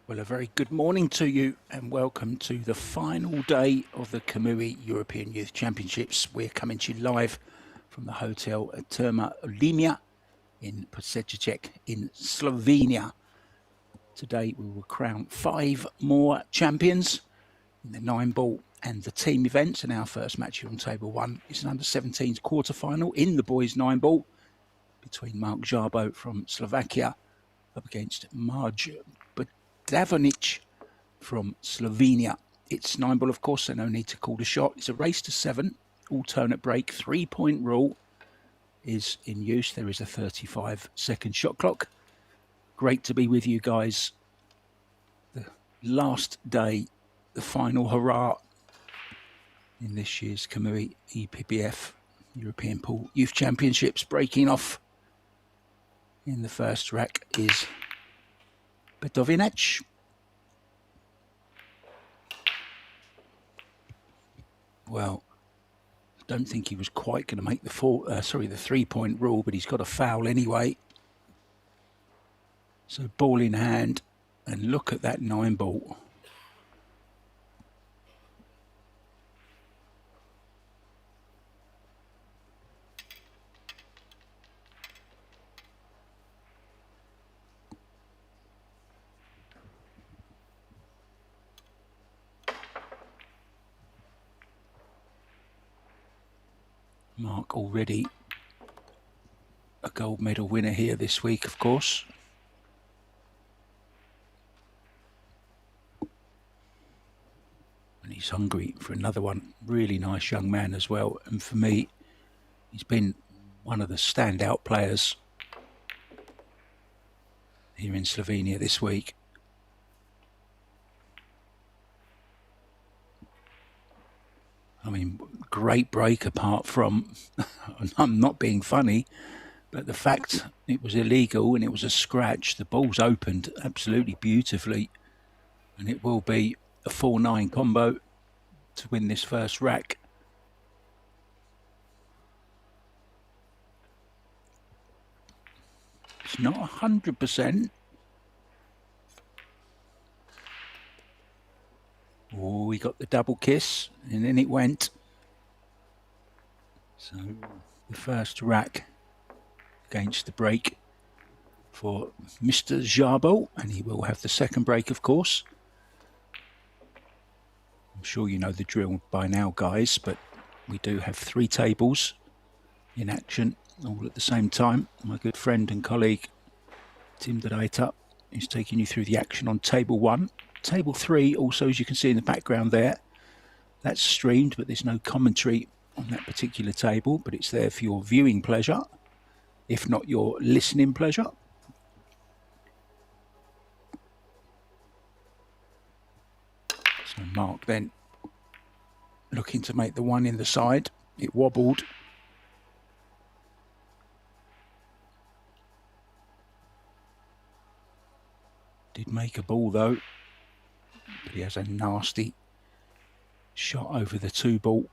Well, a very good morning to you and welcome to the final day of the Kamui European Youth Championships. We're coming to you live from the hotel at Therme Olimia in Podcetrtek in Slovenia. Today we will crown 5 more champions in the 9-ball and the team events, and our first match here on table 1 is an under-17s quarter-final in the boys 9-ball between Mark Jarbo from Slovakia up against Marj Davonic from Slovenia. It's 9-ball, of course, so no need to call the shot. It's a race to 7, alternate break, 3-point rule is in use. There is a 35-second shot clock. Great to be with you guys. The last day, the final hurrah in this year's Kamui EPBF European Pool Youth Championships. Breaking off in the first rack is Bedovinac. Well, I don't think he was quite going to make the 3-point rule, but he's got a foul anyway. So ball in hand, and look at that 9-ball. Mark already a gold medal winner here this week, of course. And he's hungry for another one. Really nice young man as well. And for me, he's been one of the standout players here in Slovenia this week. I mean, great break apart from, I'm not being funny, but the fact it was illegal and it was a scratch, the ball's opened absolutely beautifully. And it will be a 4-9 combo to win this first rack. It's not 100%. Oh, we got the double kiss, and then it went. So the first rack against the break for Mr. Jarbo, and he will have the second break, of course. I'm sure you know the drill by now, guys, but we do have 3 tables in action all at the same time. My good friend and colleague Tim Data is taking you through the action on table 1. Table 3 also, as you can see in the background there, that's streamed, but there's no commentary on that particular table, but it's there for your viewing pleasure, if not your listening pleasure. So Mark then looking to make the one in the side. It wobbled. Did make a ball though. But he has a nasty shot over the 2-ball.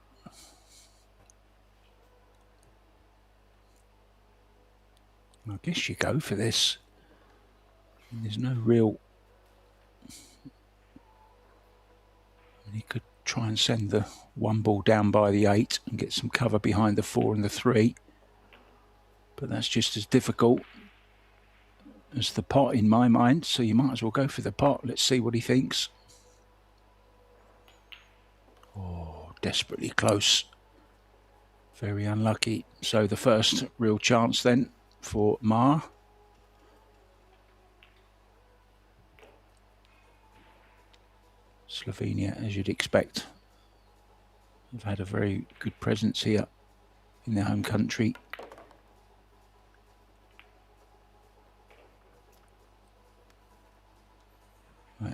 I guess you go for this. There's no real... He could try and send the 1-ball down by the 8 and get some cover behind the 4 and the 3. But that's just as difficult as the pot in my mind. So you might as well go for the pot. Let's see what he thinks. Oh, desperately close. Very unlucky. So the first real chance then for Mar. Slovenia, as you'd expect, have had a very good presence here in their home country.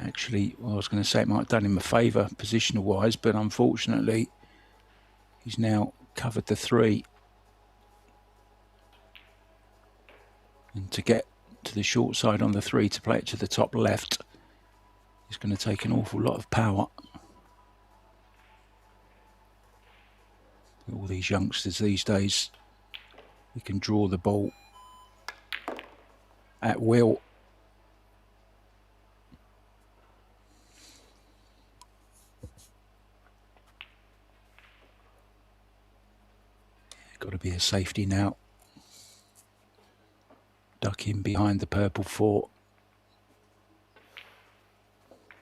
Actually, well, I was going to say it might have done him a favour positional wise, but unfortunately he's now covered the 3. And to get to the short side on the 3 to play it to the top left is going to take an awful lot of power. All these youngsters these days, they can draw the ball at will. Got to be a safety now. Duck in behind the purple 4.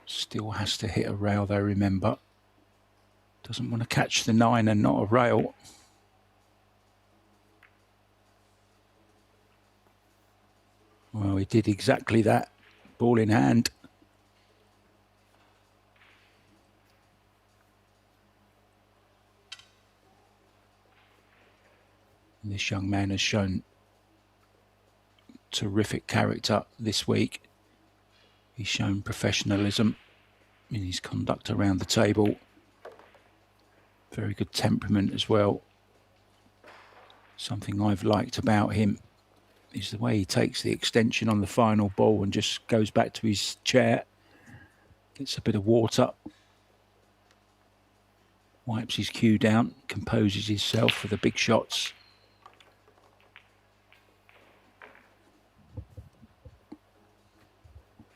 Still has to hit a rail though, remember. Doesn't want to catch the 9 and not a rail. Well, he did exactly that. Ball in hand. And this young man has shown terrific character this week. He's shown professionalism in his conduct around the table. Very good temperament as well. Something I've liked about him is the way he takes the extension on the final ball and just goes back to his chair, gets a bit of water, wipes his cue down, composes himself for the big shots.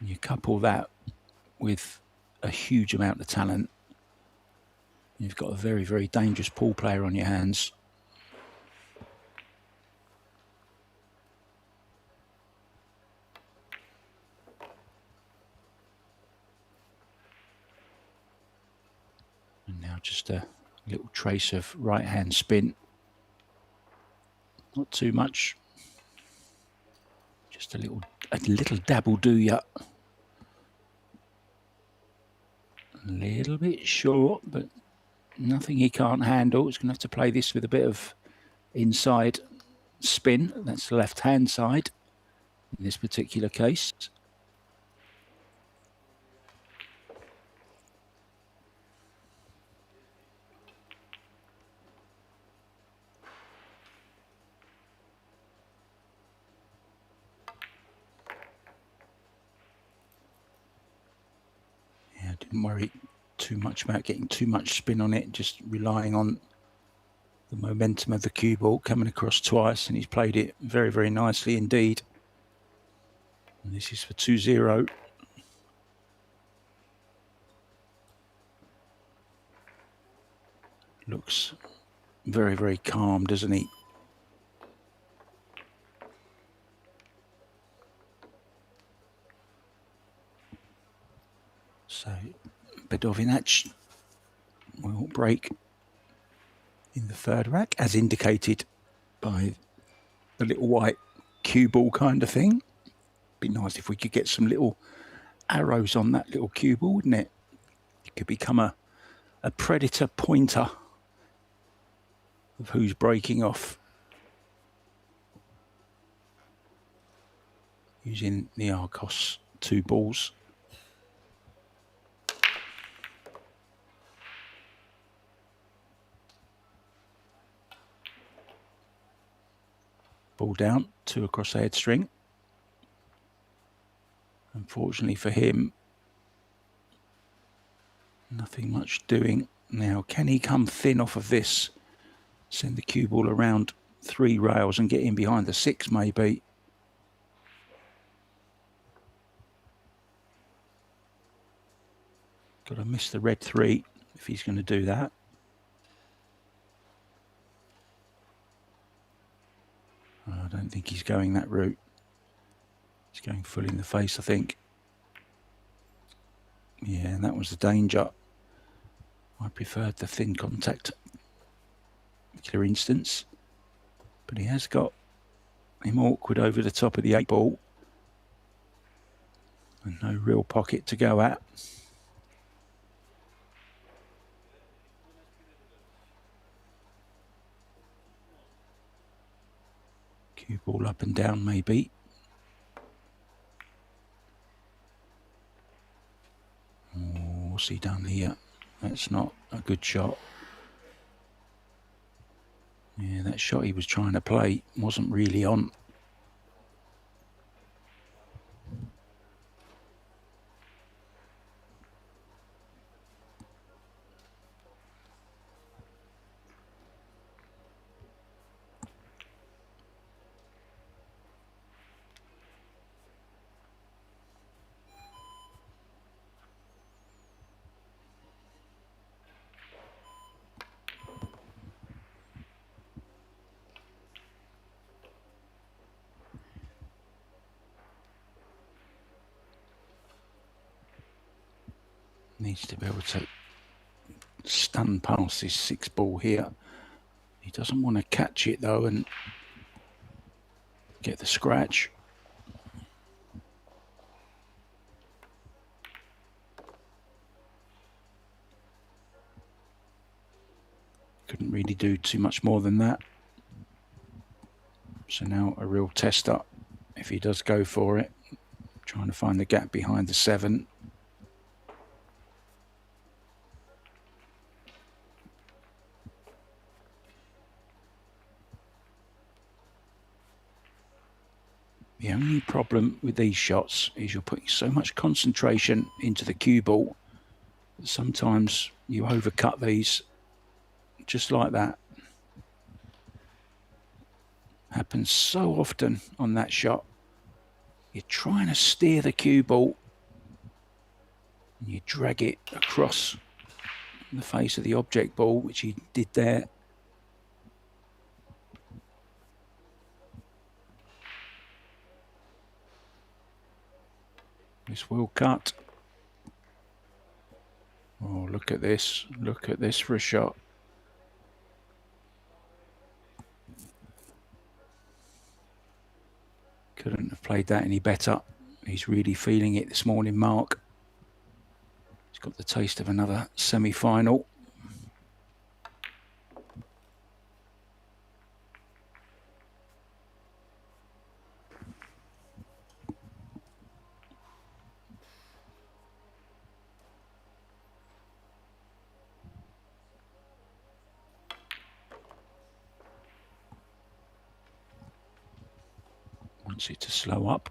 And you couple that with a huge amount of talent, you've got a very, very dangerous pool player on your hands. And now just a little trace of right-hand spin. Not too much. Just a little dabble do ya. A little bit short, but nothing he can't handle. He's going to have to play this with a bit of inside spin. That's the left-hand side in this particular case. Yeah, didn't worry too much about getting too much spin on it, just relying on the momentum of the cue ball coming across twice, and he's played it very, very nicely indeed. And this is for 2-0. Looks very, very calm, doesn't he? So Bedovinac will break in the third rack, as indicated by the little white cue ball kind of thing. Be nice if we could get some little arrows on that little cue ball, wouldn't it? It could become a predator pointer of who's breaking off. Using the Arcos 2 balls. Ball down, 2 across the head string. Unfortunately for him, nothing much doing. Now, can he come thin off of this? Send the cue ball around 3 rails and get in behind the 6 maybe. Got to miss the red 3 if he's going to do that. I don't think he's going that route. He's going full in the face, I think. Yeah, and that was the danger. I preferred the thin contact particular instance. But he has got him awkward over the top of the 8 ball. And no real pocket to go at. Cue ball up and down maybe. Oh, what's he done here? That's not a good shot. Yeah, that shot he was trying to play wasn't really on. Needs to be able to stun past this 6 ball here. He doesn't want to catch it though and get the scratch. Couldn't really do too much more than that. So now a real tester if he does go for it. Trying to find the gap behind the 7. The only problem with these shots is you're putting so much concentration into the cue ball that sometimes you overcut these just like that. Happens so often on that shot. You're trying to steer the cue ball and you drag it across the face of the object ball, which he did there. This will cut. Oh, look at this. Look at this for a shot. Couldn't have played that any better. He's really feeling it this morning, Mark. He's got the taste of another semi-final. Wants it to slow up.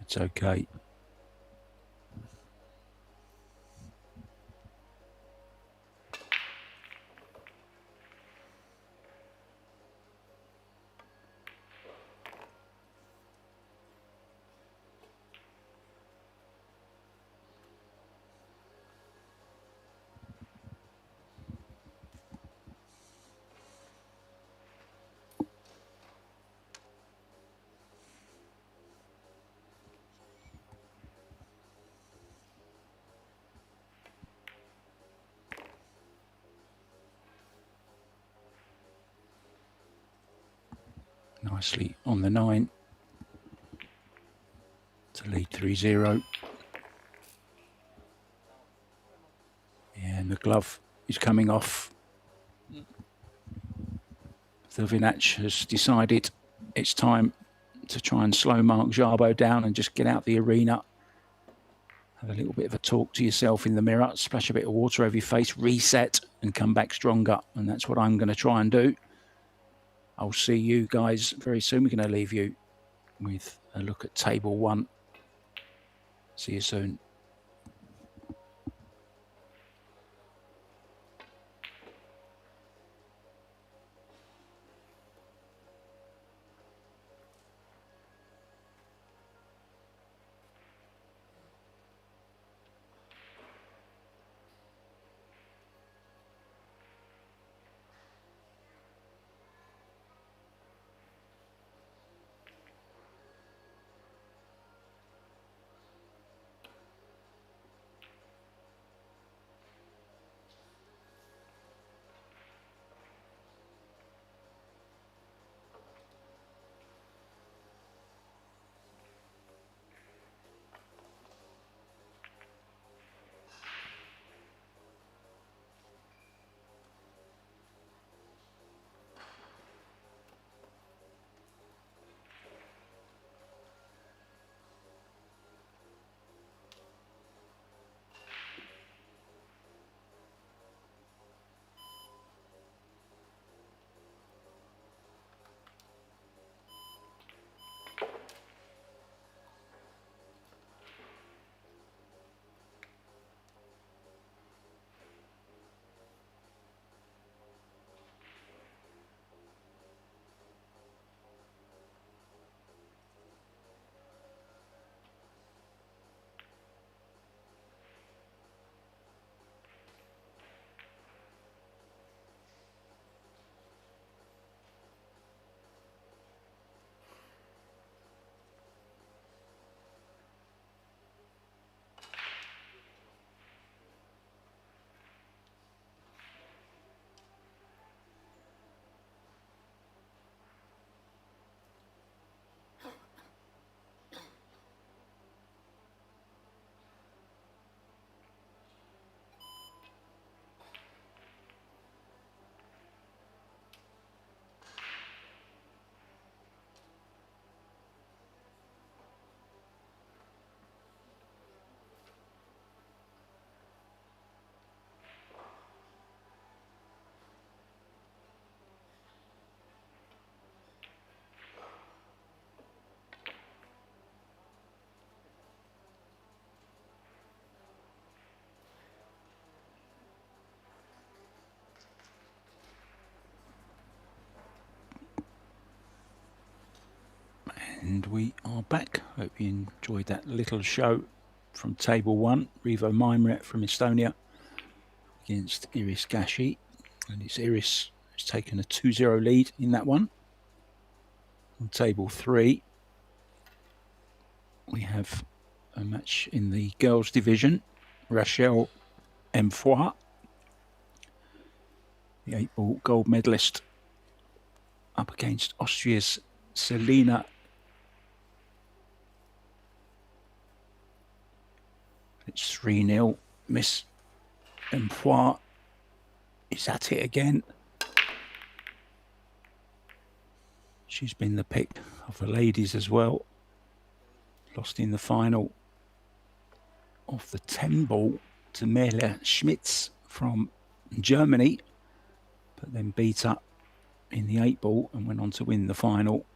It's okay. Nicely on the 9 to lead 3-0. And the glove is coming off. Therme has decided it's time to try and slow Mark Jarbo down and just get out the arena. Have a little bit of a talk to yourself in the mirror, splash a bit of water over your face, reset and come back stronger. And that's what I'm going to try and do. I'll see you guys very soon. We're going to leave you with a look at table 1. See you soon. And we are back. Hope you enjoyed that little show from table 1. Rivo Maimret from Estonia against Iris Gashi. And it's Iris who's taken a 2-0 lead in that one. On table 3, we have a match in the girls division. Rachel Mfoy, the 8-ball gold medalist, up against Austria's Selena. It's 3-0. Miss Mfoy is at it again. She's been the pick of the ladies as well. Lost in the final of the 10-ball to Merle Schmitz from Germany, but then beat up in the 8-ball and went on to win the final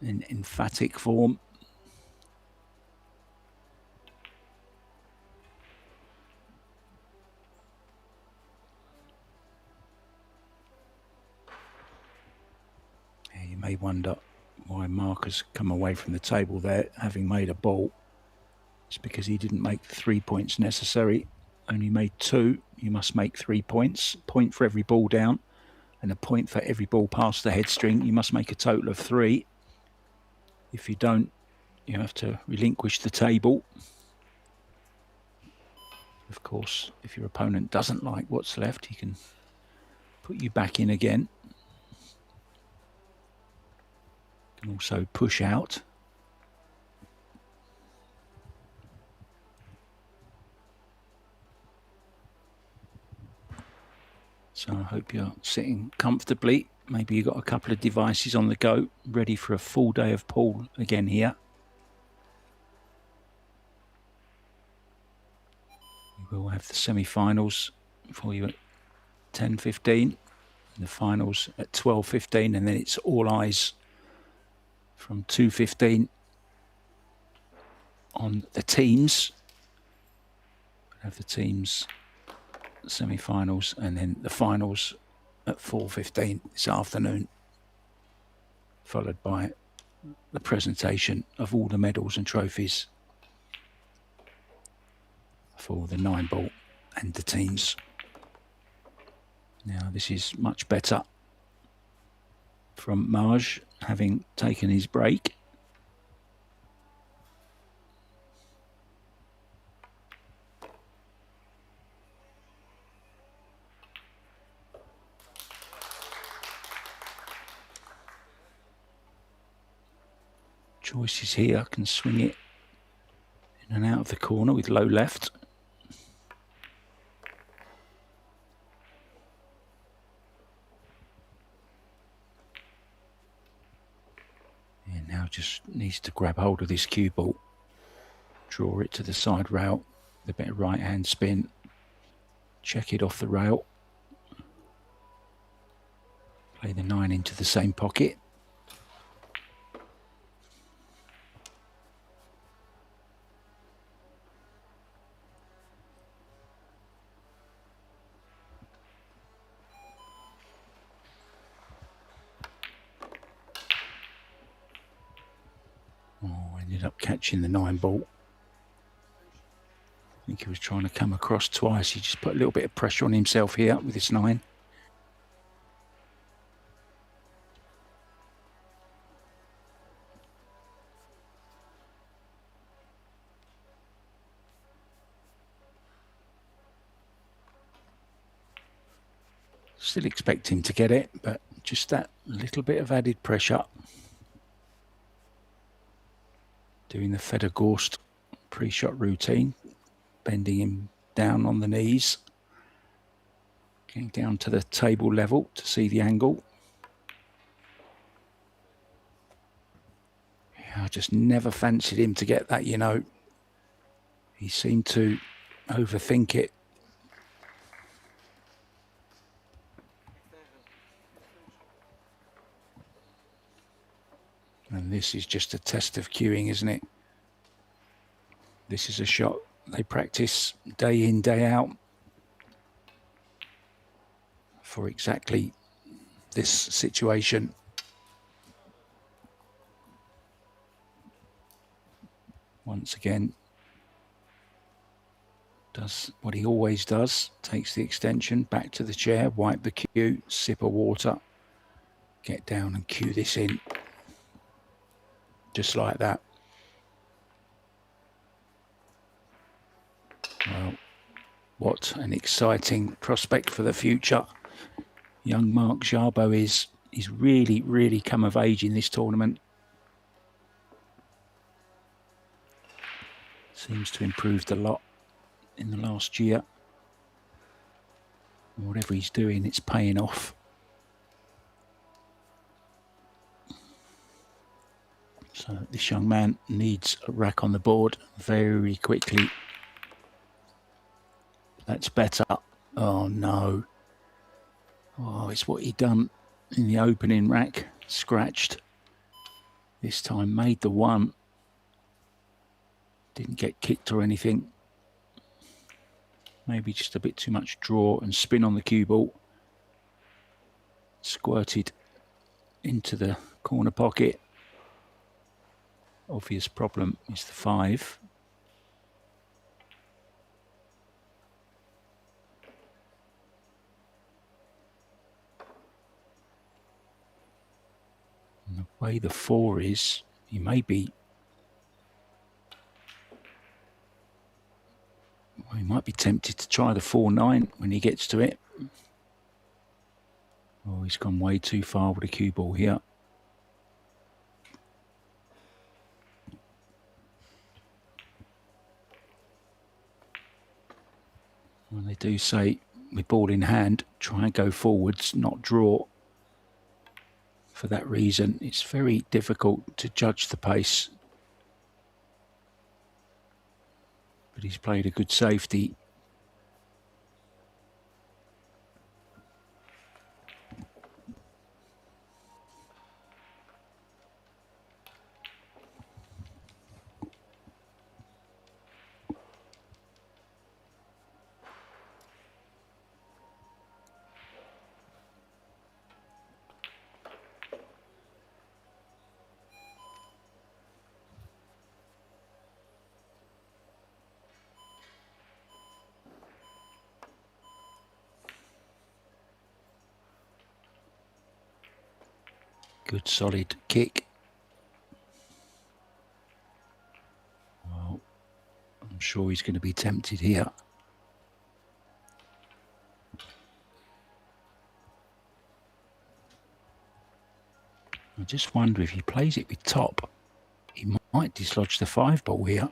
in emphatic form. You may wonder why Mark has come away from the table there, having made a ball. It's because he didn't make the 3 points necessary, only made 2. You must make 3 points, point for every ball down, and a point for every ball past the head string. You must make a total of 3. If you don't, you have to relinquish the table. Of course, if your opponent doesn't like what's left, he can put you back in again. Can also push out. So I hope you're sitting comfortably. Maybe you've got a couple of devices on the go, ready for a full day of pool again here. We will have the semi-finals for you at 10:15, the finals at 12:15, and then it's all eyes from 2:15 on the teams. We'll have the teams semi-finals and then the finals at 4:15 this afternoon, followed by the presentation of all the medals and trophies for the 9-ball and the teams. Now this is much better from Maj, having taken his break. Choices here, can swing it in and out of the corner with low left. And now just needs to grab hold of this cue ball, draw it to the side rail, with a bit of right hand spin, check it off the rail, play the 9 into the same pocket. Ended up catching the 9-ball. I think he was trying to come across twice. He just put a little bit of pressure on himself here with this 9. Still expect him to get it, but just that little bit of added pressure. Doing the Federgorst pre-shot routine, bending him down on the knees, getting down to the table level to see the angle. Yeah, I just never fancied him to get that, you know. He seemed to overthink it. And this is just a test of cueing, isn't it? This is a shot they practice day in, day out for exactly this situation. Once again, does what he always does, takes the extension back to the chair, wipe the cue, sip of water, get down and cue this in. Just like that. Well, what an exciting prospect for the future. Young Marc Jabot is really come of age in this tournament. Seems to have improved a lot in the last year. Whatever he's doing, it's paying off. So this young man needs a rack on the board very quickly. That's better. Oh no. Oh, it's what he done in the opening rack. Scratched. This time made the one. Didn't get kicked or anything. Maybe just a bit too much draw and spin on the cue ball. Squirted into the corner pocket. Obvious problem is the 5. And the way the 4 is, he may be... Well, he might be tempted to try the 4-9 when he gets to it. Oh, he's gone way too far with the cue ball here. Well, they do say, with ball in hand, try and go forwards, not draw. For that reason, it's very difficult to judge the pace. But he's played a good safety. Good solid kick. Well, I'm sure he's going to be tempted here. I just wonder if he plays it with top, he might dislodge the 5 ball here.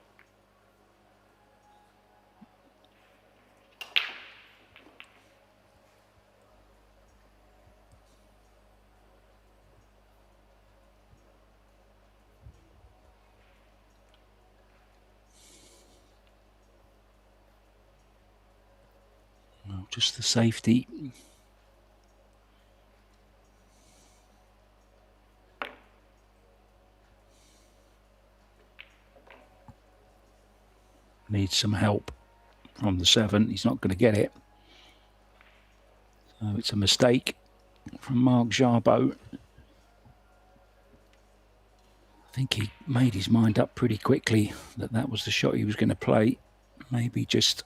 Well, just the safety. Needs some help from the 7. He's not going to get it. So it's a mistake from Marc Jabot. I think he made his mind up pretty quickly that that was the shot he was going to play. Maybe just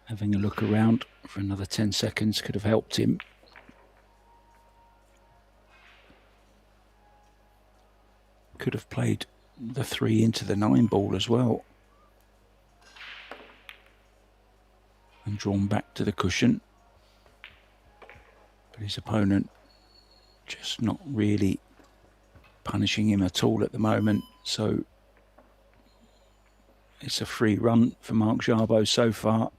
having a look around for another 10 seconds could have helped him. Could have played the 3 into the 9 ball as well. And drawn back to the cushion. But his opponent just not really punishing him at all at the moment. So it's a free run for Marc Jabot so far.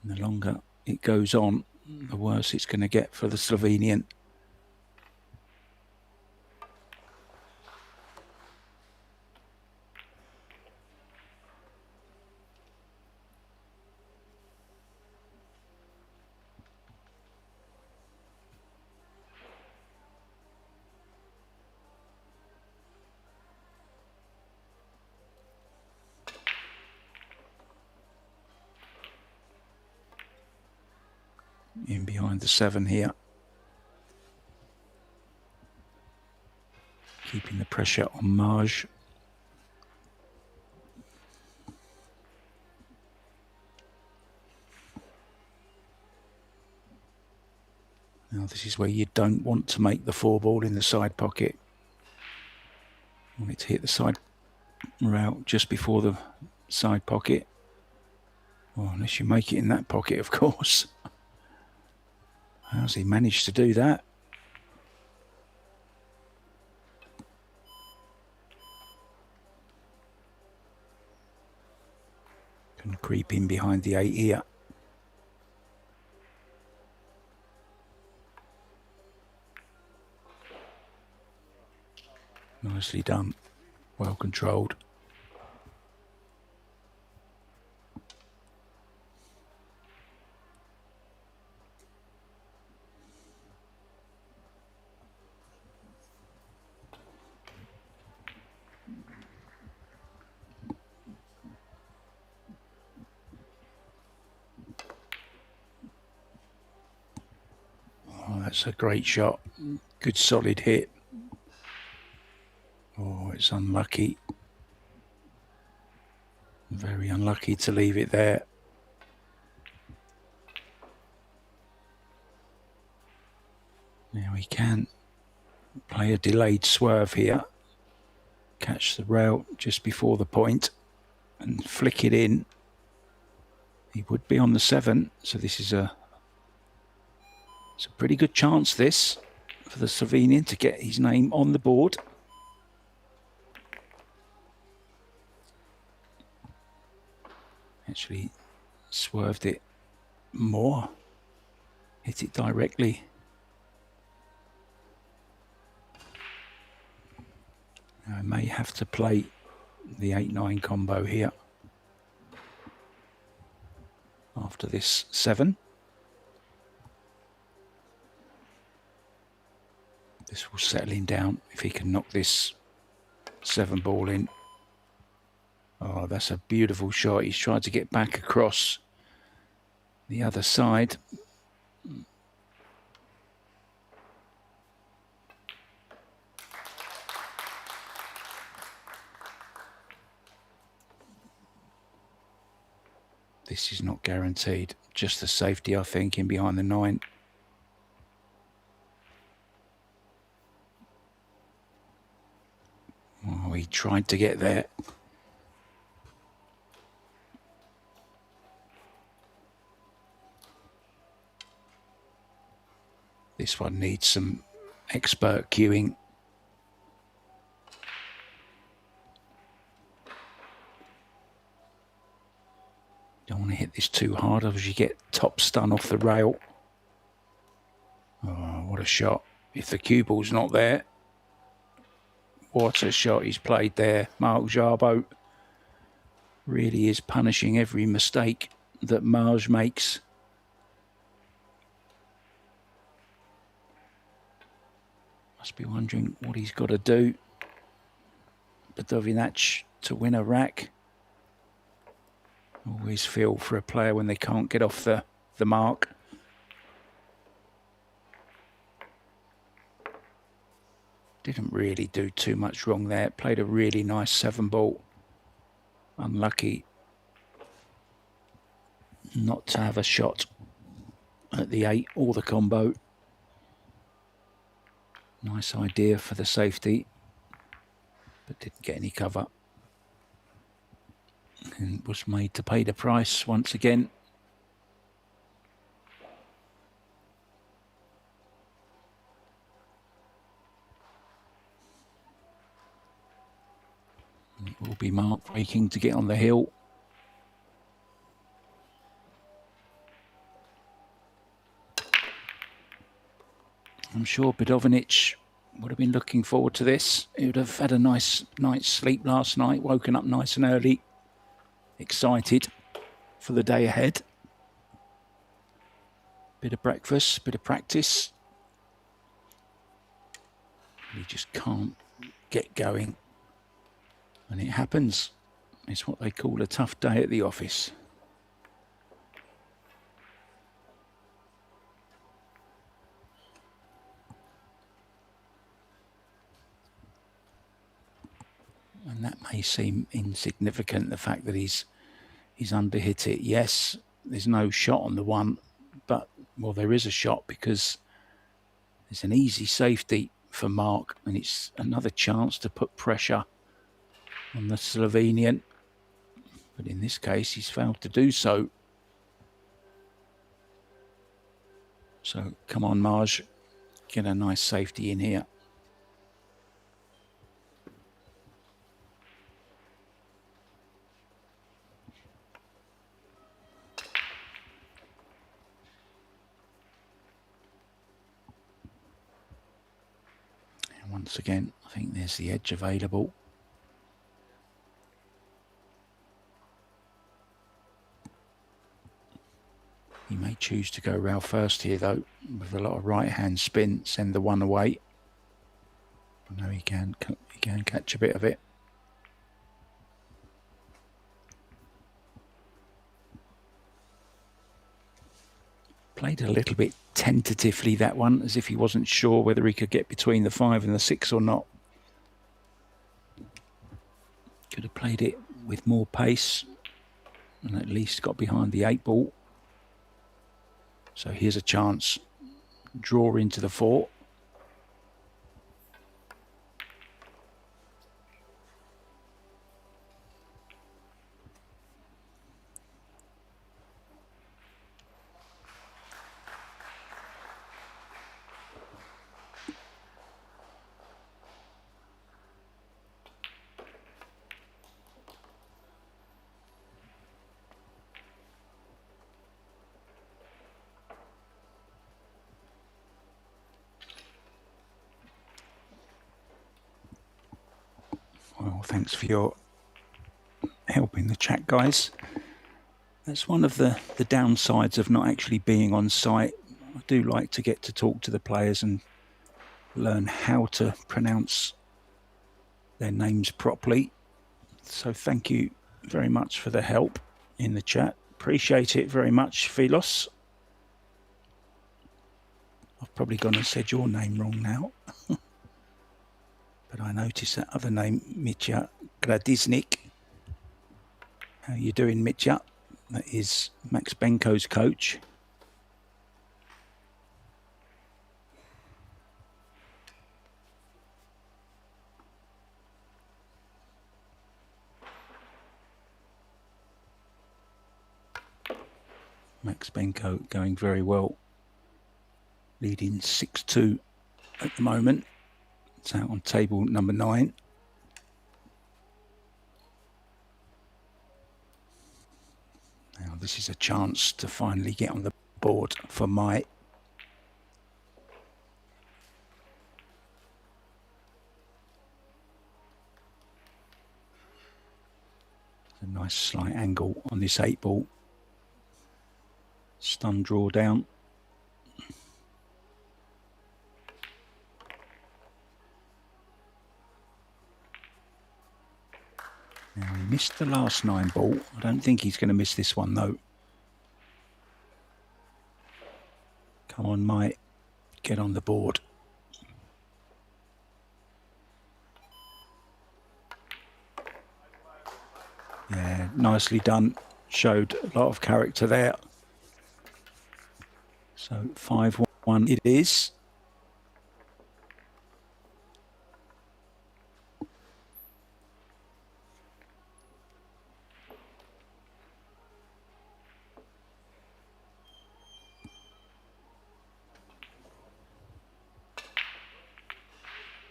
And the longer it goes on, the worse it's going to get for the Slovenian. In behind the 7 here. Keeping the pressure on Marge. Now this is where you don't want to make the 4-ball in the side pocket. You want it to hit the side rail just before the side pocket. Well, unless you make it in that pocket, of course. How's he managed to do that? Can creep in behind the 8 here. Nicely done. Well controlled. Oh, that's a great shot. Good solid hit. Oh, it's unlucky. Very unlucky to leave it there. Now he can play a delayed swerve here. Catch the rail just before the point and flick it in. He would be on the 7, so this is it's a pretty good chance this for the Slovenian to get his name on the board. Actually swerved it more, hit it directly. Now I may have to play the 8-9 combo here after this 7. This will settle him down if he can knock this 7 ball in. Oh, that's a beautiful shot. He's tried to get back across the other side. This is not guaranteed. Just the safety, I think, in behind the 9. Oh, he tried to get there. This one needs some expert cueing. Don't want to hit this too hard, otherwise you get top stun off the rail. Oh, what a shot. If the cue ball's not there, what a shot he's played there. Mark Jarbo really is punishing every mistake that Marge makes. Must be wondering what he's got to do. Badovinac to win a rack. Always feel for a player when they can't get off the mark. Didn't really do too much wrong there. Played a really nice 7 ball. Unlucky not to have a shot at the 8 or the combo. Nice idea for the safety, but didn't get any cover. And was made to pay the price once again. It will be Mark breaking to get on the hill. I'm sure Badovinac would have been looking forward to this. He would have had a nice night's sleep last night, woken up nice and early, excited for the day ahead. Bit of breakfast, bit of practice. You just can't get going. And it happens. It's what they call a tough day at the office. And that may seem insignificant, the fact that he's underhit it. Yes, there's no shot on the 1, but, well, there is a shot because It's an easy safety for Mark, and it's another chance to put pressure on the Slovenian. But in this case, he's failed to do so. So come on, Marge, get a nice safety in here. And once again, I think there's the edge available. He may choose to go rail first here, though, with a lot of right-hand spin, send the one away. I know he can catch a bit of it. Played a little bit tentatively, that one, as if he wasn't sure whether he could get between the 5 and the 6 or not. Could have played it with more pace and at least got behind the 8 ball. So here's a chance. Draw into the 4. Well, thanks for your help in the chat, guys. That's one of the downsides of not actually being on site. I do like to get to talk to the players and learn how to pronounce their names properly. So thank you very much for the help in the chat. Appreciate it very much, Philos. I've probably gone and said your name wrong now. But I noticed that other name, Mitya Gradiznik. How you doing, Mitya? That is Max Benko's coach. Max Benko going very well, leading 6-2 at the moment. It's out on table number 9. Now this is a chance to finally get on the board for Mai. A nice slight angle on this 8 ball. Stun draw down. Now he missed the last 9 ball. I don't think he's going to miss this one though. Come on, Mai, get on the board. Yeah, nicely done. Showed a lot of character there. So 5-1 it is.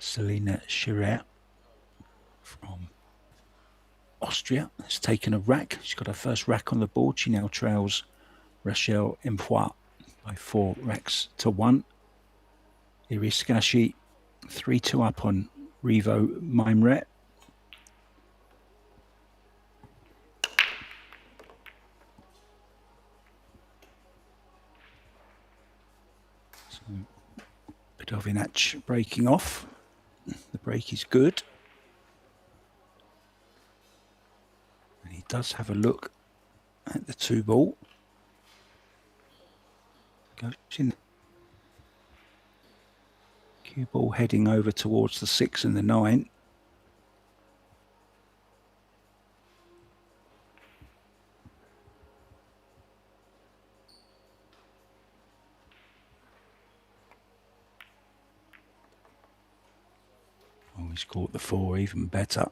Selina Schirer from Austria has taken a rack. She's got her first rack on the board. She now trails Rachel Empois by 4 racks to 1. Iris Gashi 3-2 up on Revo Maimret. So, Bedovinach breaking off. The break is good. And he does have a look at the 2 ball. Goes in. Cue ball heading over towards the 6 and the 9. he's caught the 4, even better.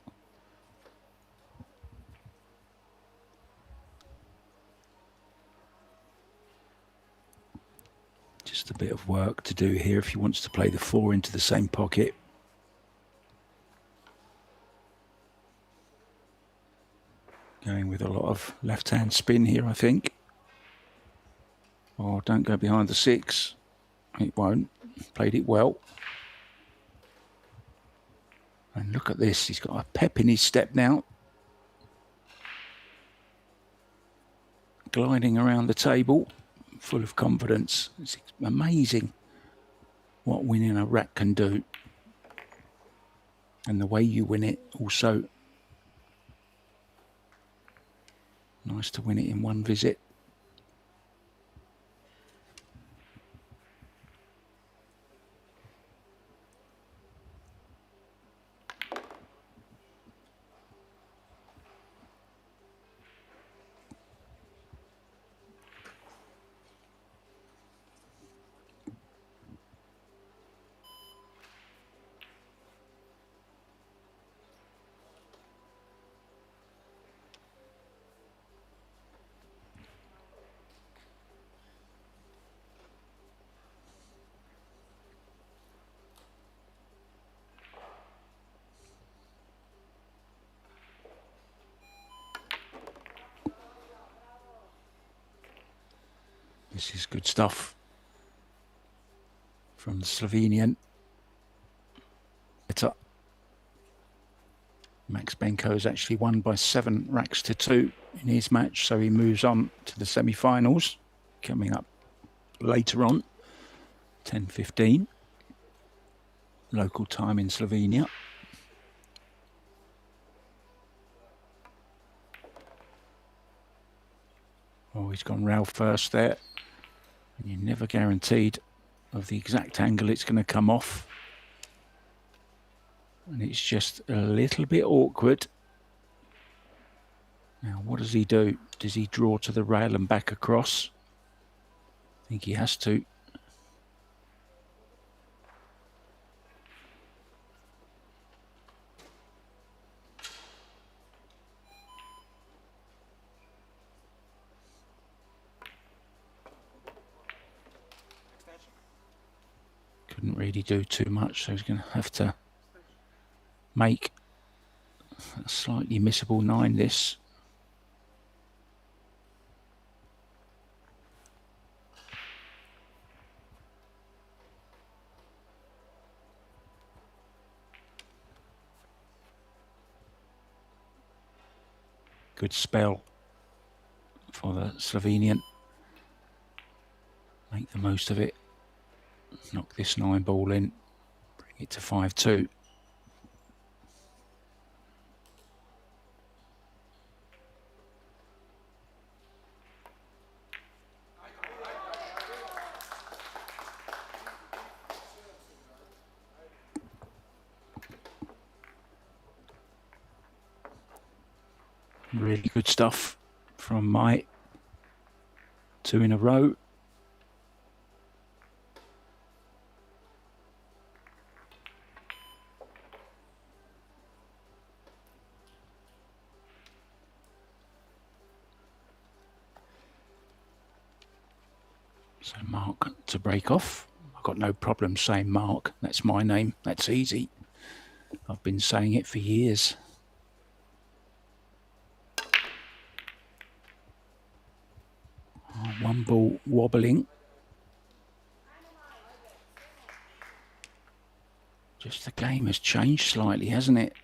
Just a bit of work to do here if he wants to play the 4 into the same pocket. Going with a lot of left-hand spin here, I think. Oh, don't go behind the 6. It won't. Played it well. And look at this. He's got a pep in his step now. Gliding around the table, full of confidence. It's amazing what winning a rack can do. And the way you win it also. Nice to win it in one visit. This is good stuff from the Slovenian. Max Benko has actually won by 7 racks to 2 in his match, so he moves on to the semi-finals coming up later on, 10:15 local time in Slovenia. Oh, he's gone rail first there. And you're never guaranteed of the exact angle it's going to come off. And it's just a little bit awkward. Now, what does he do? Does he draw to the rail and back across? I think he has to. Couldn't really do too much, so he's going to have to make a slightly missable 9 this. Good spell for the Slovenian. Make the most of it. Knock this 9 ball in. Bring it to 5-2. Really good stuff from my 2 in a row. So Mark to break off. I've got no problem saying Mark. That's my name. That's easy. I've been saying it for years. Oh, 1 ball wobbling. Just the game has changed slightly, hasn't it?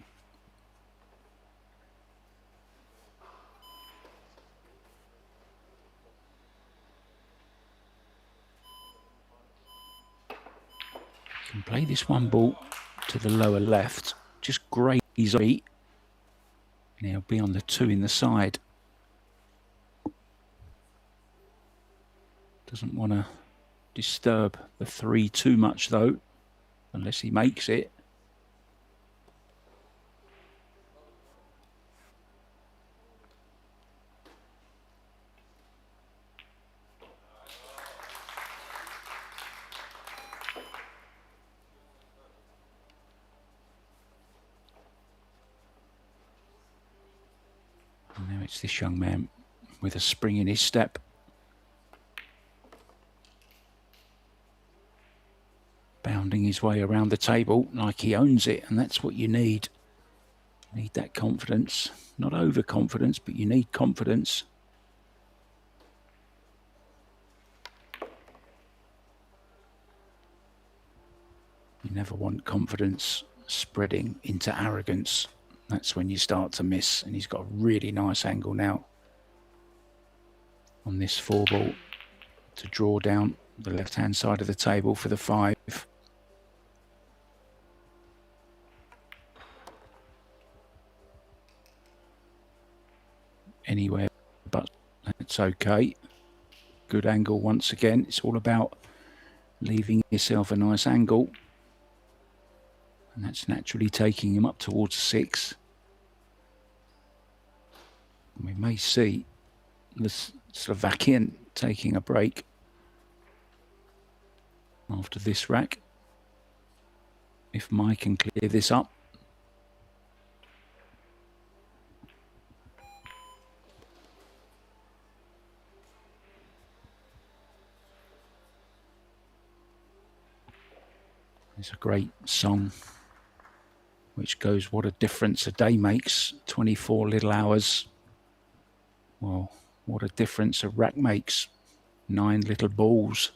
Can play this 1 ball to the lower left, just graze it, and he'll be on the 2 in the side. Doesn't want to disturb the 3 too much though, unless he makes it. It's this young man with a spring in his step. Bounding his way around the table like he owns it, and that's what you need. You need that confidence. Not overconfidence, but you need confidence. You never want confidence spreading into arrogance. That's when you start to miss, and he's got a really nice angle now on this 4-ball to draw down the left-hand side of the table for the 5. Anywhere, but it's okay. Good angle once again. It's all about leaving yourself a nice angle, and that's naturally taking him up towards 6. We may see the Slovakian taking a break after this rack if Mike can clear this up. It's a great song which goes, what a difference a day makes, 24 little hours. Well, what a difference a rack makes, 9 little balls.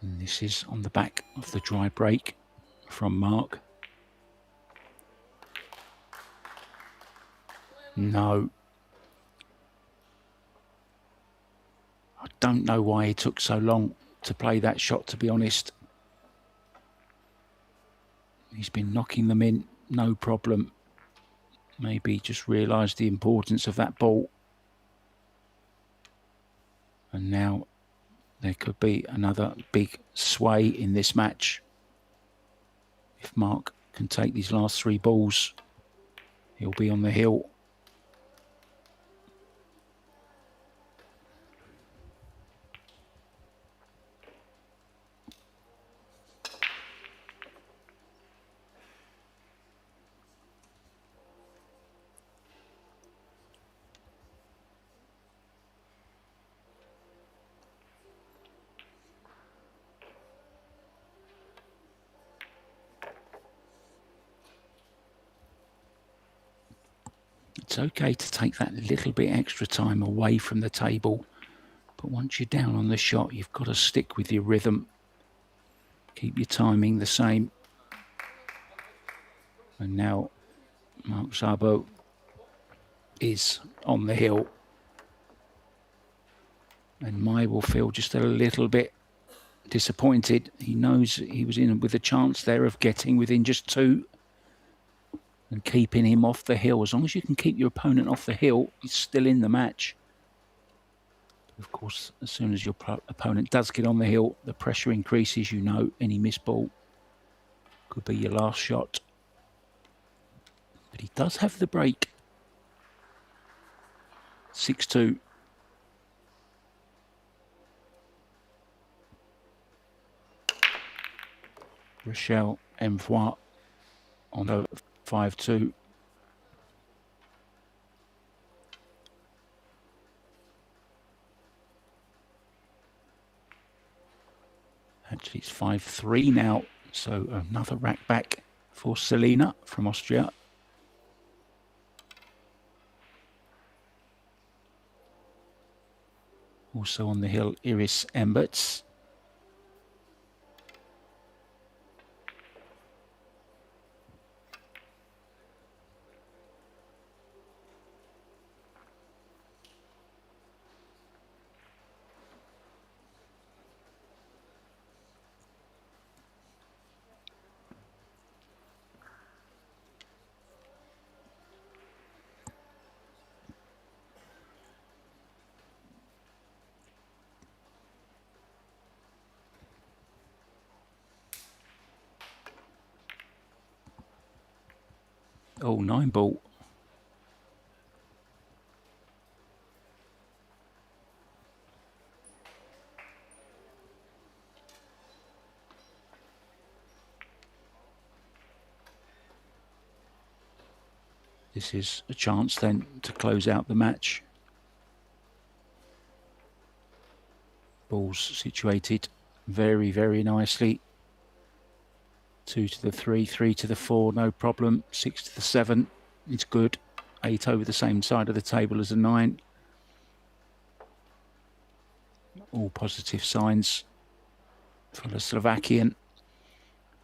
And this is on the back of the dry break from Mark. No. I don't know why he took so long to play that shot, to be honest. He's been knocking them in, no problem. Maybe he just realised the importance of that ball. And now there could be another big sway in this match. If Mark can take these last 3 balls, he'll be on the hill. It's okay to take that little bit extra time away from the table, but once you're down on the shot, you've got to stick with your rhythm. Keep your timing the same. And now Mark Szabo is on the hill. And Mai will feel just a little bit disappointed. He knows he was in with a chance there of getting within just 2 and keeping him off the hill. As long as you can keep your opponent off the hill, he's still in the match. Of course, as soon as your opponent does get on the hill, the pressure increases. You know, any missed ball could be your last shot. But he does have the break. 6-2. Rochelle Envoy on the 5-2. Actually, it's 5-3 now. So another rack back for Selena from Austria. Also on the hill, Iris Emberts. Oh, 9-ball. This is a chance then to close out the match. Balls situated very, very nicely. 2 to the 3, 3 to the 4, no problem. 6 to the 7, it's good. 8 over the same side of the table as a 9. All positive signs for the Slovakian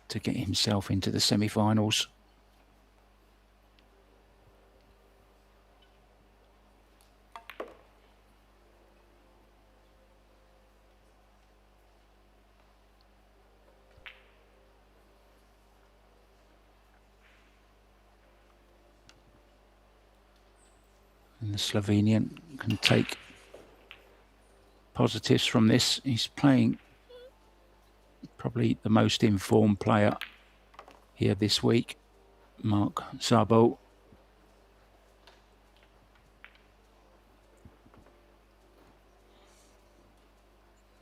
to get himself into the semi-finals. And the Slovenian can take positives from this. He's playing probably the most informed player here this week, Mark Szabo.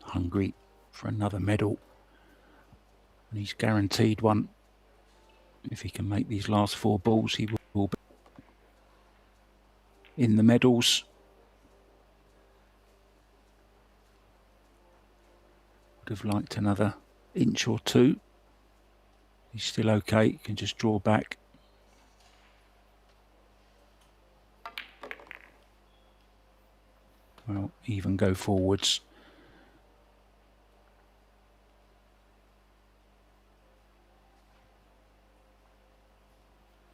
Hungry for another medal. And he's guaranteed one. If he can make these last 4 balls, he will be in the medals. Would have liked another inch or 2. He's still okay, can just draw back. Well, even go forwards.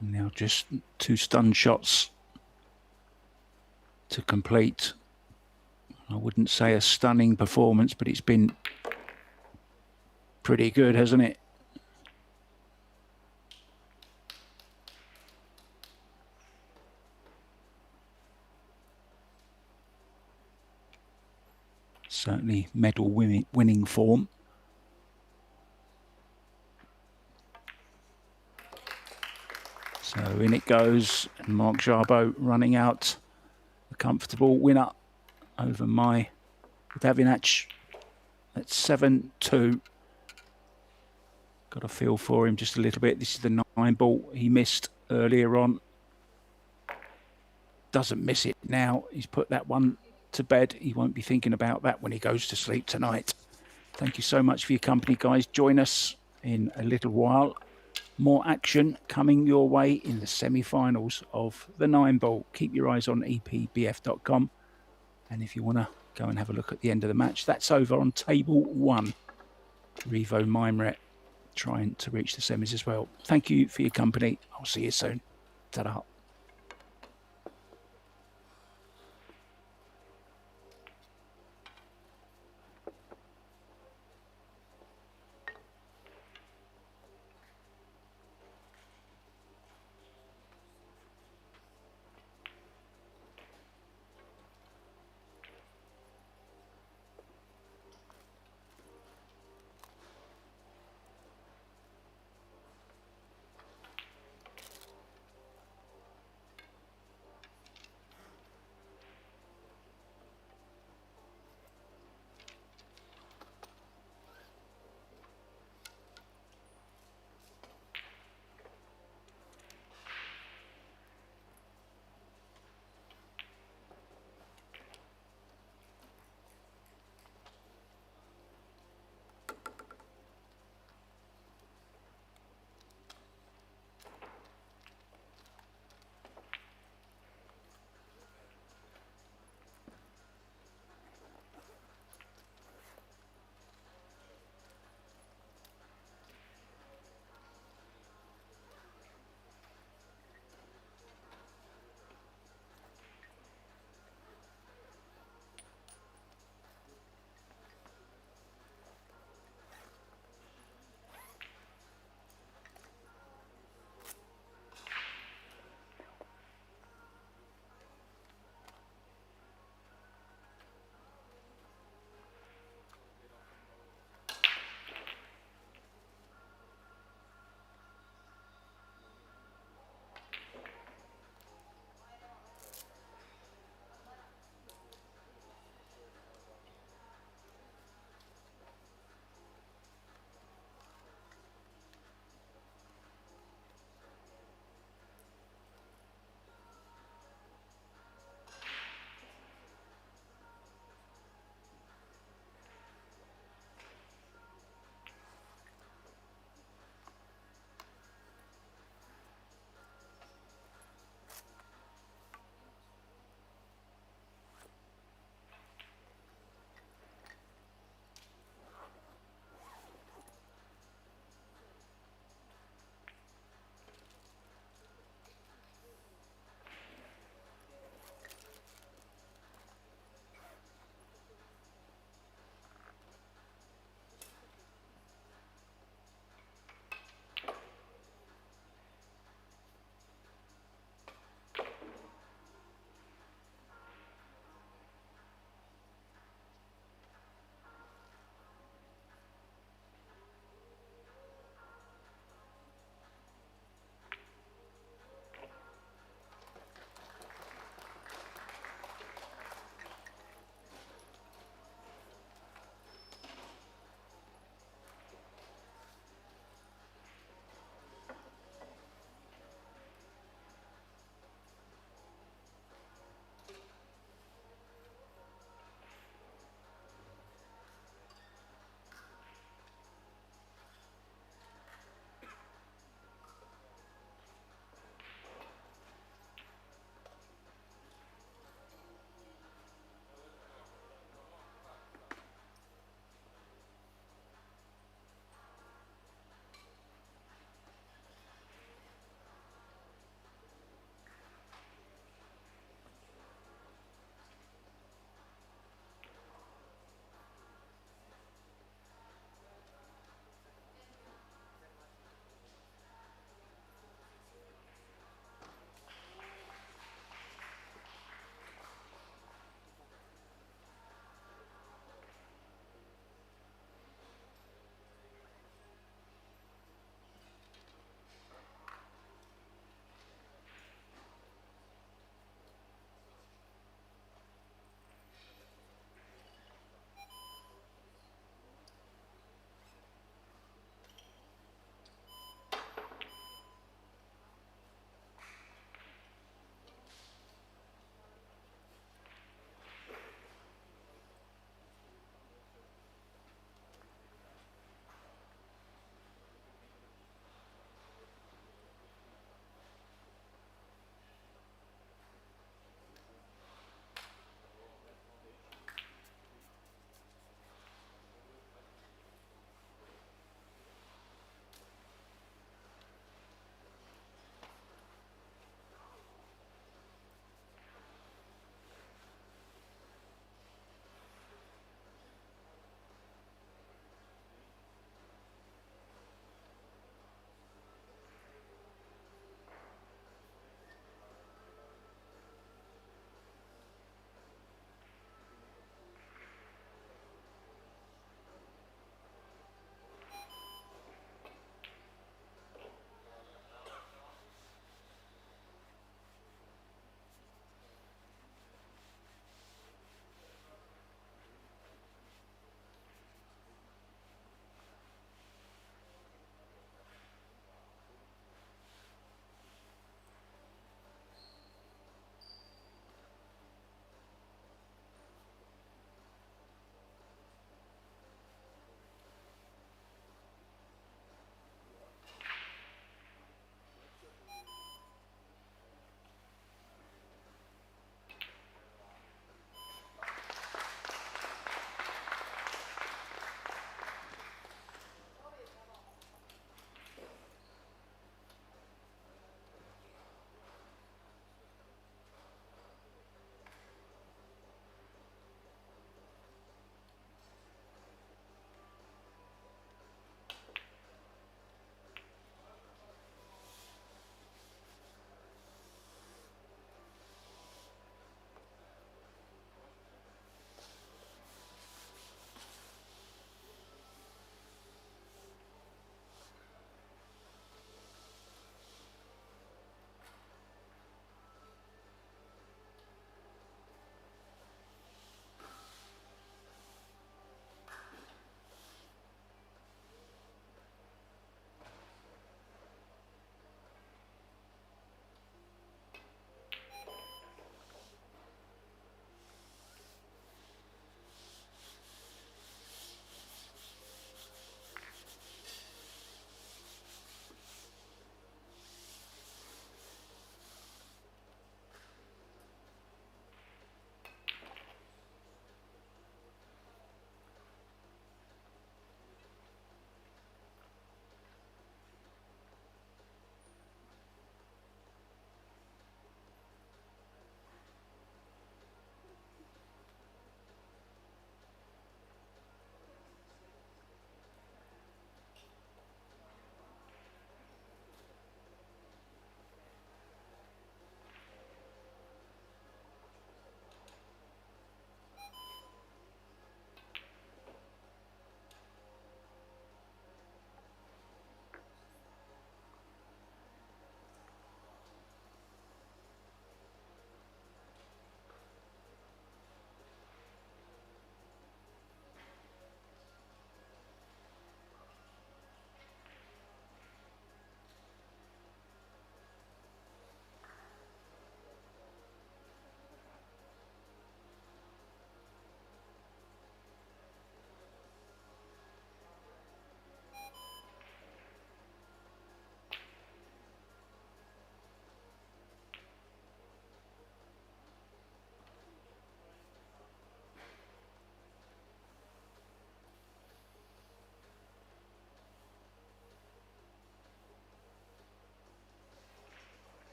Now just 2 stun shots to complete. I wouldn't say a stunning performance, but it's been pretty good, hasn't it? Certainly medal winning form. So in it goes, and Mark Szabo running out a comfortable winner over my Davinac. That's 7-2. Got a feel for him just a little bit. This is the 9-ball he missed earlier on. Doesn't miss it now. He's put that one to bed. He won't be thinking about that when he goes to sleep tonight. Thank you so much for your company, guys. Join us in a little while. More action coming your way in the semi-finals of the 9-ball. Keep your eyes on EPBF.com. And if you want to go and have a look at the end of the match, that's over on table 1. Revo Mimret trying to reach the semis as well. Thank you for your company. I'll see you soon. Ta-da.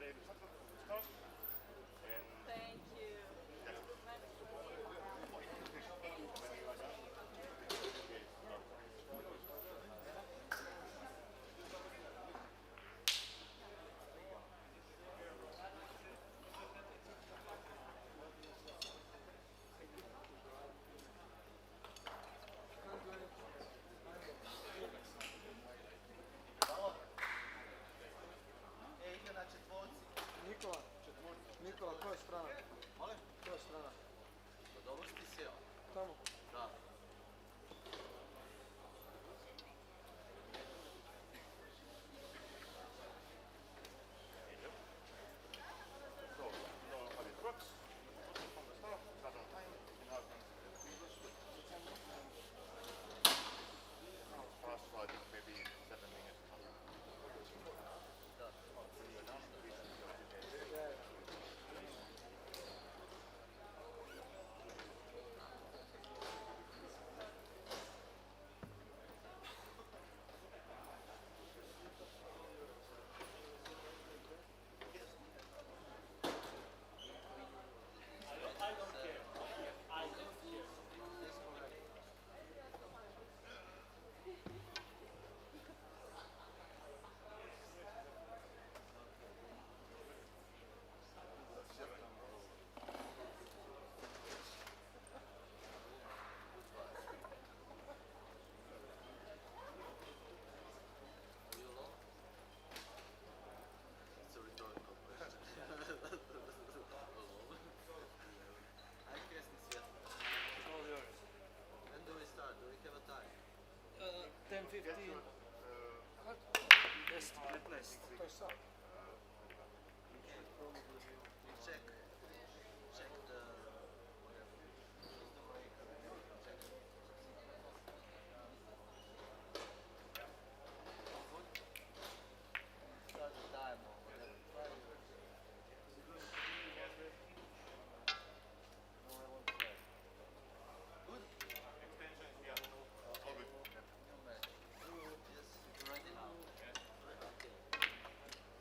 Thank you. Nikola, koja je strana? Molim? Koja je strana? Pa dobro si sjeo. Tamo? Da.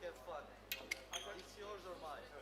Have fun. It's yours or mine?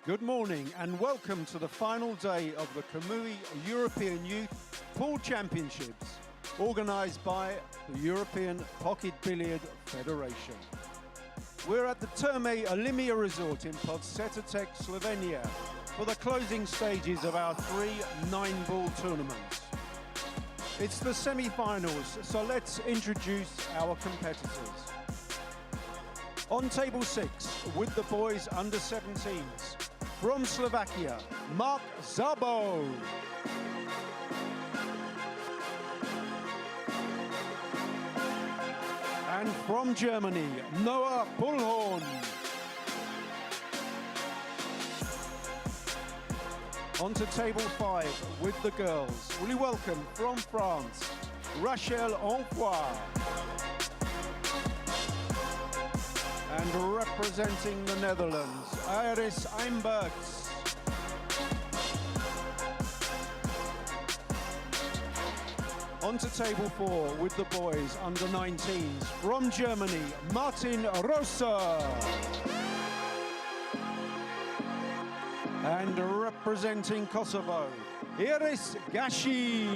Good morning and welcome to the final day of the Kamui European Youth Pool Championships, organised by the European Pocket Billiard Federation. We're at the Therme Olimia resort in Podcetrtek, Slovenia, for the closing stages of our 3 9-ball tournaments. It's the semi-finals, so let's introduce our competitors. On table 6, with the boys under 17s, from Slovakia, Mark Zabo. And from Germany, Noah Bullhorn. On to table 5 with the girls. Will you welcome from France, Rachel Enfoy. And representing the Netherlands, Iris Eimberts. On to table 4 with the boys under 19s. From Germany, Martin Rosa. And representing Kosovo, Iris Gashi.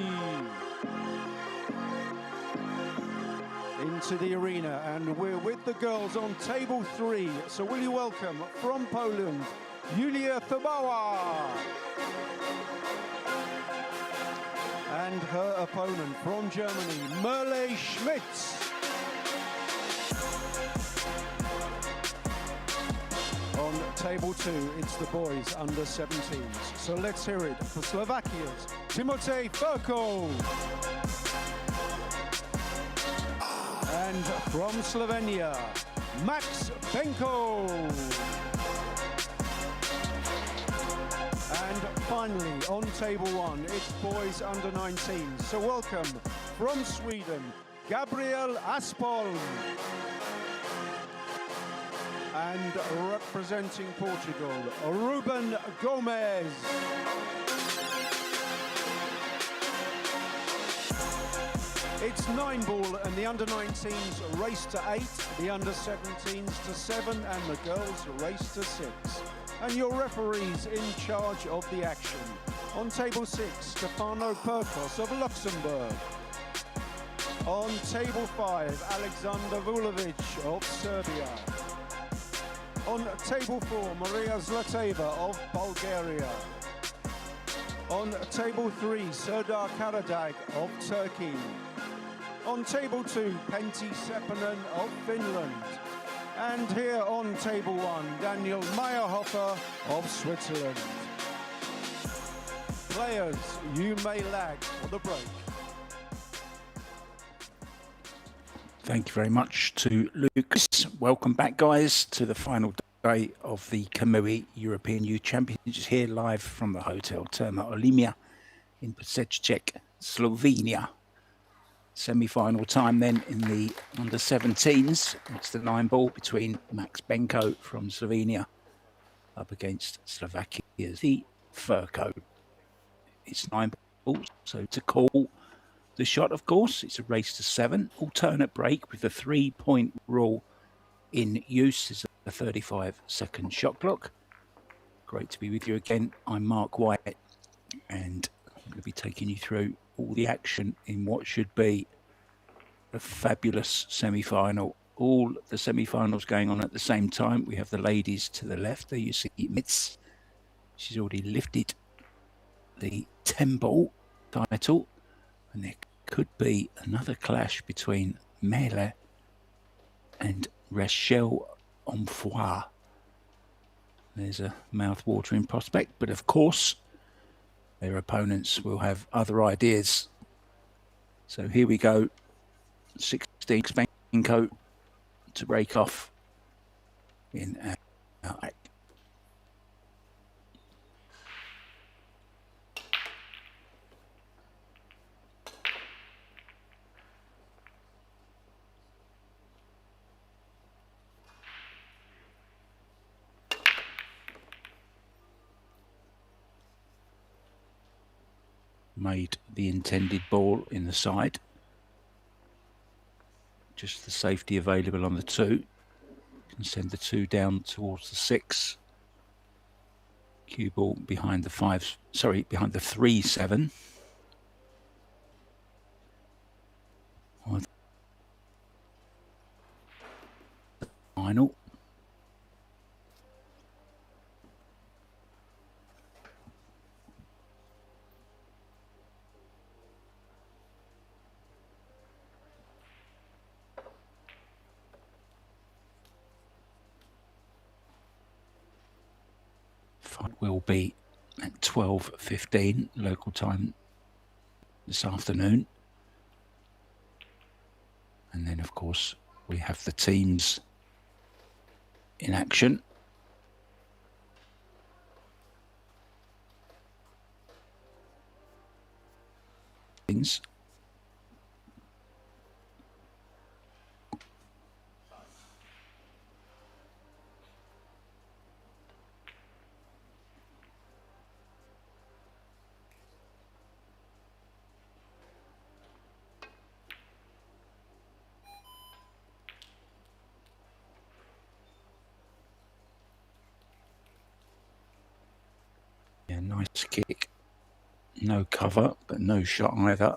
Into the arena, and we're with the girls on table 3. So will you welcome from Poland, Julia Thabała. And her opponent from Germany, Merle Schmitz. On table 2, it's the boys under 17s. So let's hear it for Slovakia's Timotej Furko. And from Slovenia, Max Benko. And finally, on table 1, it's boys under 19. So welcome from Sweden, Gabriel Aspol. And representing Portugal, Ruben Gomez. It's 9-ball and the under 19s race to 8, the under 17s to 7 and the girls race to 6. And your referees in charge of the action. On table 6, Stefano Perkos of Luxembourg. On table 5, Alexander Vulovic of Serbia. On table 4, Maria Zlateva of Bulgaria. On table 3, Serdar Karadag of Turkey. On table 2, Pentti Seppänen of Finland. And here on table 1, Daniel Meyerhofer of Switzerland. Players, you may lag for the break. Thank you very much to Lucas. Welcome back, guys, to the final day of the Kamui European Youth Championships here live from the Hotel Terme Olimia in Podcetrtek, Slovenia. Semi-final time then in the under 17s. It's the 9-ball between Max Benko from Slovenia up against Slovakia's Furko. It's 9 balls, so to call the shot, of course, it's a race to 7. Alternate break with the 3-point rule in use. Is a 35-second shot clock. Great to be with you again. I'm Mark White, and I'm going to be taking you through all the action in what should be a fabulous semi-final. All the semi-finals going on at the same time. We have the ladies to the left. There you see Mitz. She's already lifted the 10-ball title. And there could be another clash between Mele and Rachel Enfoy. There's a mouth-watering prospect, but of course, their opponents will have other ideas. So here we go. 16 Benko to break off in our act. Made the intended ball in the side. Just the safety available on the 2. Can send the 2 down towards the 6. Cue ball behind the 3-7. Final. Fight will be at 12:15 local time this afternoon. And then, of course, we have the teams in action. Things. Yeah, nice kick. No cover, but no shot either.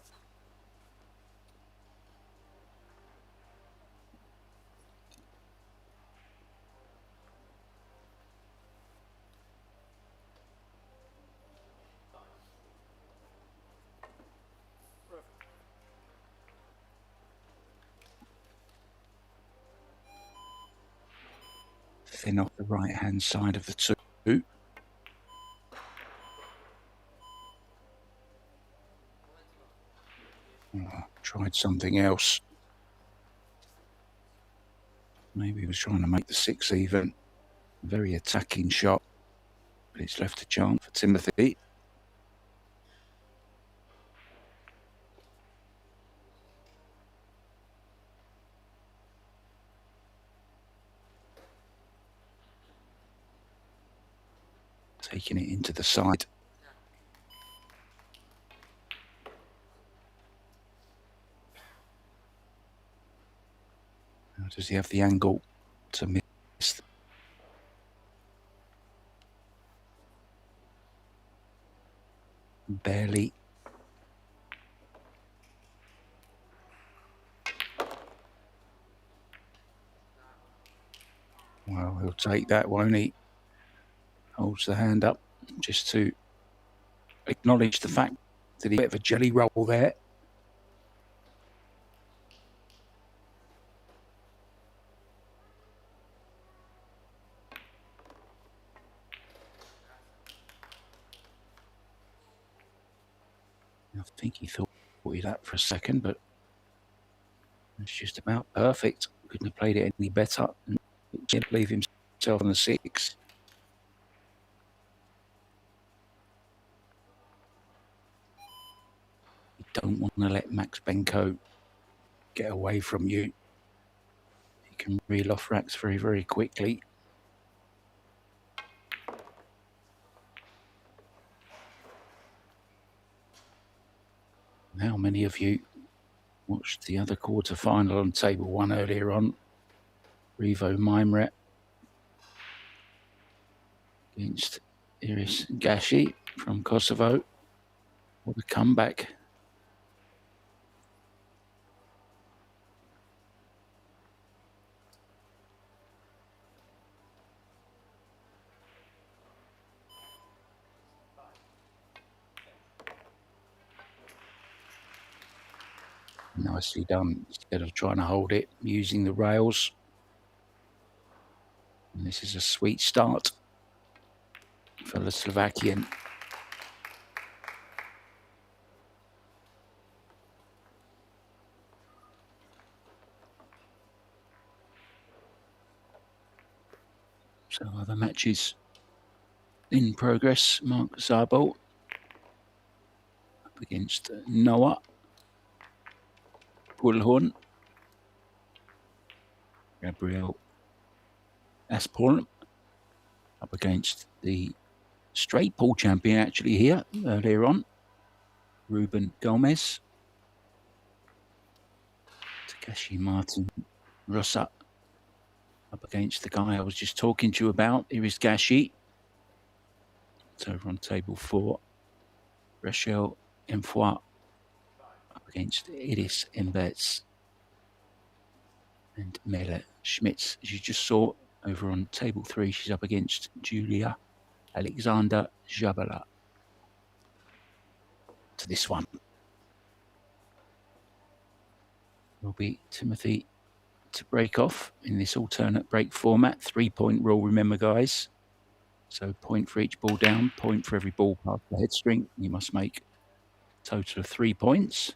Thin off the right-hand side of the two. Oh, tried something else. Maybe he was trying to make the 6 even. Very attacking shot, but it's left a chance for Timothy. Taking it into the side. Now, does he have the angle to miss? Barely. Well, he'll take that, won't he? Holds the hand up just to acknowledge the fact that he had a bit of a jelly roll there. I think he thought that for a second, but it's just about perfect. Couldn't have played it any better. Didn't leave himself on the 6. You don't want to let Max Benko get away from you. He can reel off racks very, very quickly. How many of you watched the other quarter-final on table 1 earlier on? Rivo Maimret against Iris Gashi from Kosovo. What a comeback. Nicely done, instead of trying to hold it using the rails. And this is a sweet start for the Slovakian. So other matches in progress. Mark Zabel up against Noah Pulhorn. Gabriel Aspol up against the straight pool champion actually here earlier on, Ruben Gomez. Takashi Martin Rossa up against the guy I was just talking to you about, Iris Gashi. It's over on table 4. Rachel Enfoy up against Iris Embets. And Mele Schmitz, as you just saw, over on table 3, she's up against Julia Alexander Jabala. To this one will be Timothy to break off in this alternate break format. 3-point rule, remember, guys. So point for each ball down, point for every ball past the head string. You must make a total of 3 points.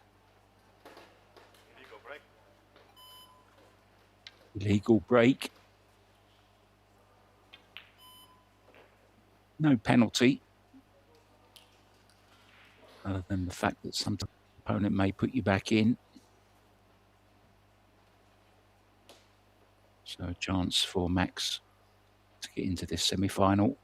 Illegal break. No penalty, other than the fact that some opponent may put you back in. So a chance for Max to get into this semi-final.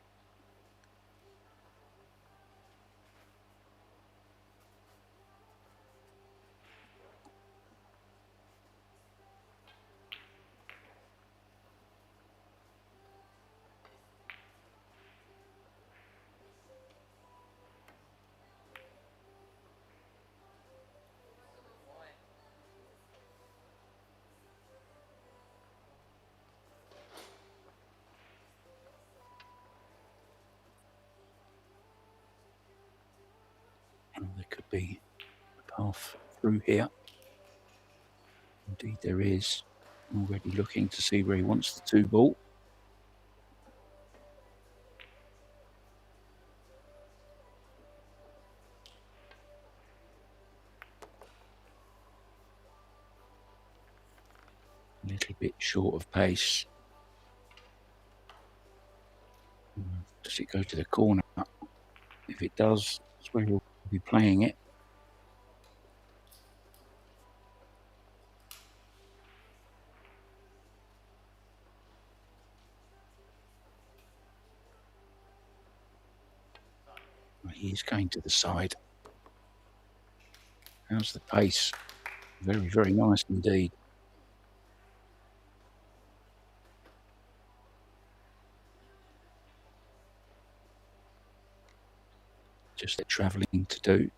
There could be a path through here. Indeed there is. Already looking to see where he wants the 2 ball. A little bit short of pace. Does it go to the corner? If it does, that's where he'll be playing it. He's going to the side. How's the pace? Very, very nice indeed. Just the travelling to do.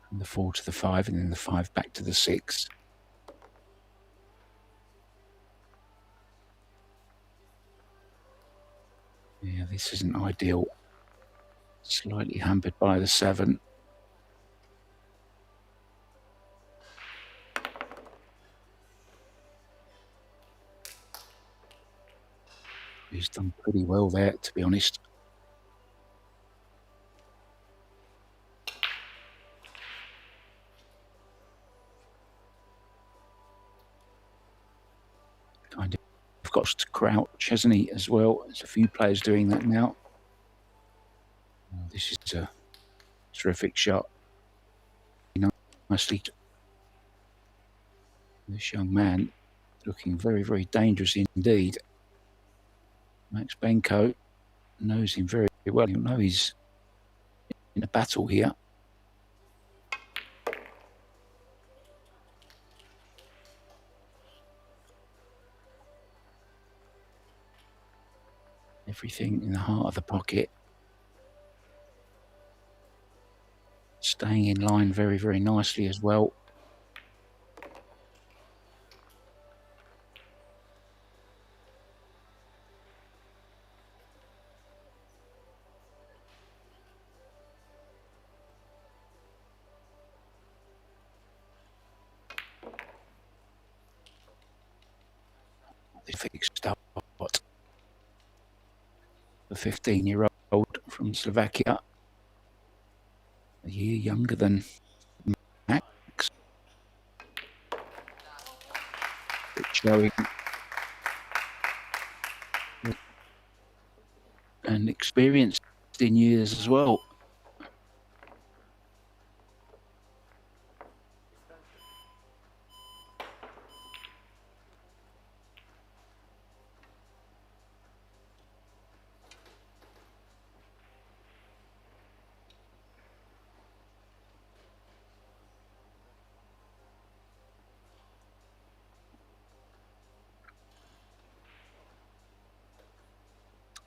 From the 4 to the 5 and then the 5 back to the 6. Yeah, this isn't ideal. Slightly hampered by the 7. He's done pretty well there, to be honest. Kind of got to crouch, hasn't he, as well? There's a few players doing that now. Oh, this is a terrific shot. Nicely. This young man looking very, very dangerous indeed. Max Benko knows him very well. He'll know he's in a battle here. Everything in the heart of the pocket. Staying in line very, very nicely as well. The fixed up. The 15-year-old from Slovakia. A year younger than Max. But showing and experienced in years as well.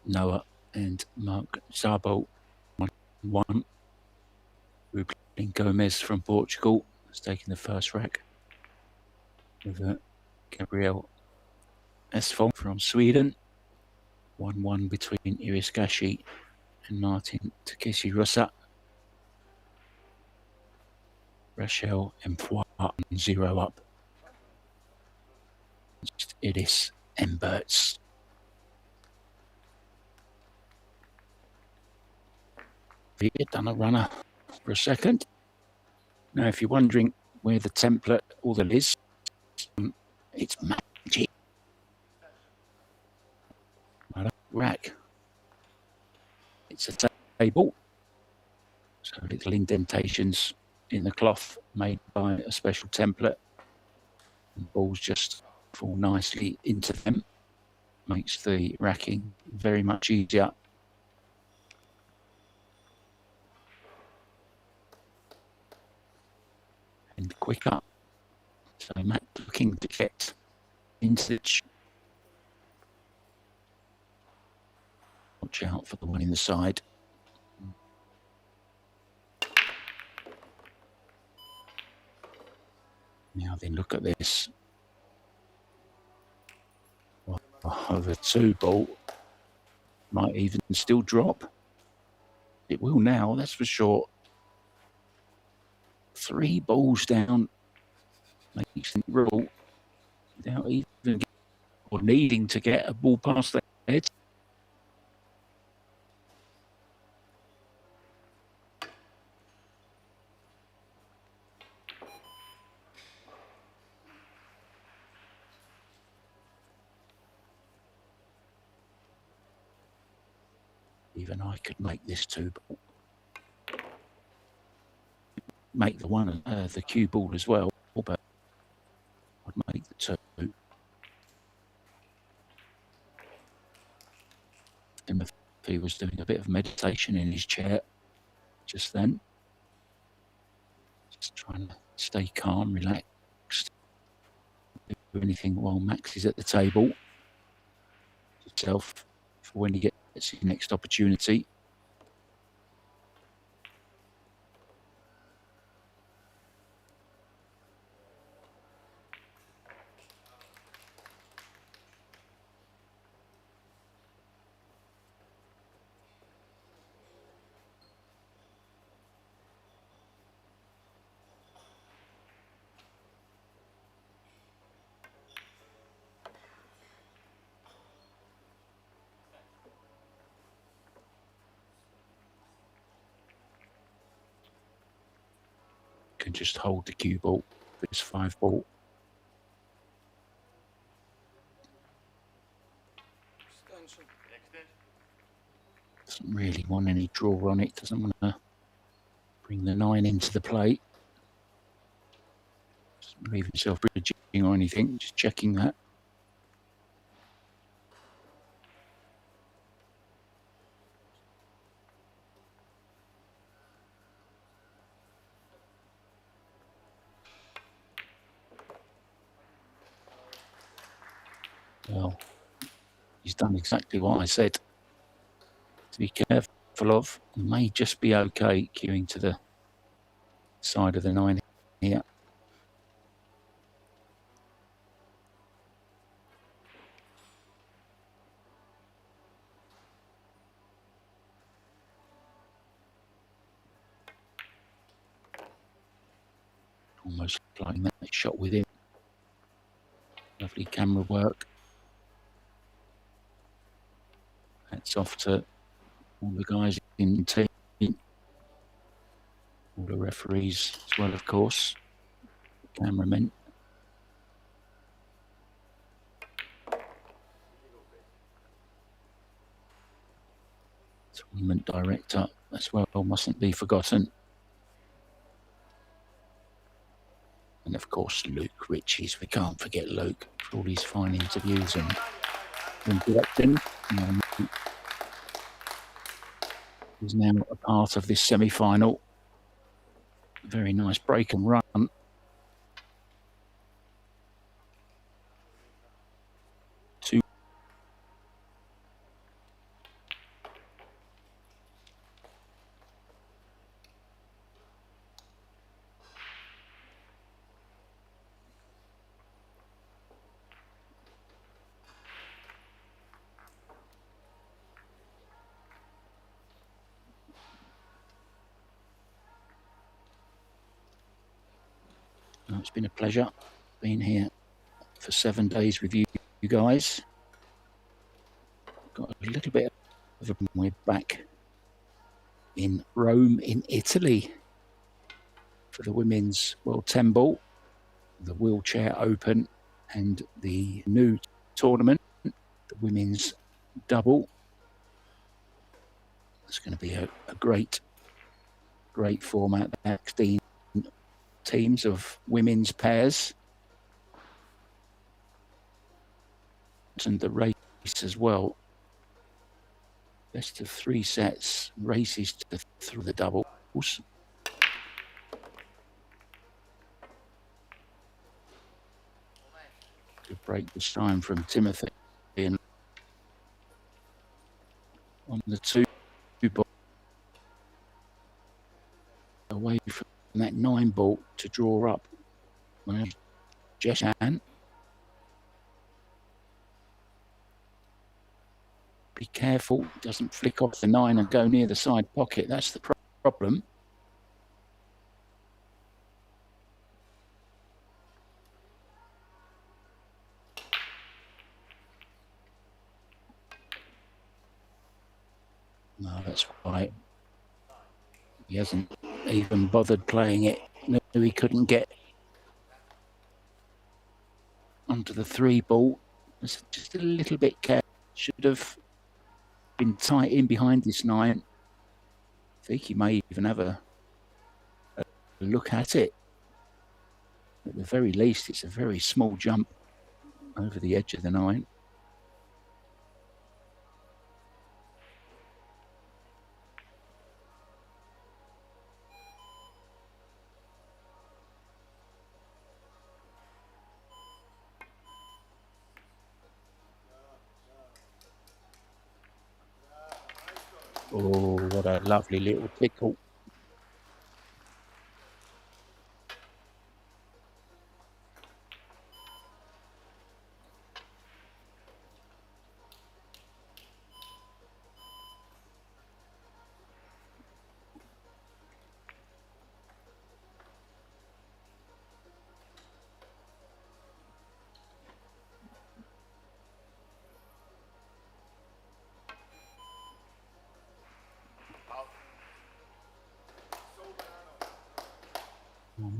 Noah and Mark Zabo 1-1. Ruben Gomez from Portugal has taken the first rack with Gabriel Esfol from Sweden. 1-1 between Iriskashi and Martin Takeshi Rosa. Rachel Empoir 0 up. Idis Emberts. Done a runner for a second. Now, if you're wondering where the template or the is, it's magic. Rack. It's a table. So little indentations in the cloth made by a special template. And balls just fall nicely into them. Makes the racking very much easier. And quicker. So Matt looking to get into the... Watch out for the one in the side. Now then, look at this. Over 2 ball. Might even still drop. It will now, that's for sure. 3 balls down. Makes the rule without even or needing to get a ball past their head. Even I could make this 2 ball. Make the one, the cue ball as well, but I'd make the 2. Timothy was doing a bit of meditation in his chair just then. Just trying to stay calm, relaxed. Do anything while Max is at the table. Himself for when he gets his next opportunity. Can just hold the cue ball, this 5 ball. Doesn't really want any draw on it, doesn't want to bring the 9 into the plate. Doesn't leave himself bridging or anything, just checking that. Well, he's done exactly what I said. To be careful of. He may just be okay queuing to the side of the 9 here. Almost playing that shot with him. Lovely camera work. Hats off to all the guys in the team, all the referees as well, of course, cameramen. Tournament director as well mustn't be forgotten. And of course, Luke Richies. We can't forget Luke for all his fine interviews and directing. He's now a part of this semi-final. Very nice break and run. it's been a pleasure being here for 7 days with you guys. Got a little bit of a... We're back in Rome in Italy for the Women's World 10 Ball, the Wheelchair Open and the new tournament, the Women's Double. It's going to be a great format. 16 teams of women's pairs. And the race as well. Best of 3 sets, races through the doubles. Good break this time from Timothy and on the 2 ball away from that 9 ball to draw up. Well, Jeshan. Be careful, it doesn't flick off the 9 and go near the side pocket. That's the problem. No, that's right. He hasn't even bothered playing it. Knew he couldn't get onto the 3 ball. It's just a little bit careful. Should have been tight in behind this 9. I think he may even have a look at it. At the very least, it's a very small jump over the edge of the 9. Oh, what a lovely little pickle.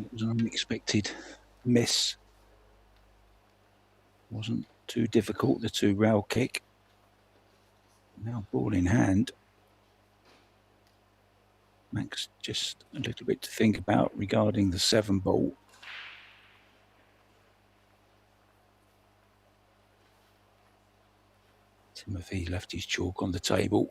It was an unexpected miss. Wasn't too difficult, the 2 rail kick. Now ball in hand. Max just a little bit to think about regarding the 7 ball. Timothy left his chalk on the table.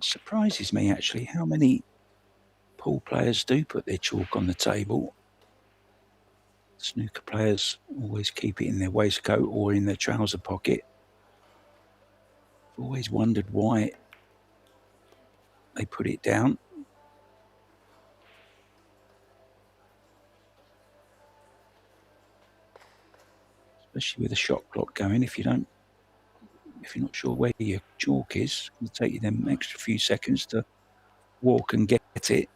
Surprises me actually how many pool players do put their chalk on the table. Snooker players always keep it in their waistcoat or in their trouser pocket. I've always wondered why they put it down. Especially with a shot clock going, if you're not sure where your chalk is, it'll take you them extra few seconds to walk and get it.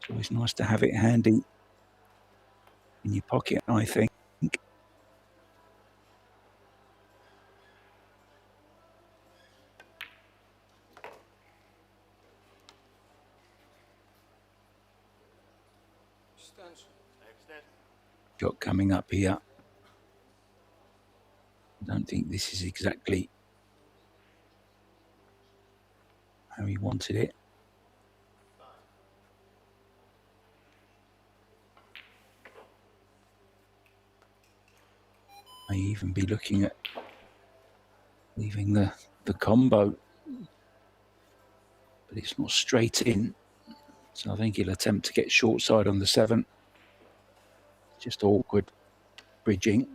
It's always nice to have it handy in your pocket, I think. Shot coming up here. I don't think this is exactly how he wanted it. May even be looking at leaving the combo, but it's not straight in, so I think he'll attempt to get short side on the 7. Just awkward bridging.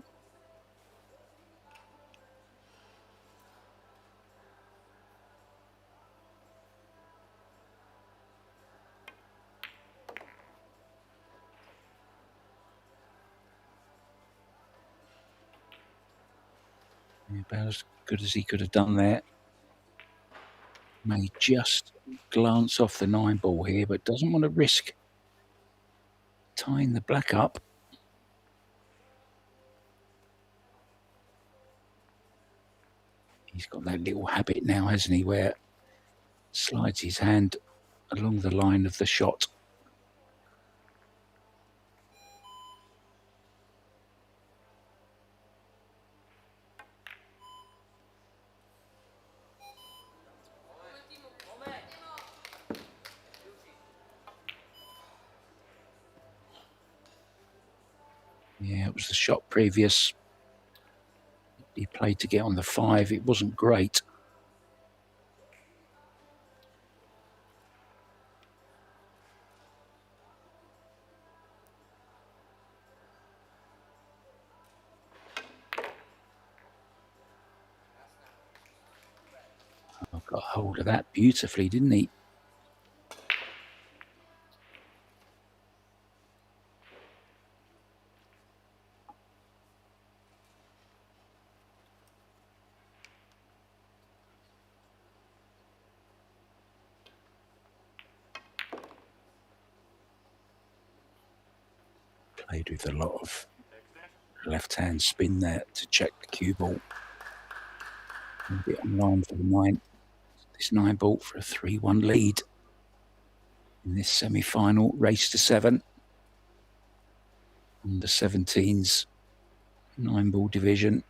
About as good as he could have done there. May just glance off the 9 ball here, but doesn't want to risk tying the black up. He's got that little habit now, hasn't he, where slides his hand along the line of the shot. Yeah, it was the shot previous. He played to get on the 5. It wasn't great. Oh, got hold of that beautifully, didn't he? Played with a lot of left-hand spin there to check the cue ball. A bit on line for the 9. This 9 ball for a 3-1 lead in this semi-final race to 7. Under 17s 9 ball division.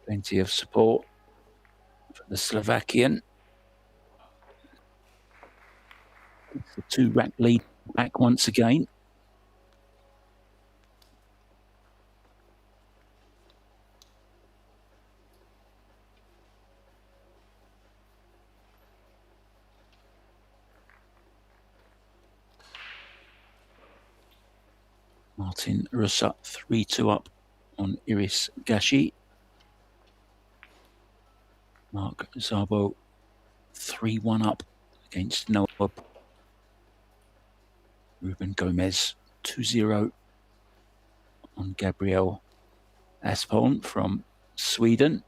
Plenty of support for the Slovakian. The 2-rack lead back once again. Martin Russa 3-2 up on Iris Gashi. Mark Zabo 3-1 up against Noah. Ruben Gomez 2-0 on Gabriel Aspon from Sweden.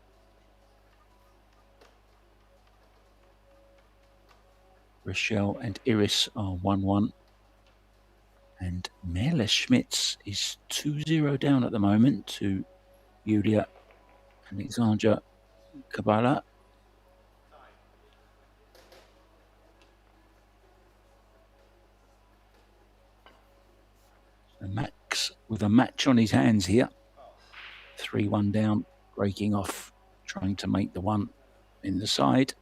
Rochelle and Iris are 1-1. And Merle Schmitz is 2-0 down at the moment to Yulia Alexandra Kabala. So Max with a match on his hands here. 3-1 down, breaking off, trying to make the 1 in the side.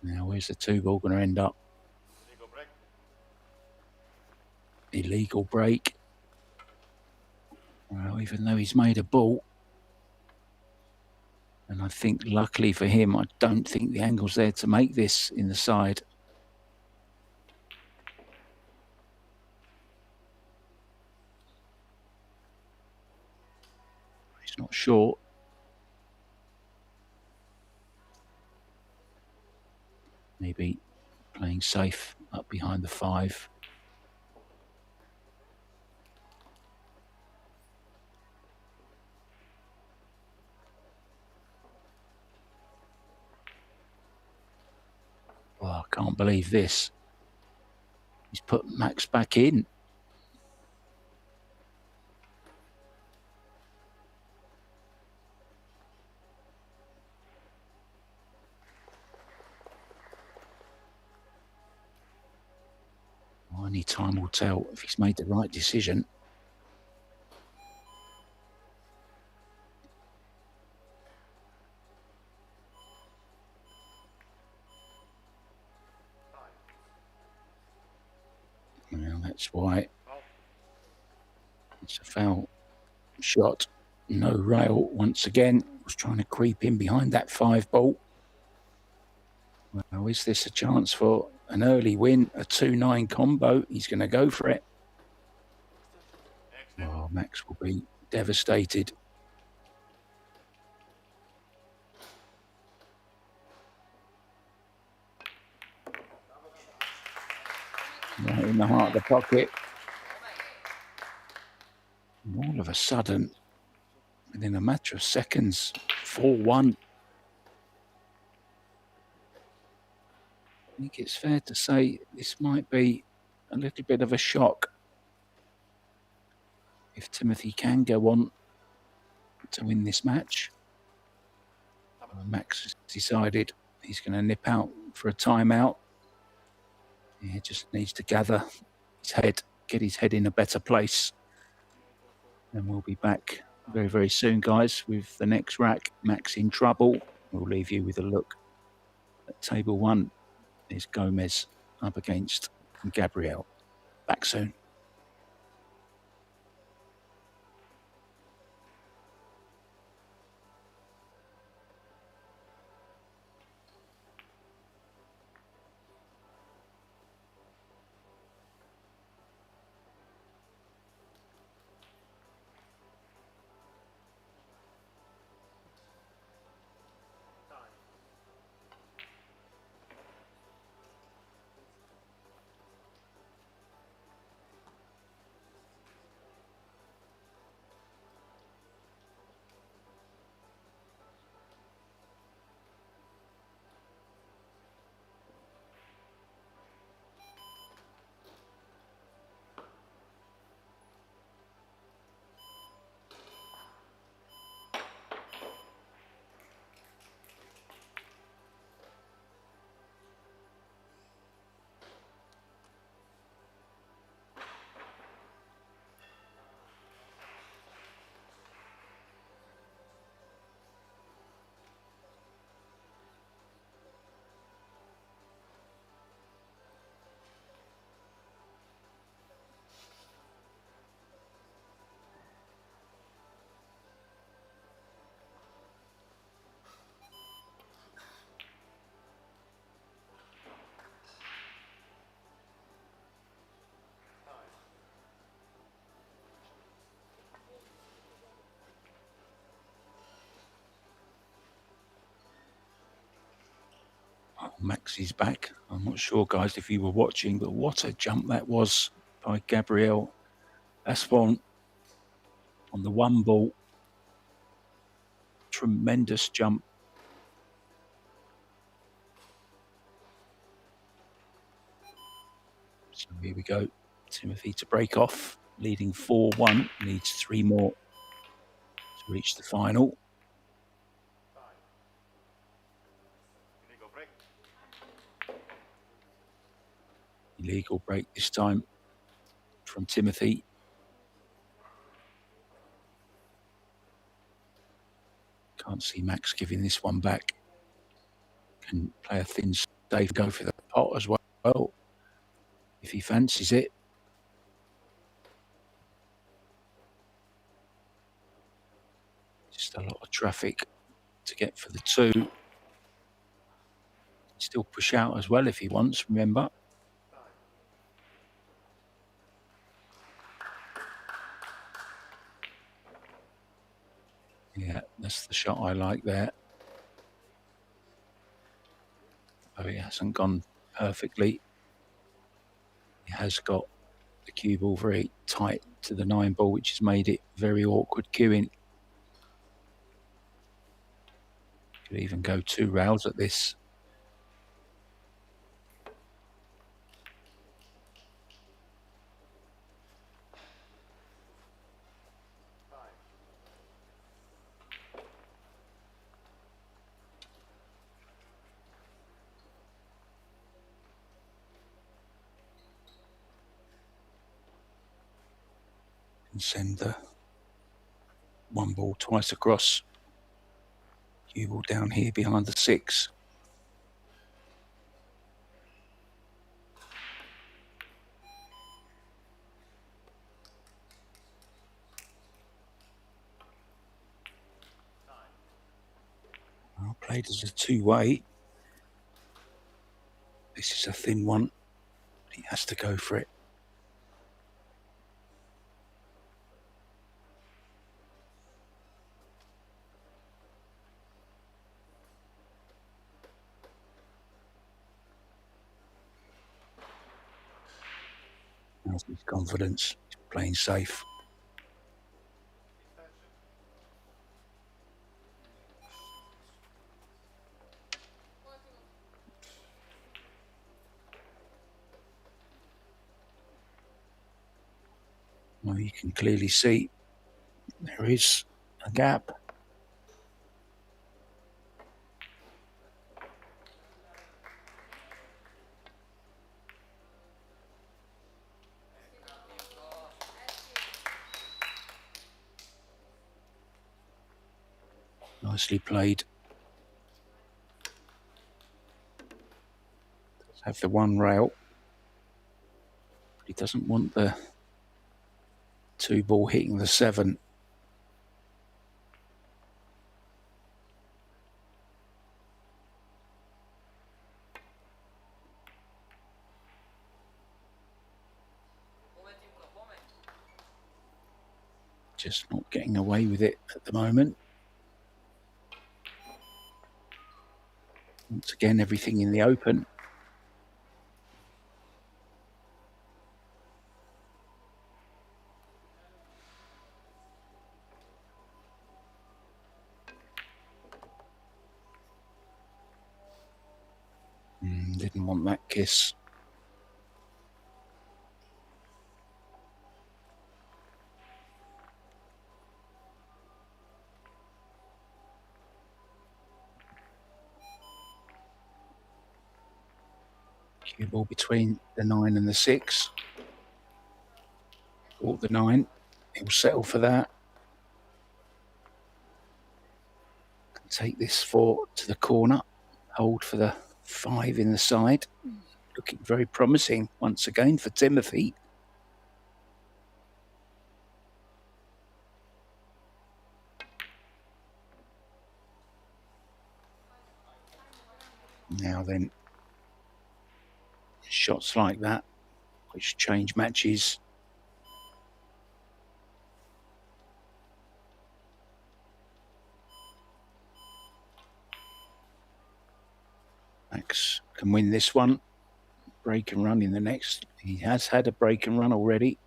Now, where's the 2 ball going to end up? Illegal break. Well, even though he's made a ball, and I think luckily for him, I don't think the angle's there to make this in the side. He's not sure. Maybe playing safe up behind the 5. Oh, I can't believe this. He's put Max back in. Only time will tell if he's made the right decision. Well, that's why it's a foul shot. No rail once again. Was trying to creep in behind that 5 ball. Well, is this a chance for an early win? A 2-9 combo. He's going to go for it. Oh, Max will be devastated. Right in the heart of the pocket. And all of a sudden, within a matter of seconds, 4-1. I think it's fair to say this might be a little bit of a shock if Timothy can go on to win this match. Max has decided he's going to nip out for a timeout. He just needs to gather his head, get his head in a better place. And we'll be back very, very soon, guys, with the next rack. Max in trouble. We'll leave you with a look at table one. There's Gomez up against Gabriel. Back soon. Max is back. I'm not sure, guys, if you were watching, but what a jump that was by Gabriel Aspon on the one ball. Tremendous jump. So here we go. Timothy to break off, leading 4-1. Needs 3 more to reach the final. Illegal break this time from Timothy. Can't see Max giving this one back. Can play a thin save, go for the pot as well, if he fancies it. Just a lot of traffic to get for the 2. Still push out as well if he wants, remember. Yeah, that's the shot I like there. Oh, he hasn't gone perfectly. He has got the cue ball very tight to the 9 ball, which has made it very awkward cueing. Could even go 2 rails at this. And send the 1 ball twice across. Cue ball down here behind the 6. Well played as a 2-way. This is a thin one. He has to go for it. Has his confidence. He's playing safe. Well, you can clearly see there is a gap. Nicely played. Does have the one rail. But he doesn't want the 2 ball hitting the 7. Just not getting away with it at the moment. Once again, everything in the open. Didn't want that kiss. Cue ball between the 9 and the 6. Bought the 9. He'll settle for that. Can take this 4 to the corner. Hold for the 5 in the side. Looking very promising once again for Timothy. Now then, shots like that, which change matches. Max can win this one. Break and run in the next. He has had a break and run already.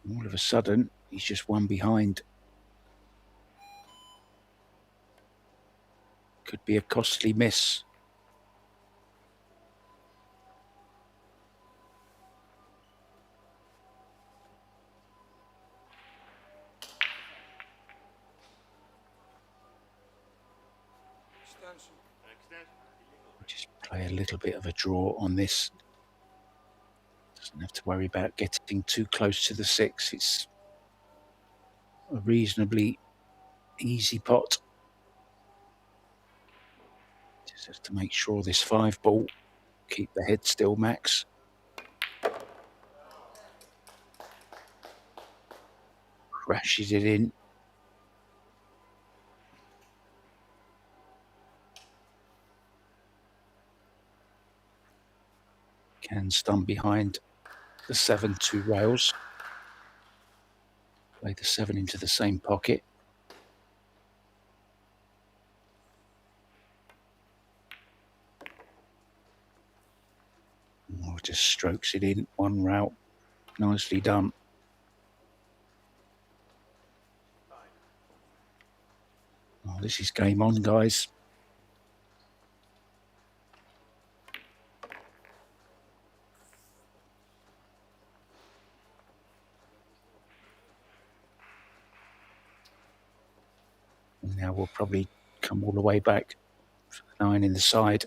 All of a sudden, he's just one behind. Could be a costly miss. Just play a little bit of a draw on this. Doesn't have to worry about getting too close to the 6. It's a reasonably easy pot. Just have to make sure this 5 ball, keep the head still, Max. Crashes it in. Can stun behind the 7 2 rails. Play the 7 into the same pocket. Oh, just strokes it in, 1 route. Nicely done. Oh, this is game on, guys. And now we'll probably come all the way back for the 9 in the side.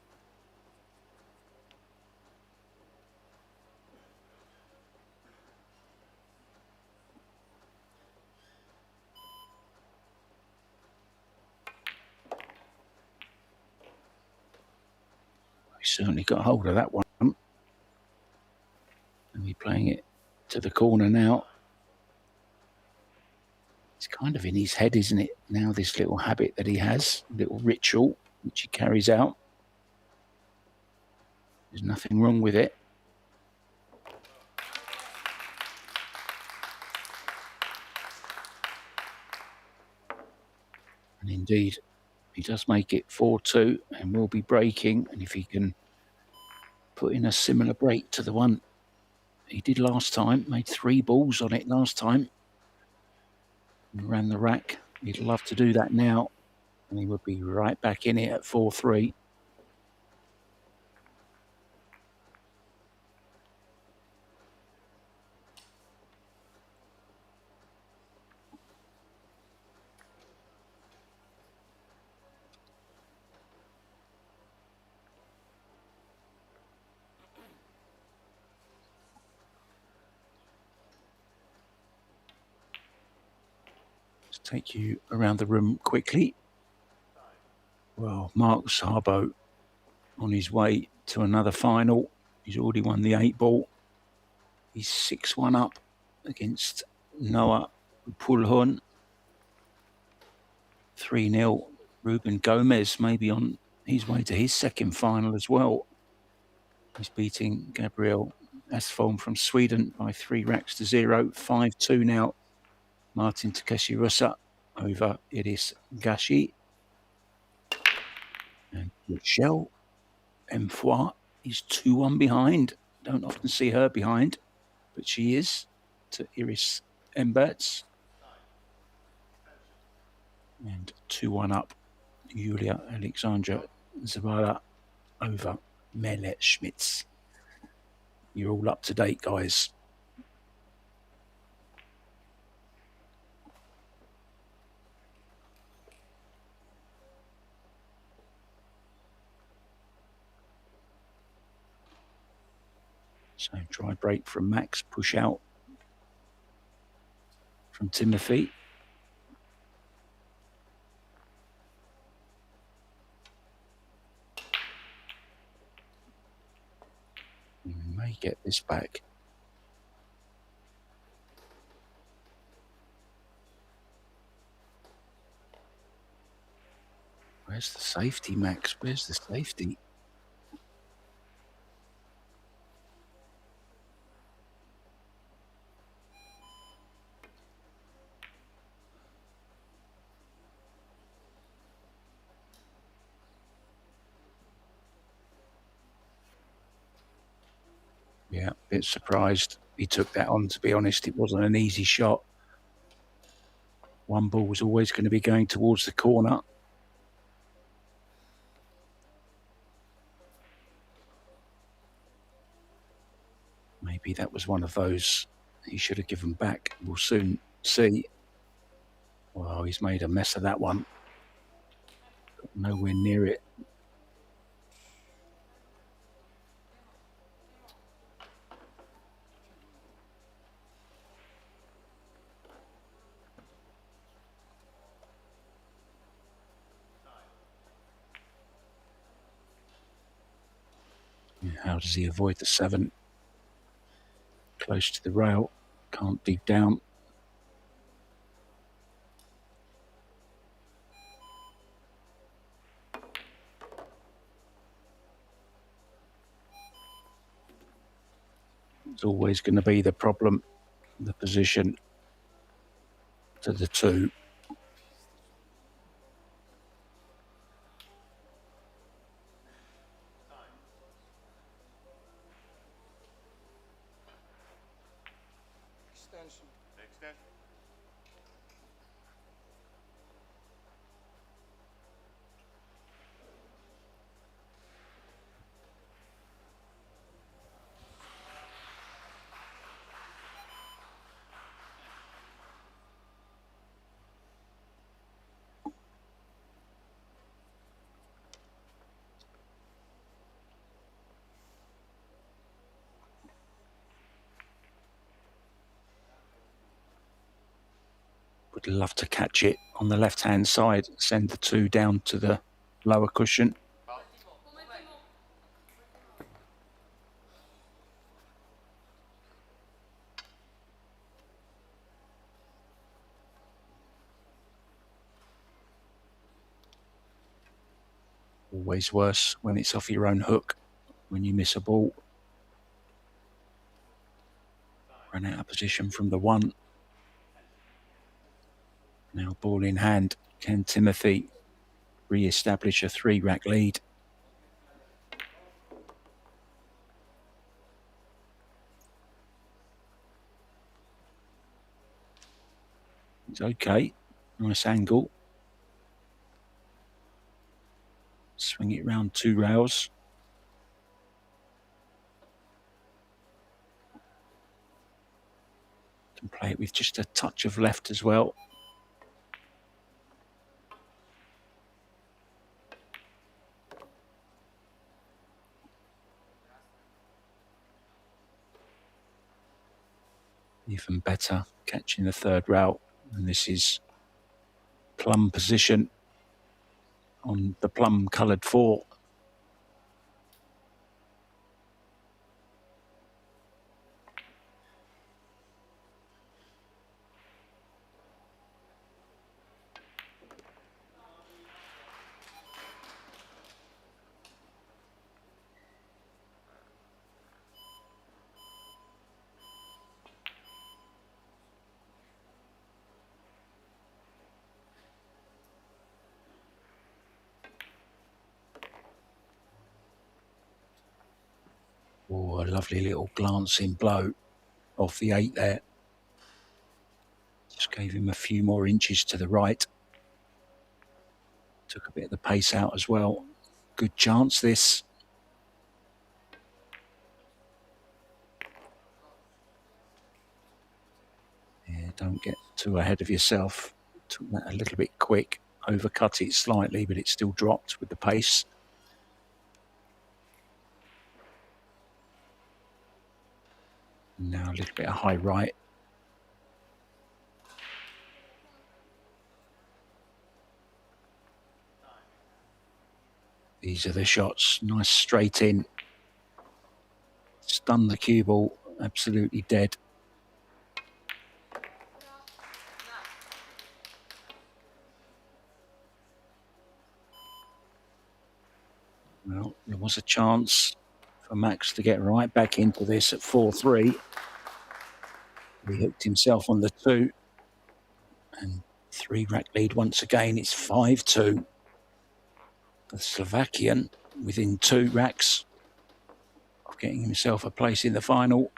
We certainly got hold of that one. And we're playing it to the corner now. It's kind of in his head, isn't it? Now this little habit that he has, little ritual, which he carries out. There's nothing wrong with it. And indeed, he does make it 4-2 and will be breaking. And if he can put in a similar break to the one he did last time. Made 3 balls on it last time. And ran the rack. He'd love to do that now. And he would be right back in it at 4-3. Take you around the room quickly. Well, Mark Sabo on his way to another final. He's already won the 8 ball. He's 6-1 up against Noah Pulhon. 3-0. Ruben Gomez maybe on his way to his second final as well. He's beating Gabriel Asfholm from Sweden by 3 racks to 0. 5-2 now. Martin Takeshi Russa over Iris Gashi. And Michelle Mfoy is 2-1 behind. Don't often see her behind, but she is to Iris Emberts. And 2-1 up, Julia Alexandra Zavala over Mele Schmitz. You're all up to date, guys. So try break from Max, push out from Timothy. We may get this back. Where's the safety, Max? Where's the safety? Yeah, a bit surprised he took that on, to be honest. It wasn't an easy shot. One ball was always going to be going towards the corner. Maybe that was one of those he should have given back. We'll soon see. Well, he's made a mess of that one. Got nowhere near it. How does he avoid the 7? Close to the rail, can't dig down. It's always going to be the problem, the position to the 2. Extension. Would love to catch it on the left-hand side, send the 2 down to the lower cushion. Always worse when it's off your own hook, when you miss a ball. Run out of position from the 1. Now ball in hand. Can Timothy re-establish a 3-rack lead? It's okay. Nice angle. Swing it round 2 rails. Can play it with just a touch of left as well. Even better, catching the 3rd rail. And this is plum position on the plum coloured 4. Oh, a lovely little glancing blow off the 8 there. Just gave him a few more inches to the right. Took a bit of the pace out as well. Good chance this. Yeah, don't get too ahead of yourself. Took that a little bit quick. Overcut it slightly, but it still dropped with the pace. Now a little bit of high right. These are the shots. Nice straight in. Stun the cue ball. Absolutely dead. Well, there was a chance for Max to get right back into this at 4-3. He hooked himself on the 2. And 3-rack lead once again. It's 5-2. The Slovakian within 2 racks of getting himself a place in the final.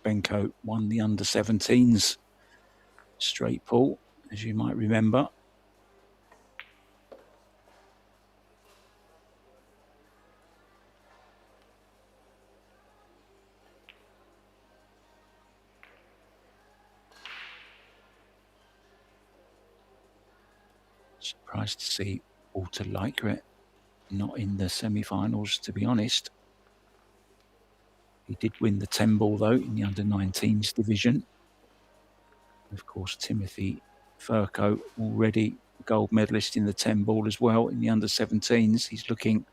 Owią�cal won the under-17s straight pull, as you might remember. Surprised to see oÞeฬjk not in the semi-finals, to be honest. He did win the 10 ball, though, in the under-19s division. Of course, Timothy Furco, already gold medalist in the 10 ball as well in the under-17s. He's looking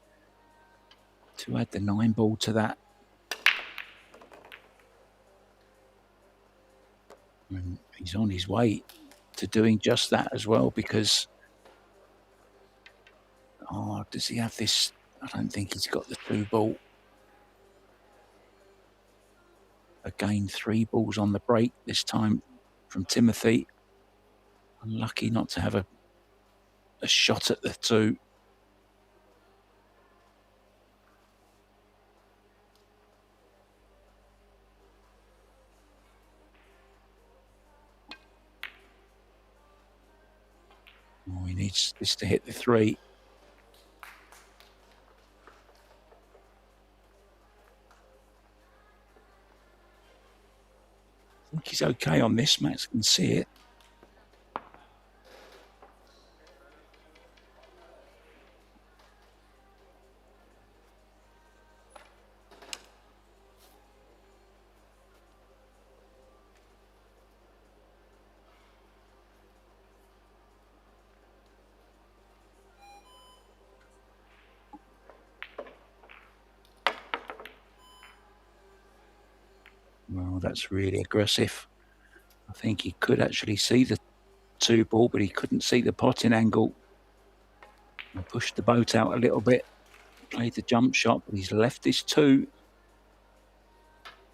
to add the 9 ball to that. And he's on his way to doing just that as well, because... Oh, does he have this? I don't think he's got the 2 ball. Again, 3 balls on the break this time from Timothy. Unlucky not to have a shot at the 2. Oh, he needs this to hit the 3. I think he's okay on this. Max can see it. Well, that's really aggressive. I think he could actually see the 2 ball, but he couldn't see the potting angle. I pushed the boat out a little bit, played the jump shot, but he's left his 2.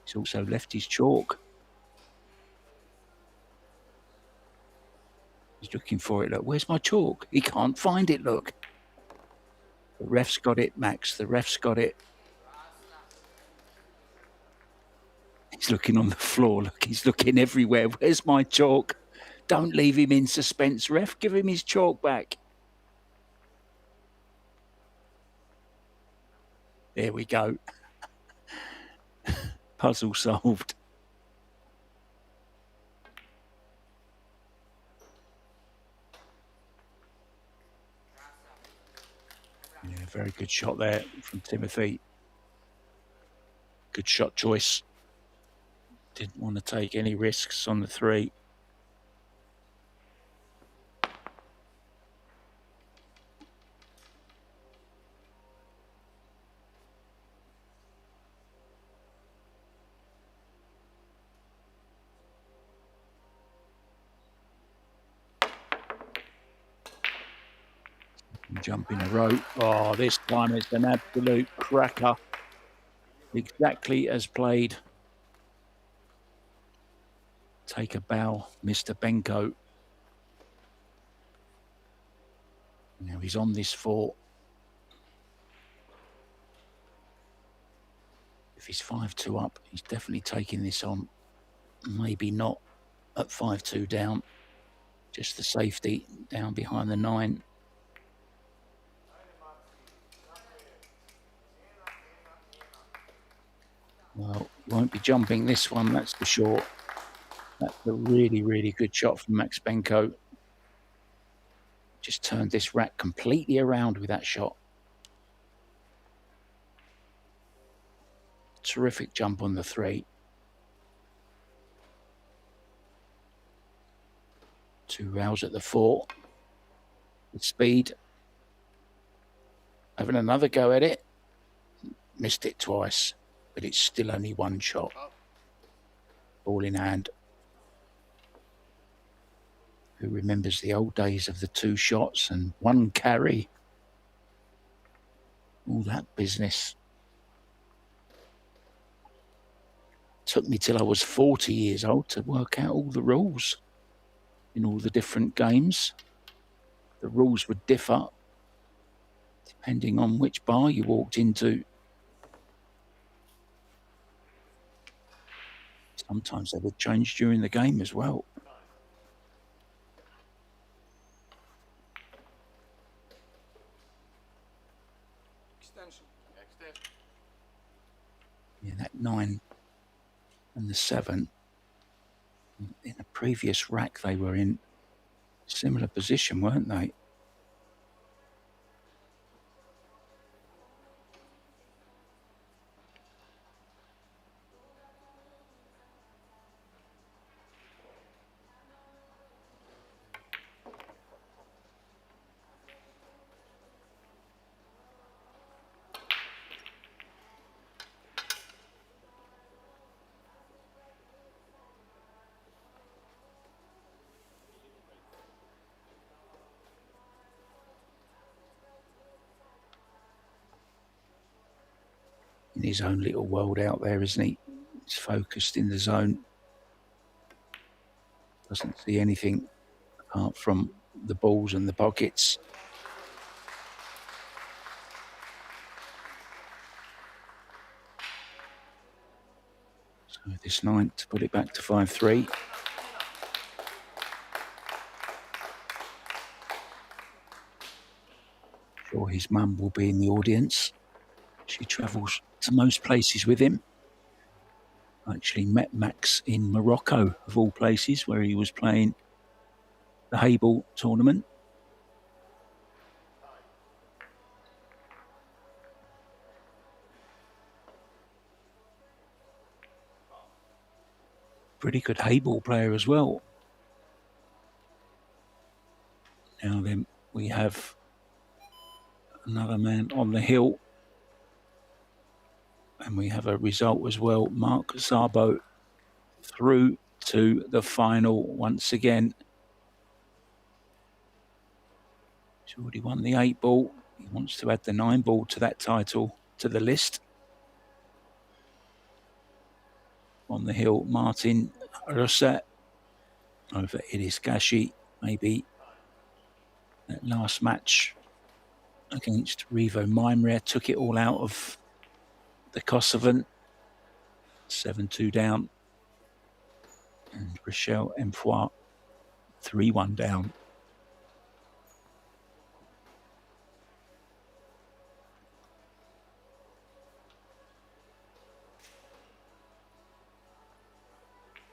He's also left his chalk. looking for it. Look, where's my chalk? He can't find it, look. The ref's got it, Max. The ref's got it. He's looking on the floor. Look, he's looking everywhere. Where's my chalk? Don't leave him in suspense, ref. Give him his chalk back. There we go. Puzzle solved. Yeah, very good shot there from Timothy. Good shot choice. Didn't want to take any risks on the 3. Jump in a row. Oh, this time it's an absolute cracker. Exactly as played. Take a bow, Mr. Benko. Now he's on this 4. If he's 5-2 up, he's definitely taking this on. Maybe not at 5-2 down. Just the safety down behind the 9. Well, won't be jumping this one, that's for sure. That's a really, really good shot from Max Benko. Just turned this rack completely around with that shot. Terrific jump on the 3. 2 rows at the 4. With speed. Having another go at it. Missed it twice, but it's still only 1 shot. Ball in hand. Who remembers the old days of the 2 shots and 1 carry? All that business. Took me till I was 40 years old to work out all the rules in all the different games. The rules would differ depending on which bar you walked into. Sometimes they would change during the game as well. Yeah, that 9 and the 7. In a previous rack, they were in similar position, weren't they? In his own little world out there, isn't he? He's focused in the zone. Doesn't see anything apart from the balls and the pockets. So this 9 to put it back to 5-3. Sure, his mum will be in the audience. She travels to most places with him. I actually met Max in Morocco, of all places, where he was playing the Hayball tournament. Pretty good Hayball player as well. Now then, we have another man on the hill. And we have a result as well. Mark Szabo through to the final once again. He's already won the 8 ball. He wants to add the 9 ball to that title, to the list. On the hill, Martin Rosa over Idis Gashi, maybe That last match against Revo Mimre took it all out of the Kosovan. 7-2 down. And Rochelle Emfoy 3-1 down.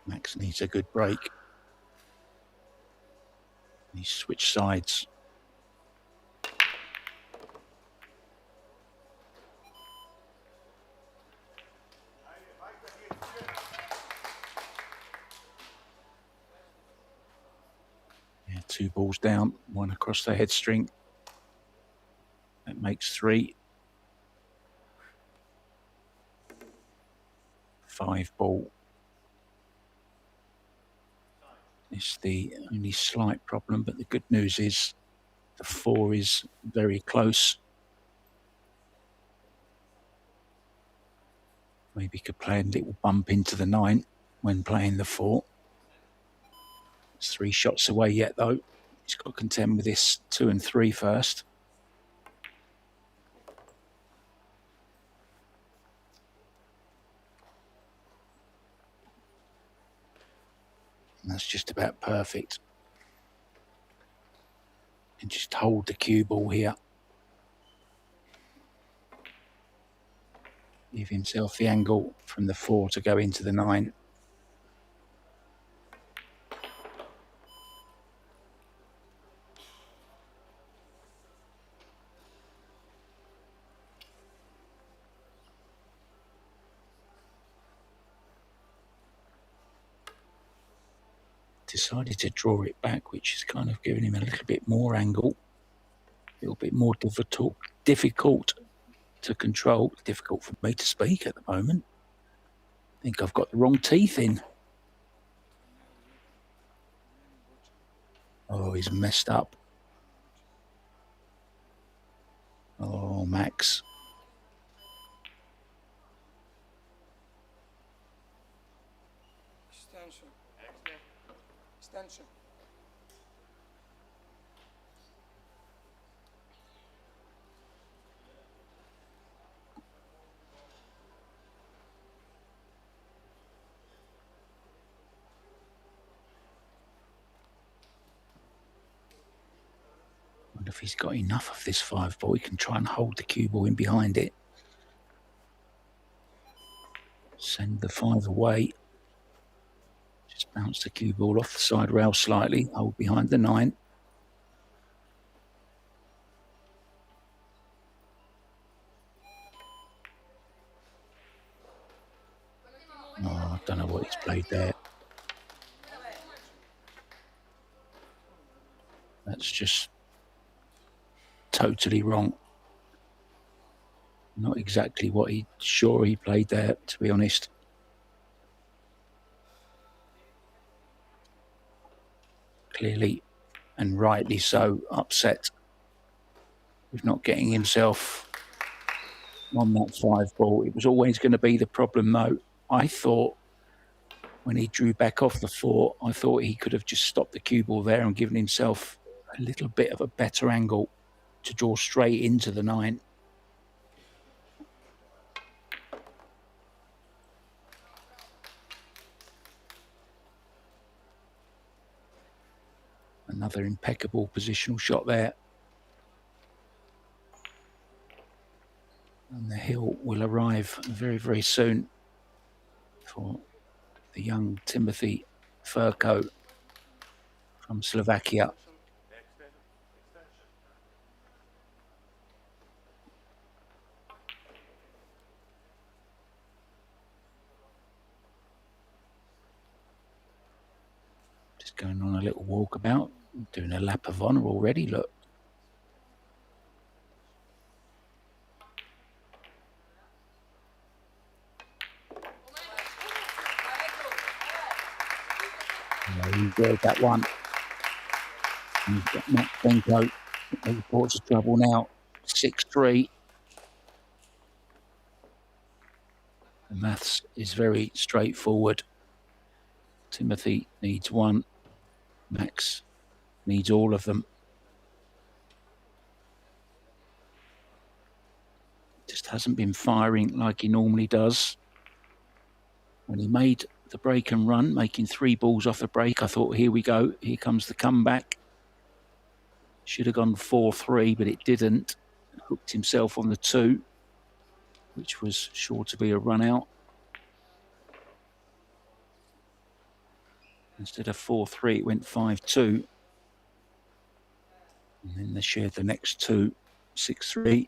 Max needs a good break. He switched sides. Yeah, 2 balls down, 1 across the head string. That makes 3. 5 ball. It's the only slight problem, but the good news is the 4 is very close. Maybe could play a little bump into the 9 when playing the 4. It's 3 shots away yet, though. He's got to contend with this 2 and 3 first. And that's just about perfect. And just hold the cue ball here. Give himself the angle from the 4 to go into the 9. Decided to draw it back, which is kind of giving him a little bit more angle, a little bit more difficult to control. Difficult for me to speak at the moment. I think I've got the wrong teeth in. Oh, he's messed up. Oh, Max. Extension. Extension. Wonder if he's got enough of this 5 ball. He can try and hold the cue ball in behind it. Send the 5 away. Just bounce the cue ball off the side rail slightly. Hold behind the 9. Oh, I don't know what he's played there. That's just totally wrong. Not exactly what he played there, to be honest. Clearly and rightly so upset with not getting himself on that 5 ball. It was always going to be the problem, though. I thought when he drew back off the 4, I thought he could have just stopped the cue ball there and given himself a little bit of a better angle to draw straight into the 9. Another impeccable positional shot there. And the hill will arrive very, very soon for the young Timothy Furko from Slovakia. Just going on a little walkabout, doing a lap of honour already, look. Yeah, he enjoyed that one. And he's got Matt Benko in reports of trouble now. 6-3. The maths is very straightforward. Timothy needs 1. Max needs all of them. Just hasn't been firing like he normally does. When he made the break and run, making 3 balls off the break, I thought, here we go. Here comes the comeback. Should have gone 4-3, but it didn't. Hooked himself on the 2, which was sure to be a run out. Instead of 4-3, it went 5-2. And then they shared the next 2, 6-3.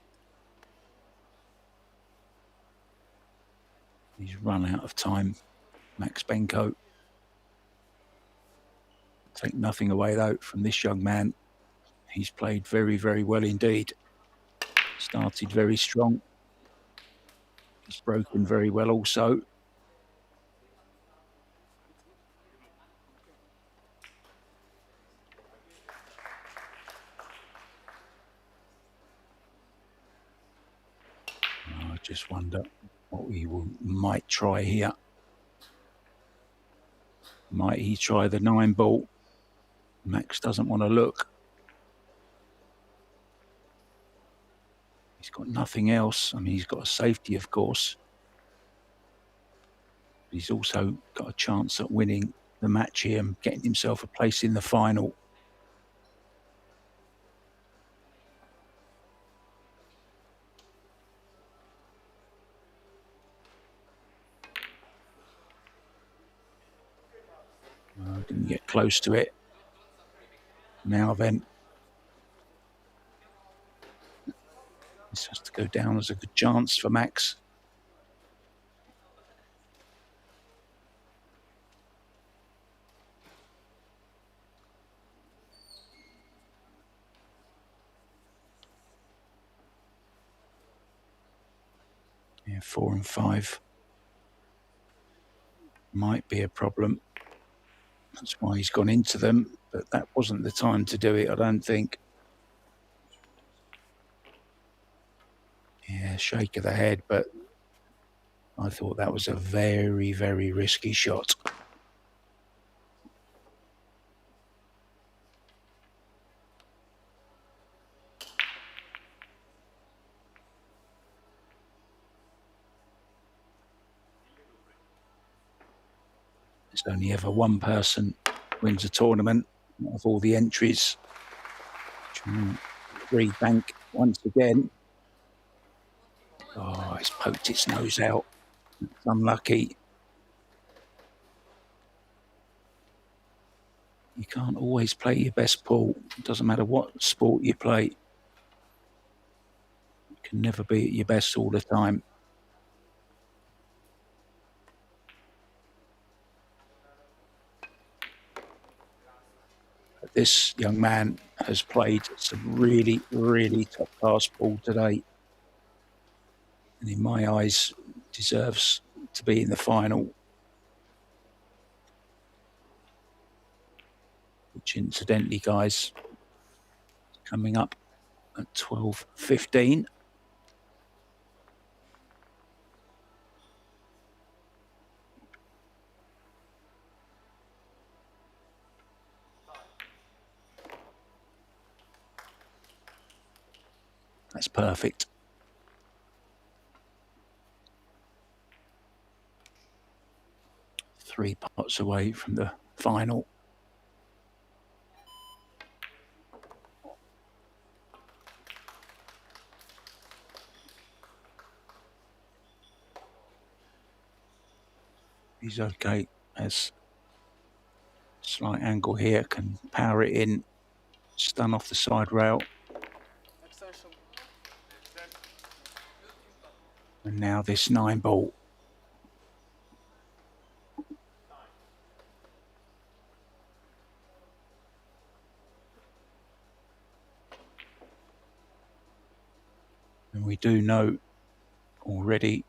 He's run out of time, Max Benko. Take nothing away, though, from this young man. He's played very, very well indeed. Started very strong. He's broken very well also. I just wonder what he might try here. Might he try the 9 ball? Max doesn't want to look. He's got nothing else. I mean, he's got a safety, of course. But he's also got a chance at winning the match here and getting himself a place in the final. Didn't get close to it. Now then, this has to go down as a good chance for Max. Yeah, 4 and 5 might be a problem. That's why he's gone into them, but that wasn't the time to do it, I don't think. Yeah, shake of the head, but I thought that was a very, very risky shot. There's only ever one person wins a tournament of all the entries. Three bank once again. Oh, it's poked its nose out. It's unlucky. You can't always play your best pool. It doesn't matter what sport you play. You can never be at your best all the time. This young man has played some really, really top-class pool today. And in my eyes, deserves to be in the final. Which incidentally, guys, coming up at 12:15. That's perfect. Three pots away from the final. He's okay. Has a slight angle here, can power it in, stun off the side rail. And now this 9 ball. And we do know already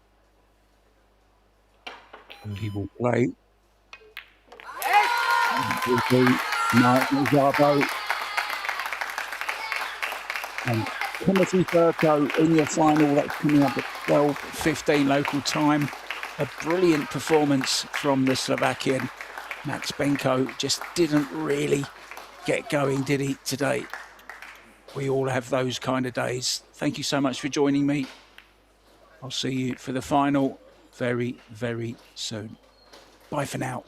who he will play. Zarbo. And Timothy Furco in your final. That's coming up at 12:15 local time. A brilliant performance from the Slovakian. Max Benko just didn't really get going, did he, today? We all have those kind of days. Thank you so much for joining me. I'll see you for the final very, very soon. Bye for now.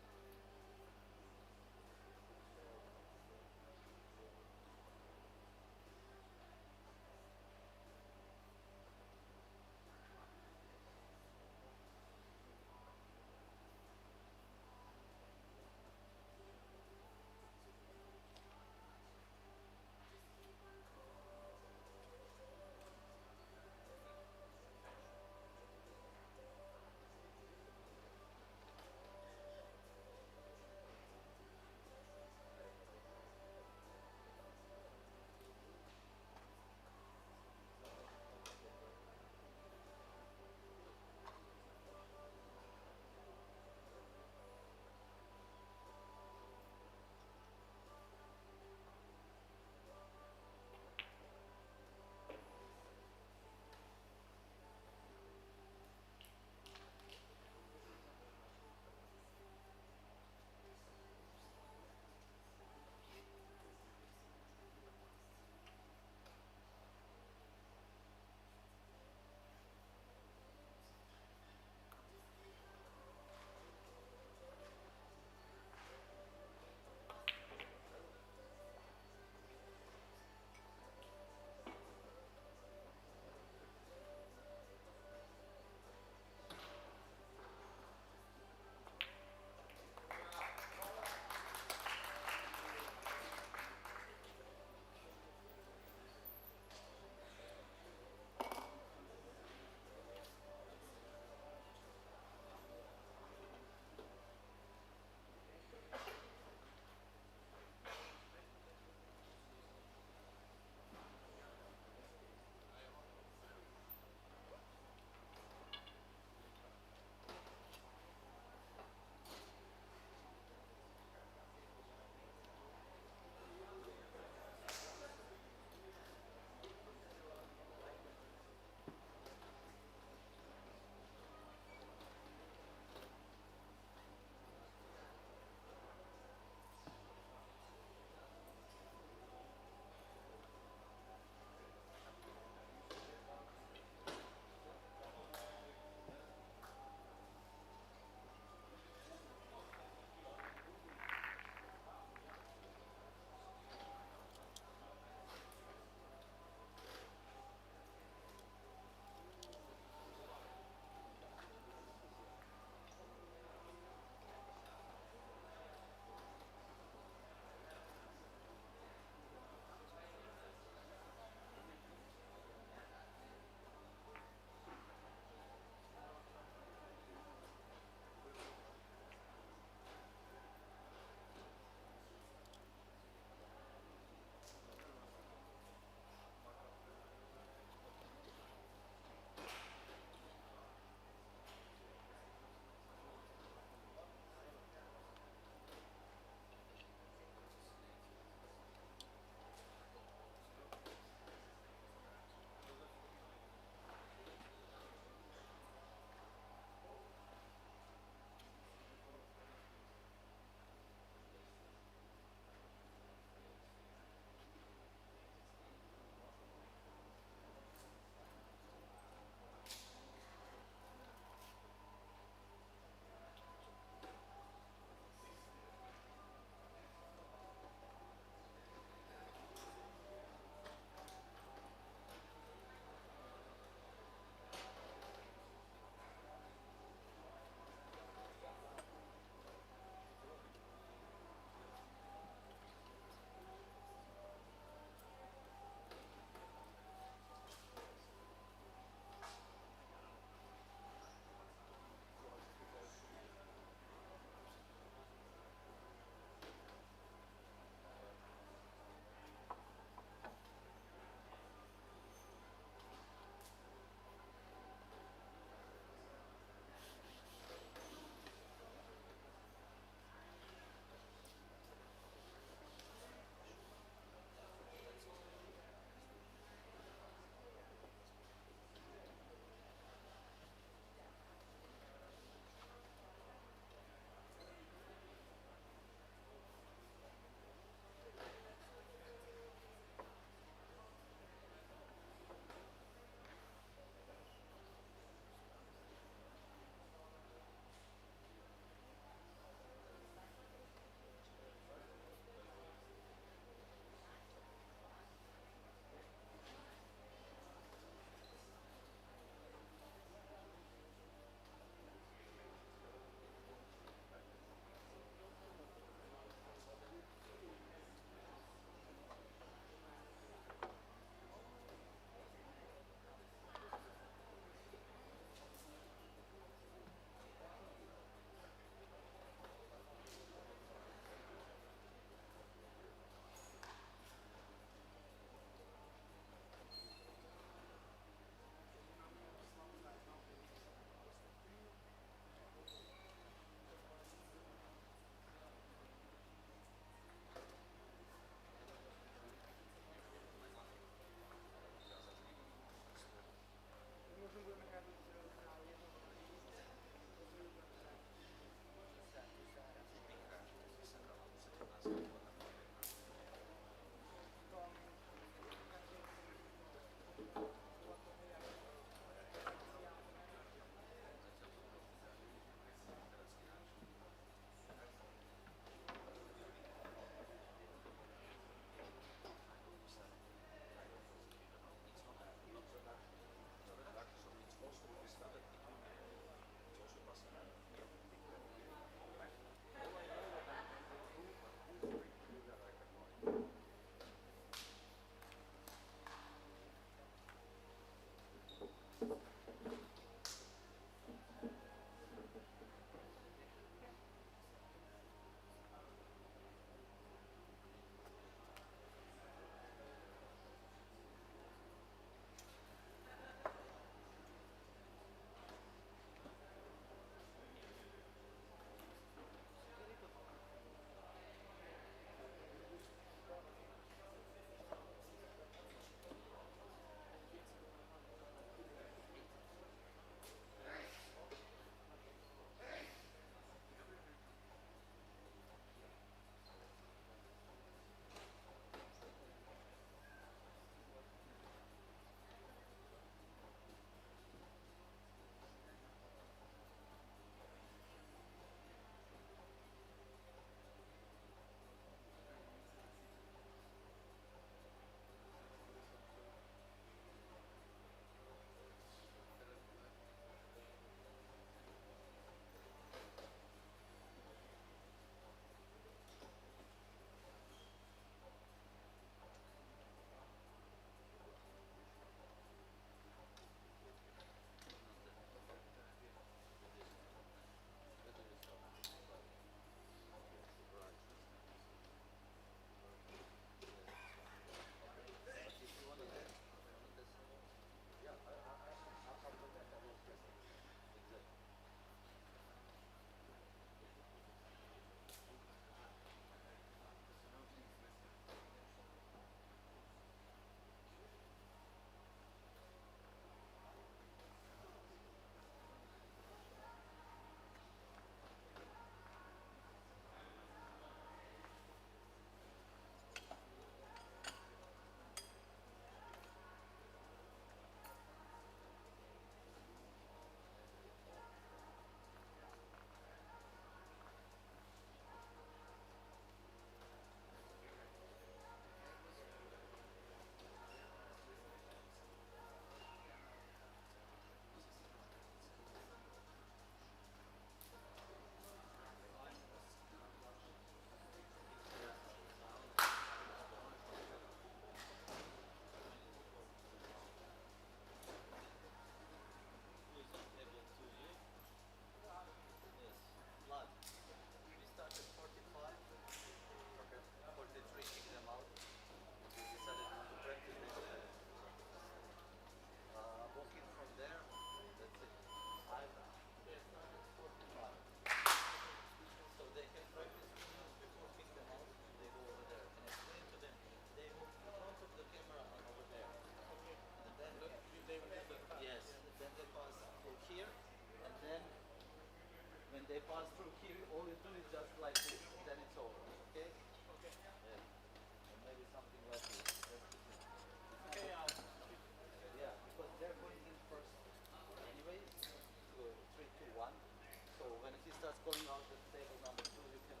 when he starts calling out the table number 2, you can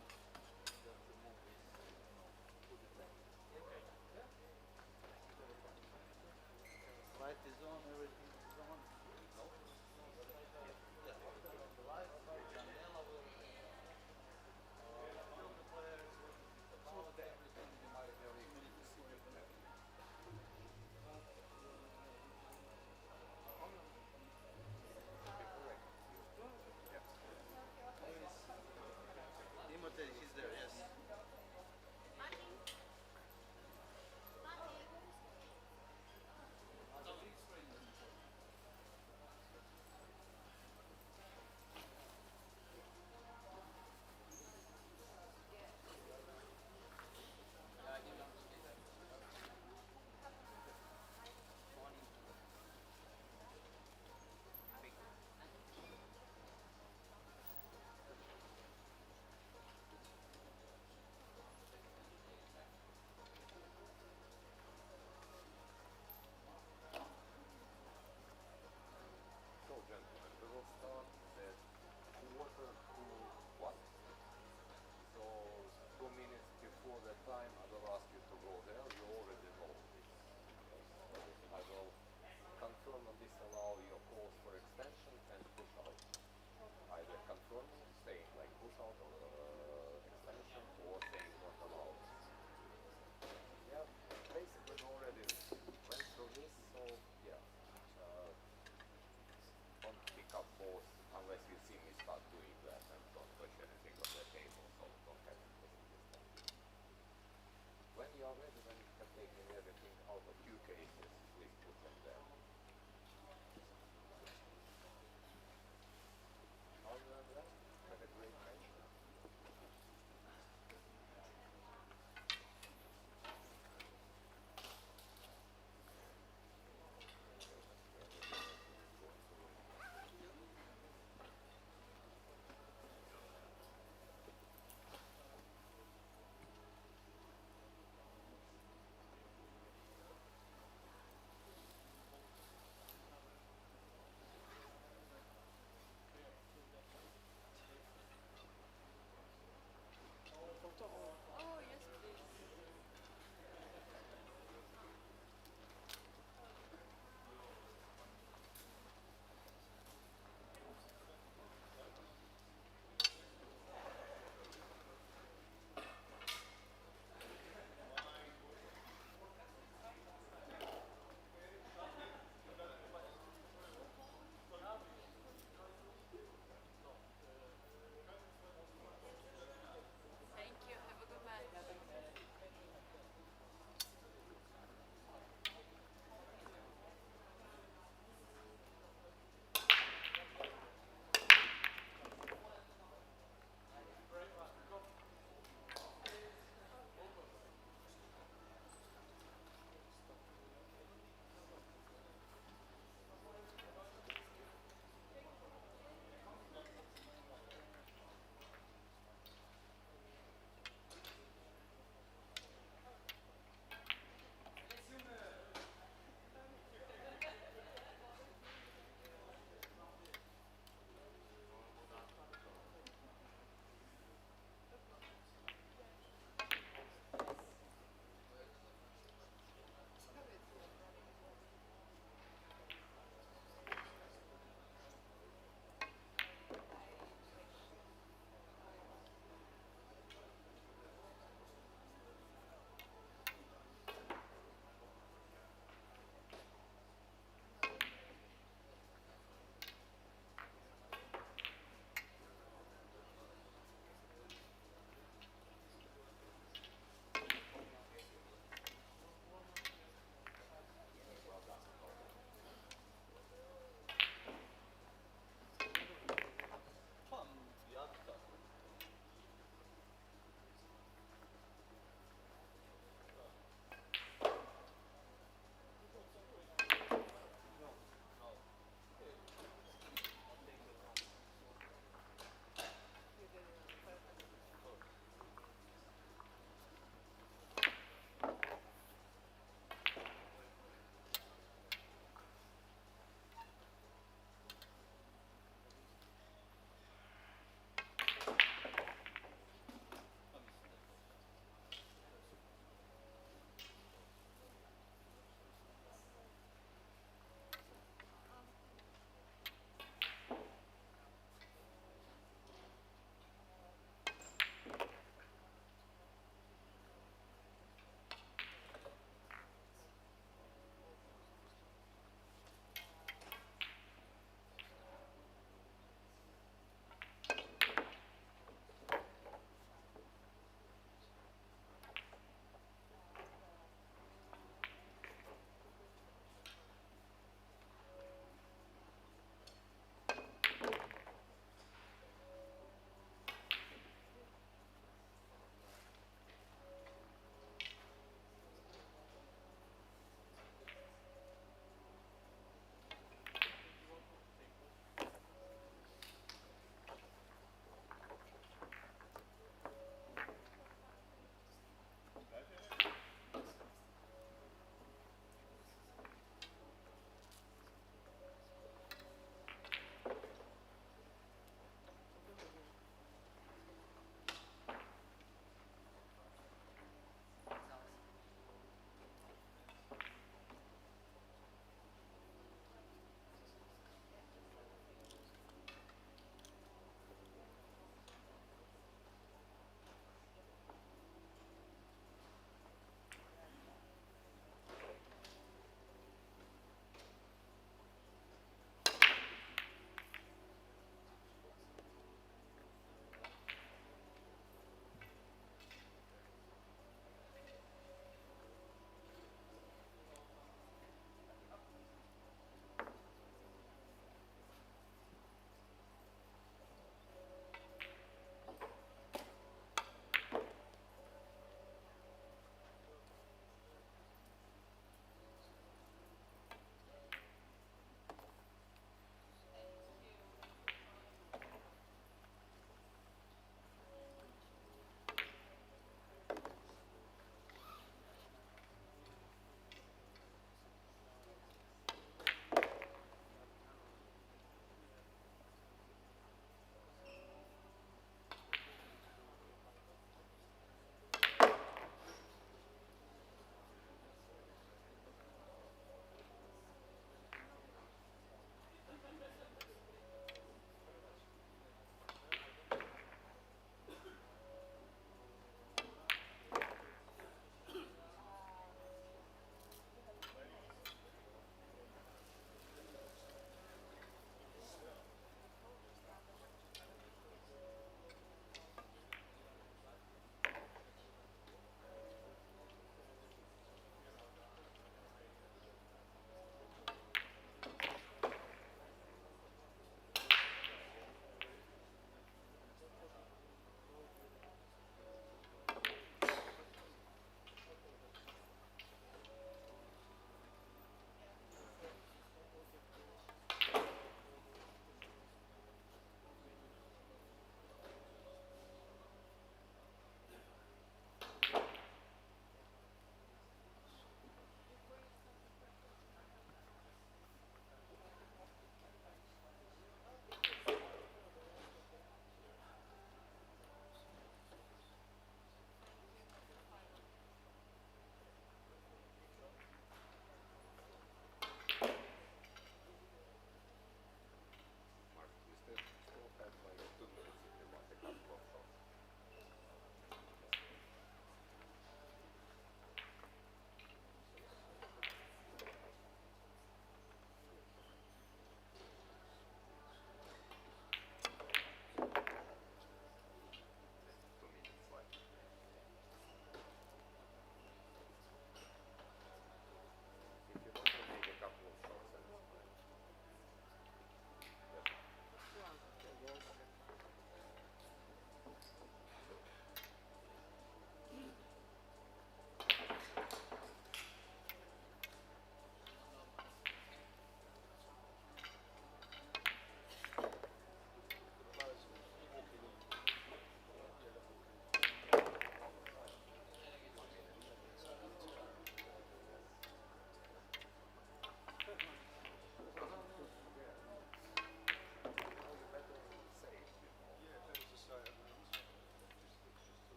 just remove this, put it back. Okay. Yeah? Light is on, everything is on. No? Yeah. The lights, Janela will film the players, about everything you might have to see your Timothy, he's there, yes. So, gentlemen, we will start at quarter to 1. So, 2 minutes before the time, I will ask you to go there. You already know this. I will confirm and disallow your calls for extension and push out. Either confirming, saying like push out or extension, or saying not allowed. Yeah, basically we already went through this, so yeah. Don't pick up balls unless you see me start doing that, and don't touch anything on the table, so don't have to listen to this stuff. When you are ready, when you have taken everything out of cue cases, please put them there. Other than that,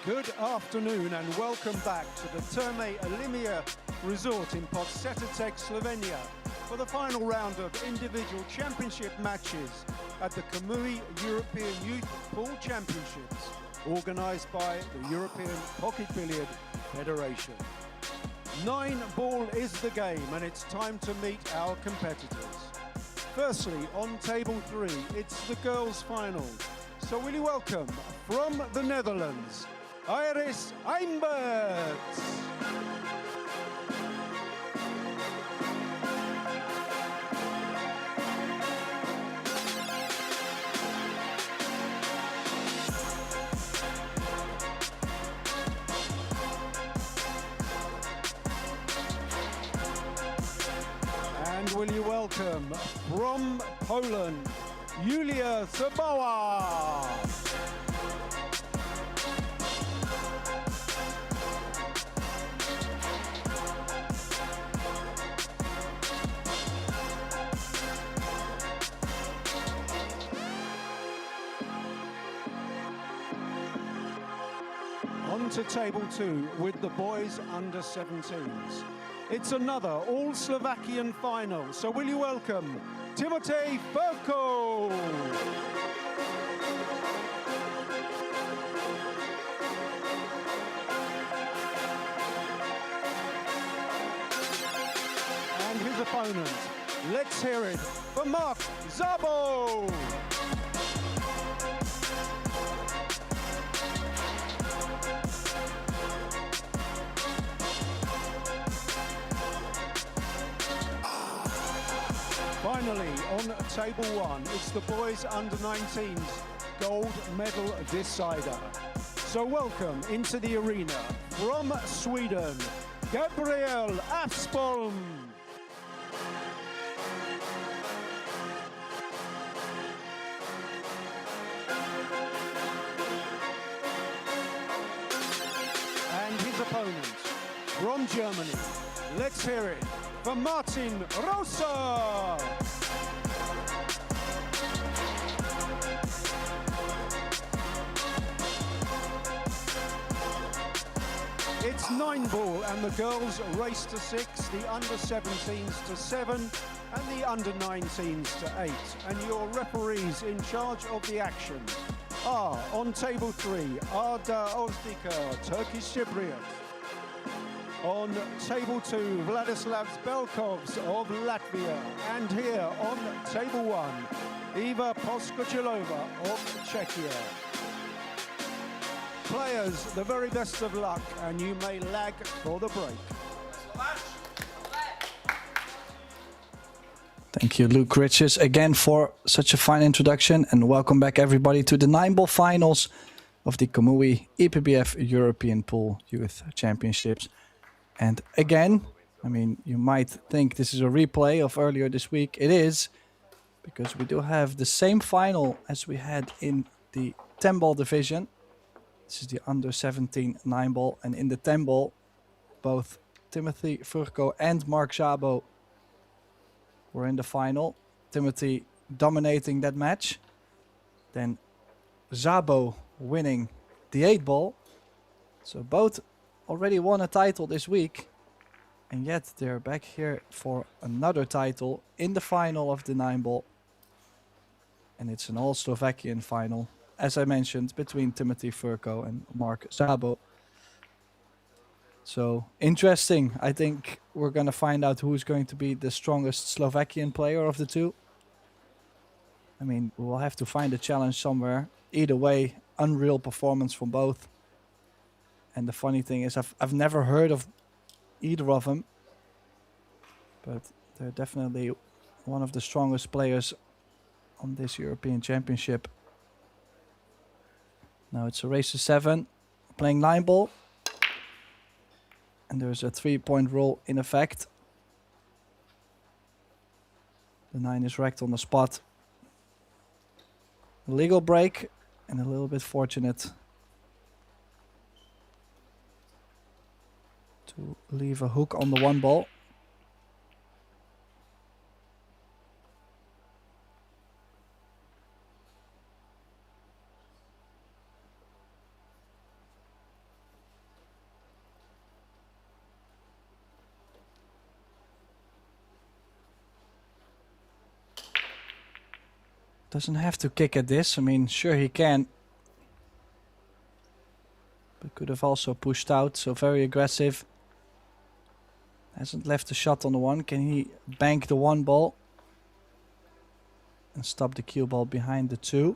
Good afternoon and welcome back to the Therme Olimia resort in Podcetrtek, Slovenia for the final round of individual championship matches at the Kamui European Youth Pool Championships, organised by the European Pocket Billiard Federation. 9-ball is the game and it's time to meet our competitors. Firstly, on table 3, it's the girls' final. So will you welcome, from the Netherlands, Iris Einberts. And will you welcome, from Poland, Julia Sabała. On to table 2 with the boys under 17s. It's another all-Slovakian final, so will you welcome Terme Tuhelj. And his opponent, let's hear it for Mark Zabo. Finally, on table 1, it's the boys under 19s gold medal decider. So welcome into the arena from Sweden, Gabriel Aspholm. And his opponent from Germany, let's hear it for Martin Rosa. It's 9-ball and the girls race to 6, the under 17s to 7 and the under 19s to 8. And your referees in charge of the action are on table 3, Arda Ozdika, Turkish Cypriot. On table 2, Vladislav Belkovs of Latvia. And here on table 1, Eva Poskochilova of Czechia. Players, the very best of luck, and you may lag for the break. Thank you, Luke Riches, again for such a fine introduction, and welcome back everybody to the 9-ball finals of the Kamui EPBF European Pool Youth Championships. And again, I mean, you might think this is a replay of earlier this week. It is, because we do have the same final as we had in the 10-ball division. This is the under 17 9-ball, and in the 10-ball, both Timothy Furko and Mark Zabo were in the final. Timothy dominating that match. Then Zabo winning the 8-ball. So both already won a title this week, and yet they're back here for another title in the final of the 9-ball. And it's an all-Slovakian final, as I mentioned, between Timothy Furko and Mark Zabo. So interesting. I think we're going to find out who's going to be the strongest Slovakian player of the two. I mean, we'll have to find a challenge somewhere. Either way, unreal performance from both. And the funny thing is, I've never heard of either of them, but they're definitely one of the strongest players on this European Championship. Now it's a race to 7, playing 9-ball. And there's a 3-point rule in effect. The 9 is wrecked on the spot. A legal break, and a little bit fortunate to leave a hook on the 1-ball. Doesn't have to kick at this. I mean, sure he can. But could have also pushed out, so very aggressive. Hasn't left a shot on the one. Can he bank the one ball? And stop the cue ball behind the two?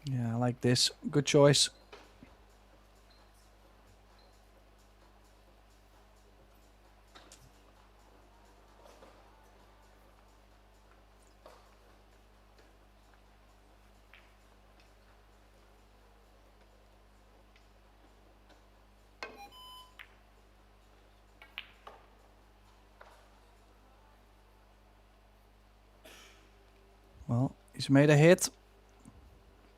Yeah, I like this. Good choice. Well, he's made a hit.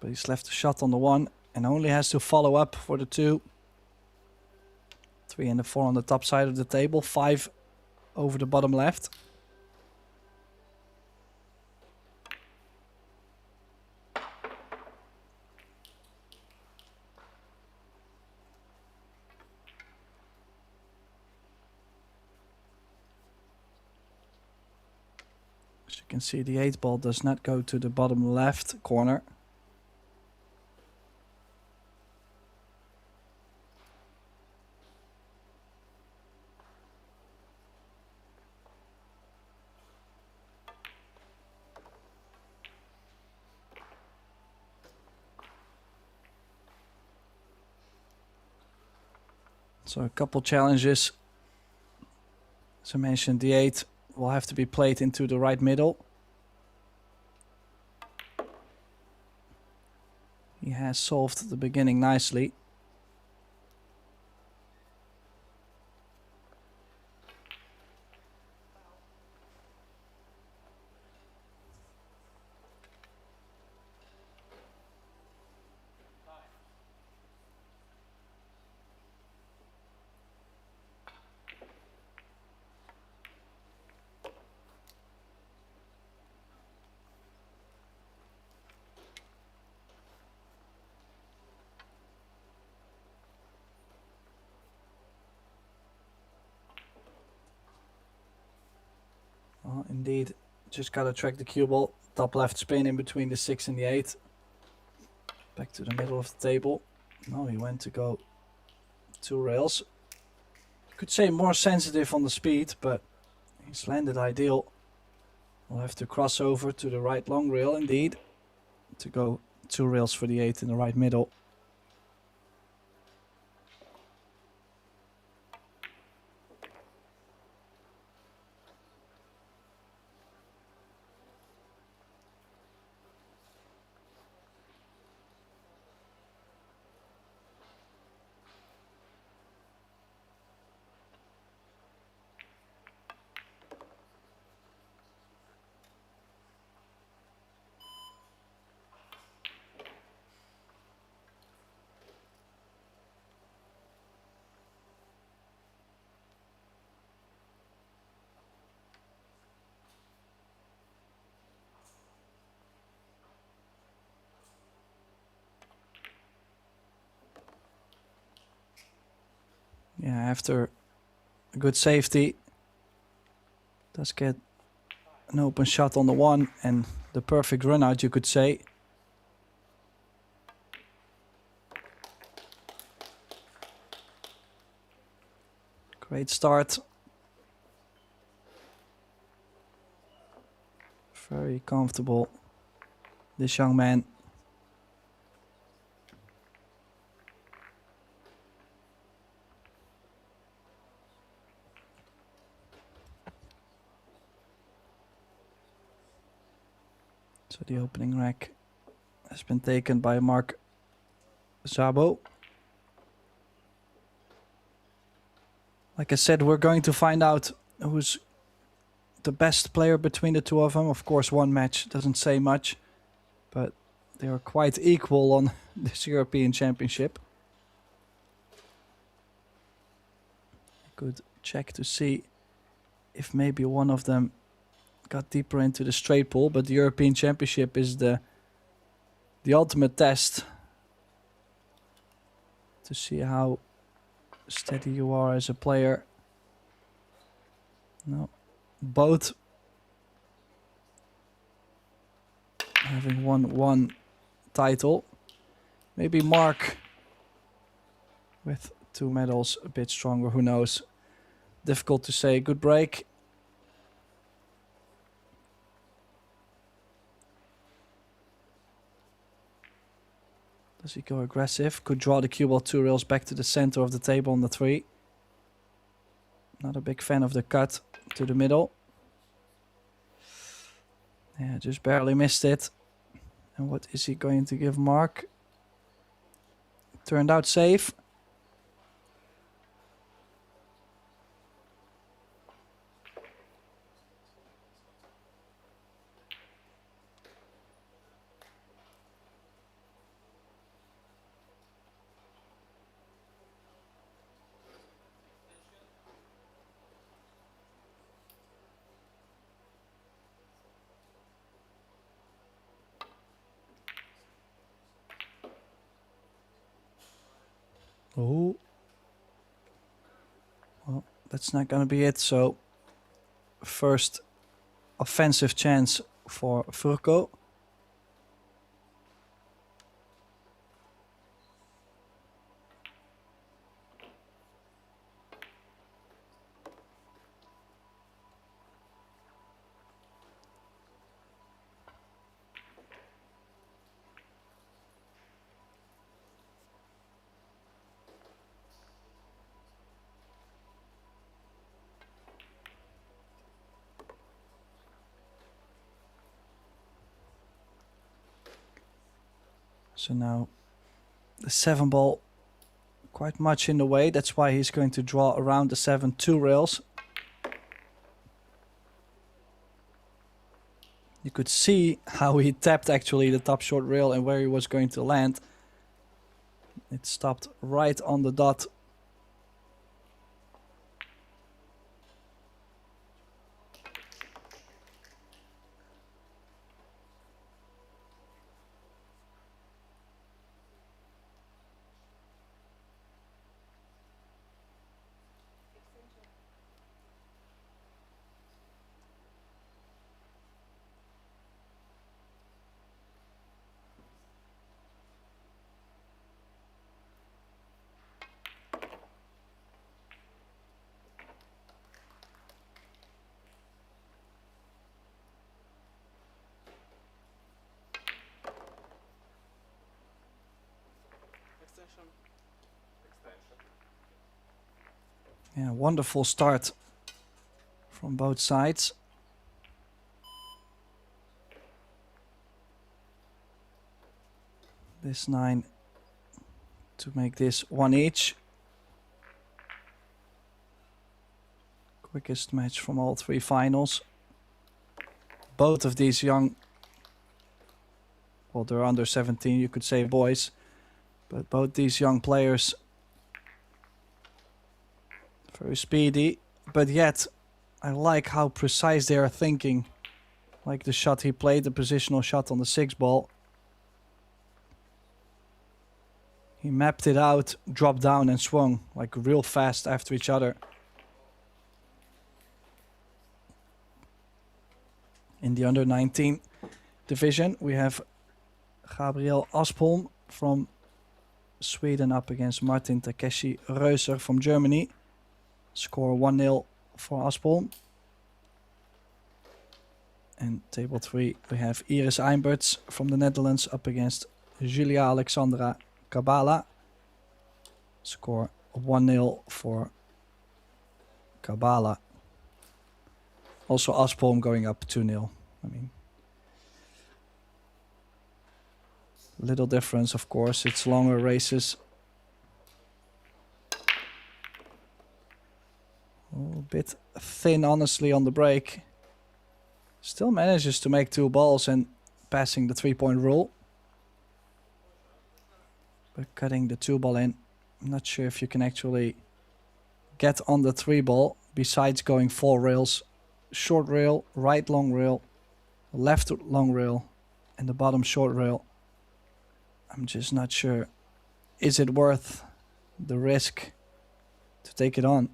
But he's left a shot on the one and only has to follow up for the two. 3 and the 4 on the top side of the table. 5 over the bottom left. As you can see, the 8 ball does not go to the bottom left corner. So a couple challenges. As I mentioned, the 8 will have to be played into the right middle. He has solved the beginning nicely. Well, indeed, just gotta track the cue ball. Top left spin in between the 6 and the 8. Back to the middle of the table. No, he went to go 2 rails. Could say more sensitive on the speed, but he's landed ideal. We'll have to cross over to the right long rail indeed. To go 2 rails for the 8 in the right middle. Yeah, after a good safety, does get an open shot on the one and the perfect run out, you could say. Great start. Very comfortable, this young man. So the opening rack has been taken by Mark Zabo. Like I said, we're going to find out who's the best player between the two of them. Of course, one match doesn't say much, but they are quite equal on this European Championship. I could check to see if maybe one of them got deeper into the straight pool, but the European Championship is the ultimate test. to see how steady you are as a player. No, both having won one title. Maybe Mark with 2 medals, a bit stronger, who knows. Difficult to say. Good break. Does he go aggressive? Could draw the cue ball 2 rails back to the center of the table on the 3. Not a big fan of the cut to the middle. Yeah, just barely missed it. And what is he going to give Mark? Turned out safe. Oh. Well, that's not going to be it. So, first offensive chance for Furko. So now the 7 ball quite much in the way. That's why he's going to draw around the 7-2 rails. You could see how he tapped actually the top short rail and where he was going to land. It stopped right on the dot. Yeah, wonderful start from both sides. This 9 to make this 1 each. Quickest match from all 3 finals. Both of these young, well, they're under 17, you could say boys, but both these young players very speedy, but yet I like how precise they are thinking. Like the shot he played, the positional shot on the 6 ball. He mapped it out, dropped down and swung like real fast after each other. In the under 19 division, we have Gabriel Aspholm from Sweden up against Martin Takeshi Reuser from Germany. Score 1-0 for Aspholm. And table 3, we have Iris Eimberts from the Netherlands up against Julia Alexandra Kabala. Score 1-0 for Kabala. Also Aspholm going up 2-0. I mean, little difference, of course. It's longer races. A bit thin, honestly, on the break. Still manages to make 2 balls and passing the 3-point rule. But cutting the 2 ball in. I'm not sure if you can actually get on the 3 ball besides going 4 rails. Short rail, right long rail, left long rail, and the bottom short rail. I'm just not sure. Is it worth the risk to take it on.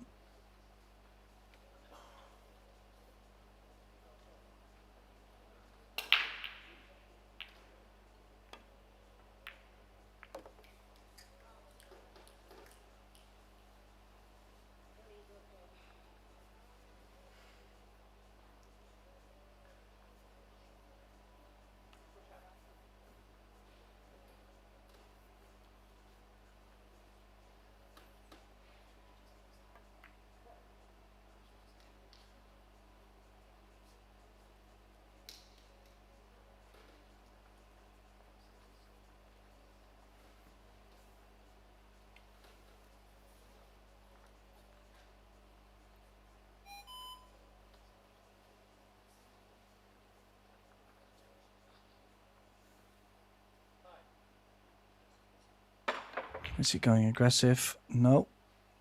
Is he going aggressive? No.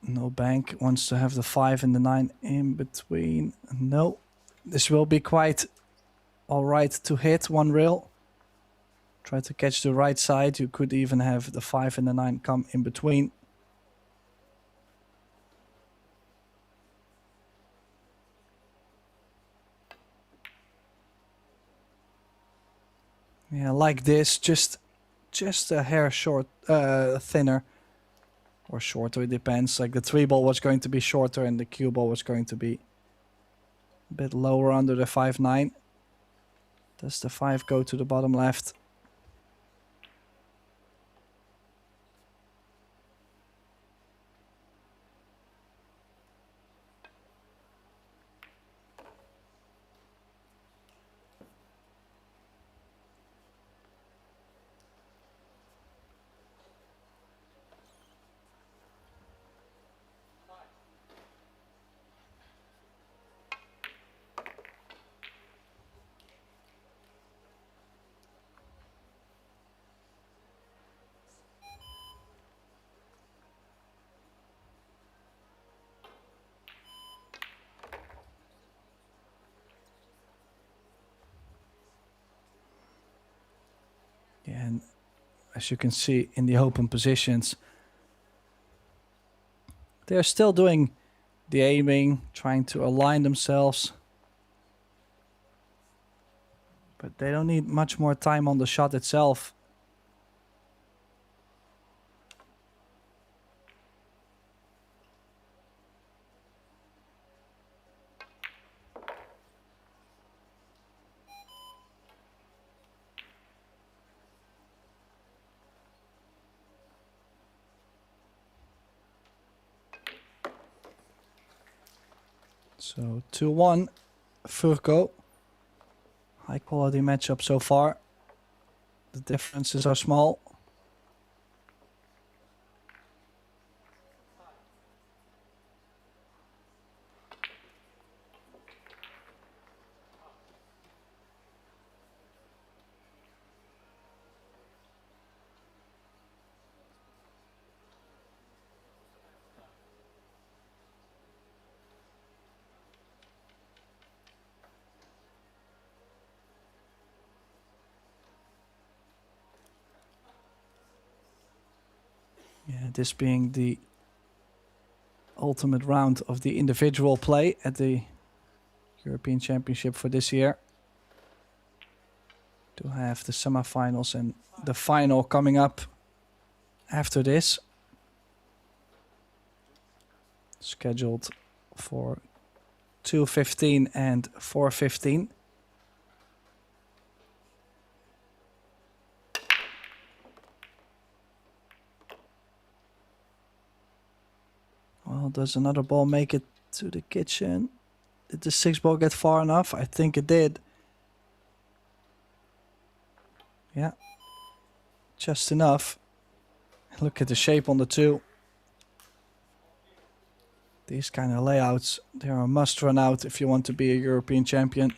No bank. Wants to have the 5 and the 9 in between. No. This will be quite alright to hit one rail. Try to catch the right side. You could even have the 5 and the 9 come in between. Yeah, like this. Just a hair short, thinner. Or shorter, it depends. Like the 3 ball was going to be shorter and the cue ball was going to be a bit lower under the 5-9. Does the 5 go to the bottom left? Yeah, and as you can see in the open positions, they're still doing the aiming, trying to align themselves. But they don't need much more time on the shot itself. So 2-1, Furco. High quality matchup so far. The differences are small. Yeah, this being the ultimate round of the individual play at the European Championship for this year. To have the semifinals and the final coming up after this. Scheduled for 2:15 and 4:15. Well, does another ball make it to the kitchen? Did the 6 ball get far enough? I think it did. Yeah, just enough. Look at the shape on the 2. These kind of layouts, they are a must run out if you want to be a European champion.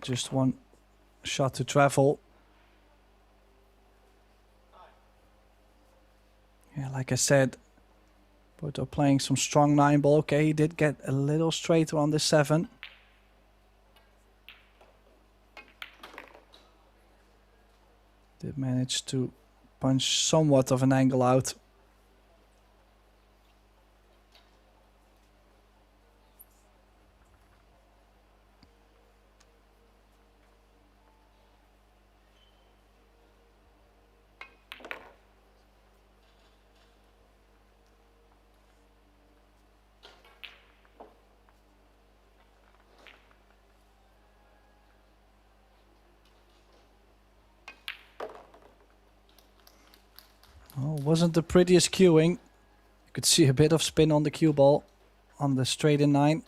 just one shot to travel. Yeah, like I said, both are playing some strong 9-ball. Okay, he did get a little straighter on the 7. Did manage to punch somewhat of an angle out. Oh, wasn't the prettiest cueing. You could see a bit of spin on the cue ball on the straight in 9.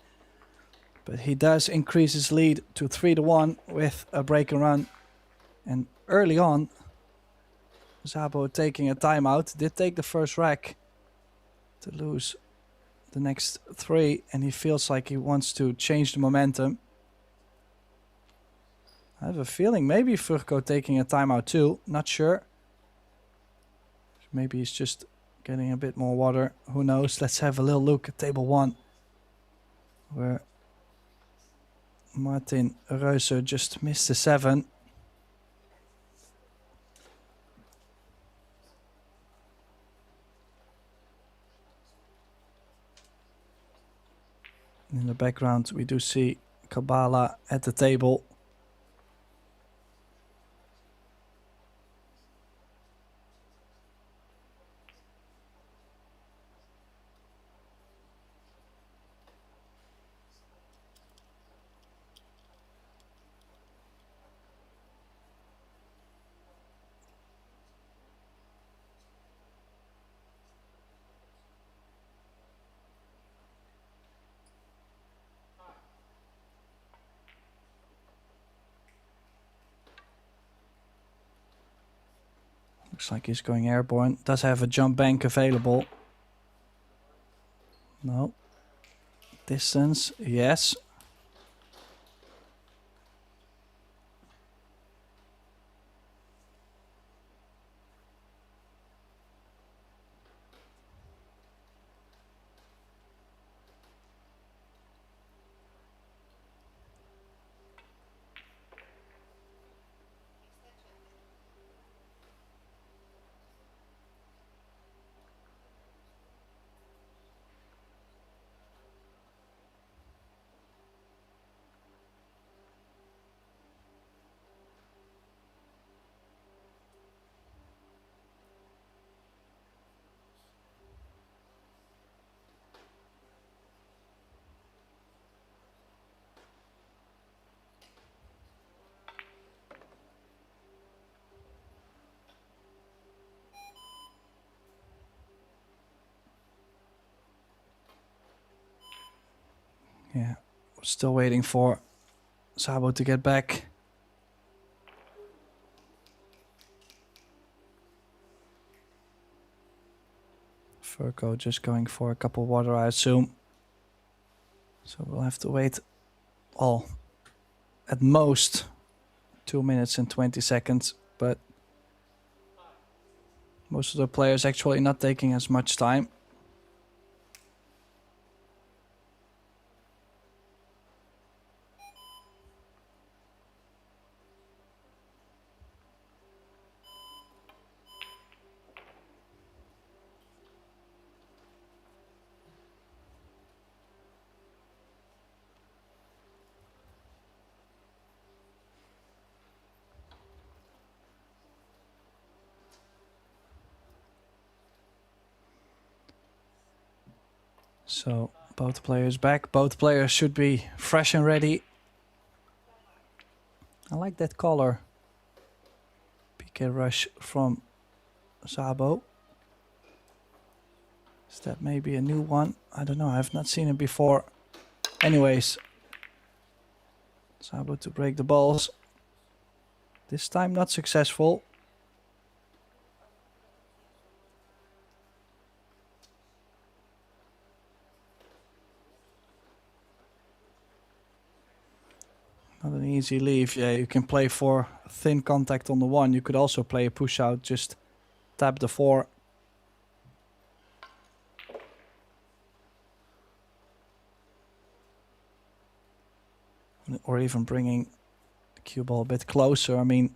But he does increase his lead to 3-1 with a break and run. And early on, Szabo taking a timeout. Did take the first rack to lose the next 3. And he feels like he wants to change the momentum. I have a feeling maybe Furko taking a timeout too. Not sure. Maybe he's just getting a bit more water. Who knows? Let's have a little look at table 1. Where Martin Reuser just missed the 7. In the background we do see Kabbalah at the table. Looks like he's going airborne. Does have a jump bank available. No. Distance, yes. Yeah, still waiting for Szabo to get back. Furko just going for a cup of water, I assume. So we'll have to wait, well, at most 2 minutes and 20 seconds, but most of the players actually not taking as much time. So both players back. Both players should be fresh and ready. I like that color. PK rush from Szabo. Is that maybe a new one? I don't know. I've not seen it before. Anyways, Szabo to break the balls. This time not successful. Not an easy leave. Yeah, you can play for thin contact on the 1. You could also play a push out, just tap the 4. Or even bringing the cue ball a bit closer. I mean,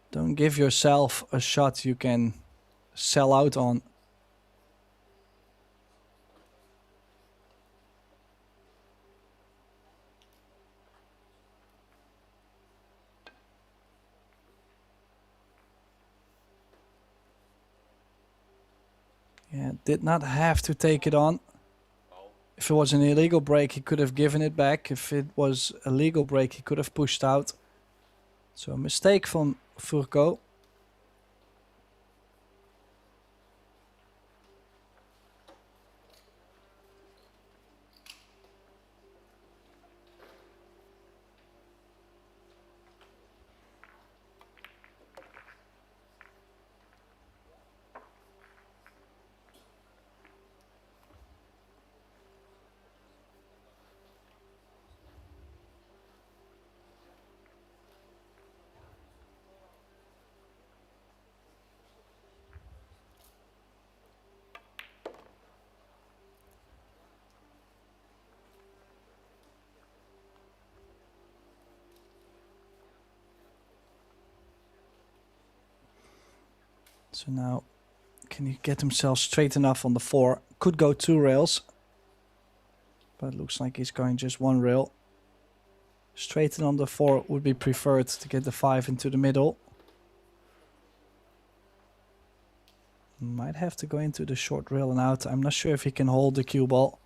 don't give yourself a shot you can sell out on. Yeah, did not have to take it on. If it was an illegal break, he could have given it back. If it was a legal break, he could have pushed out. So a mistake from Furco. So now, can he get himself straight enough on the 4? Could go 2 rails. But it looks like he's going just 1 rail. Straighten on the 4 would be preferred to get the 5 into the middle. Might have to go into the short rail and out. I'm not sure if he can hold the cue ball.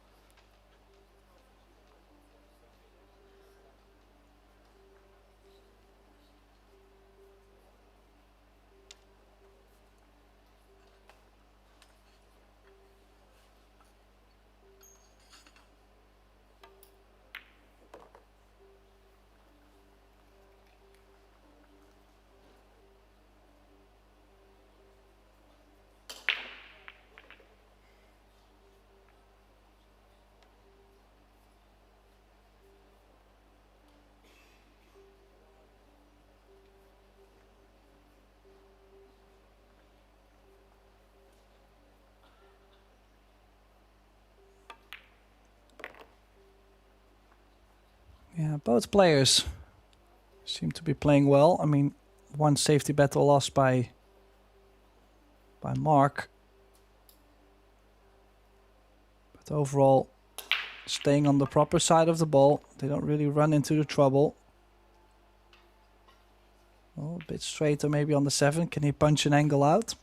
Yeah, both players seem to be playing well. I mean, one safety battle lost by Mark. But overall, staying on the proper side of the ball. They don't really run into the trouble. Oh, a bit straighter maybe on the 7. Can he punch an angle out?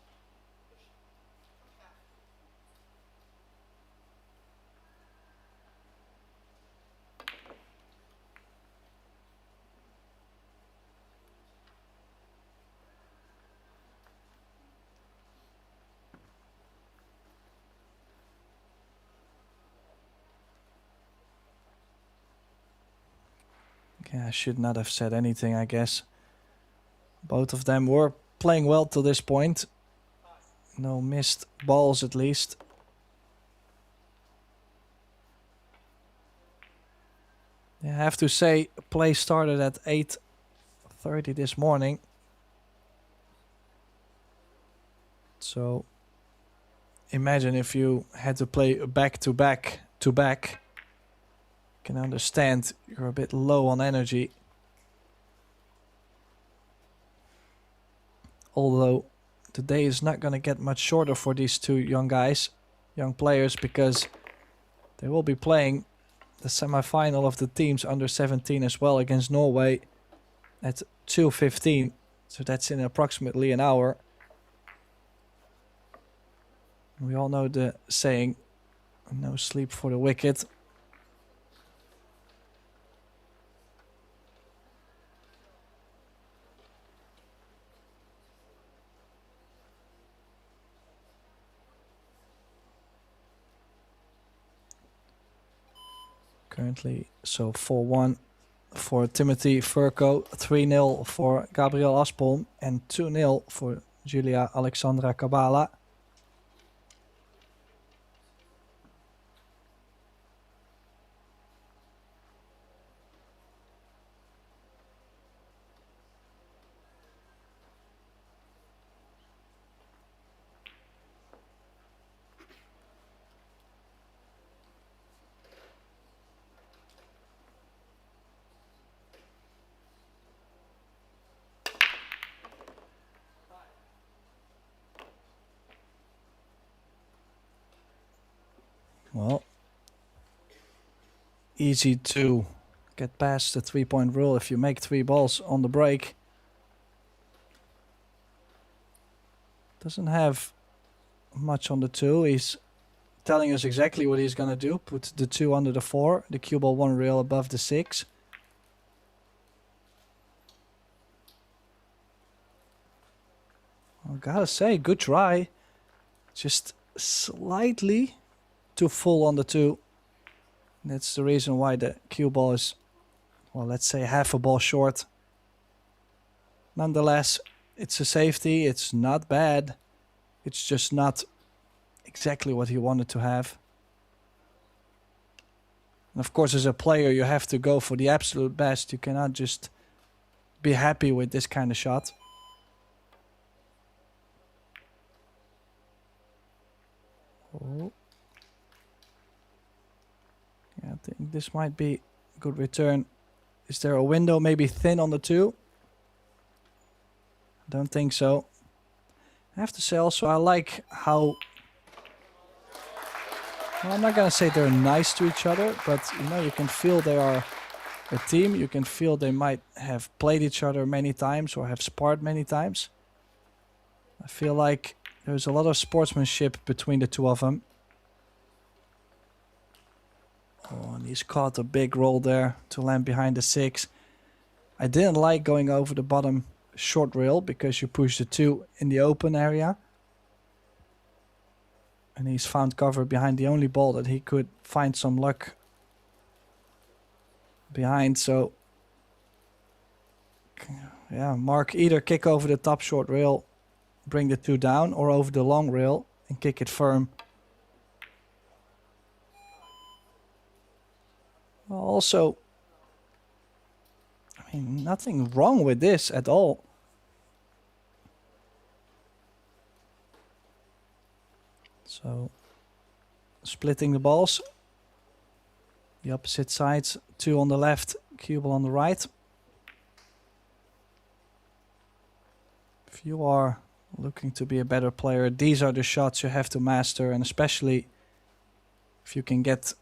Yeah, I should not have said anything, I guess. Both of them were playing well till this point. No missed balls, at least. Yeah, I have to say, play started at 8:30 this morning. So, imagine if you had to play back-to-back to back. Can understand you're a bit low on energy. Although the day is not going to get much shorter for these two young players, because they will be playing the semi-final of the teams under 17 as well against Norway at 2:15. So that's in approximately an hour. We all know the saying, no sleep for the wicked. Currently, so 4-1 for Timothy Furco, 3-0 for Gabriel Aspholm, and 2-0 for Julia Alexandra Kabala. Well, easy to get past the 3-point rule if you make 3 balls on the break. Doesn't have much on the 2. He's telling us exactly what he's gonna do. Put the 2 under the 4, the cue ball 1 rail above the 6. I gotta say, good try. Just slightly too full on the 2. That's the reason why the cue ball is, well, let's say half a ball short. Nonetheless, it's a safety. It's not bad. It's just not exactly what he wanted to have. And of course, as a player, you have to go for the absolute best. You cannot just be happy with this kind of shot. Oh. Yeah, I think this might be a good return. Is there a window maybe thin on the 2? Don't think so. I have to say also I like how... Well, I'm not going to say they're nice to each other, but you know, you can feel they are a team. You can feel they might have played each other many times or have sparred many times. I feel like there's a lot of sportsmanship between the 2 of them. Oh, and he's caught a big roll there to land behind the 6. I didn't like going over the bottom short rail because you push the 2 in the open area. And he's found cover behind the only ball that he could find some luck behind. So, yeah, Mark either kick over the top short rail, bring the 2 down, or over the long rail and kick it firm. Well, also, I mean, nothing wrong with this at all. So, splitting the balls. The opposite sides, 2 on the left, cue ball on the right. If you are looking to be a better player, these are the shots you have to master, and especially if you can get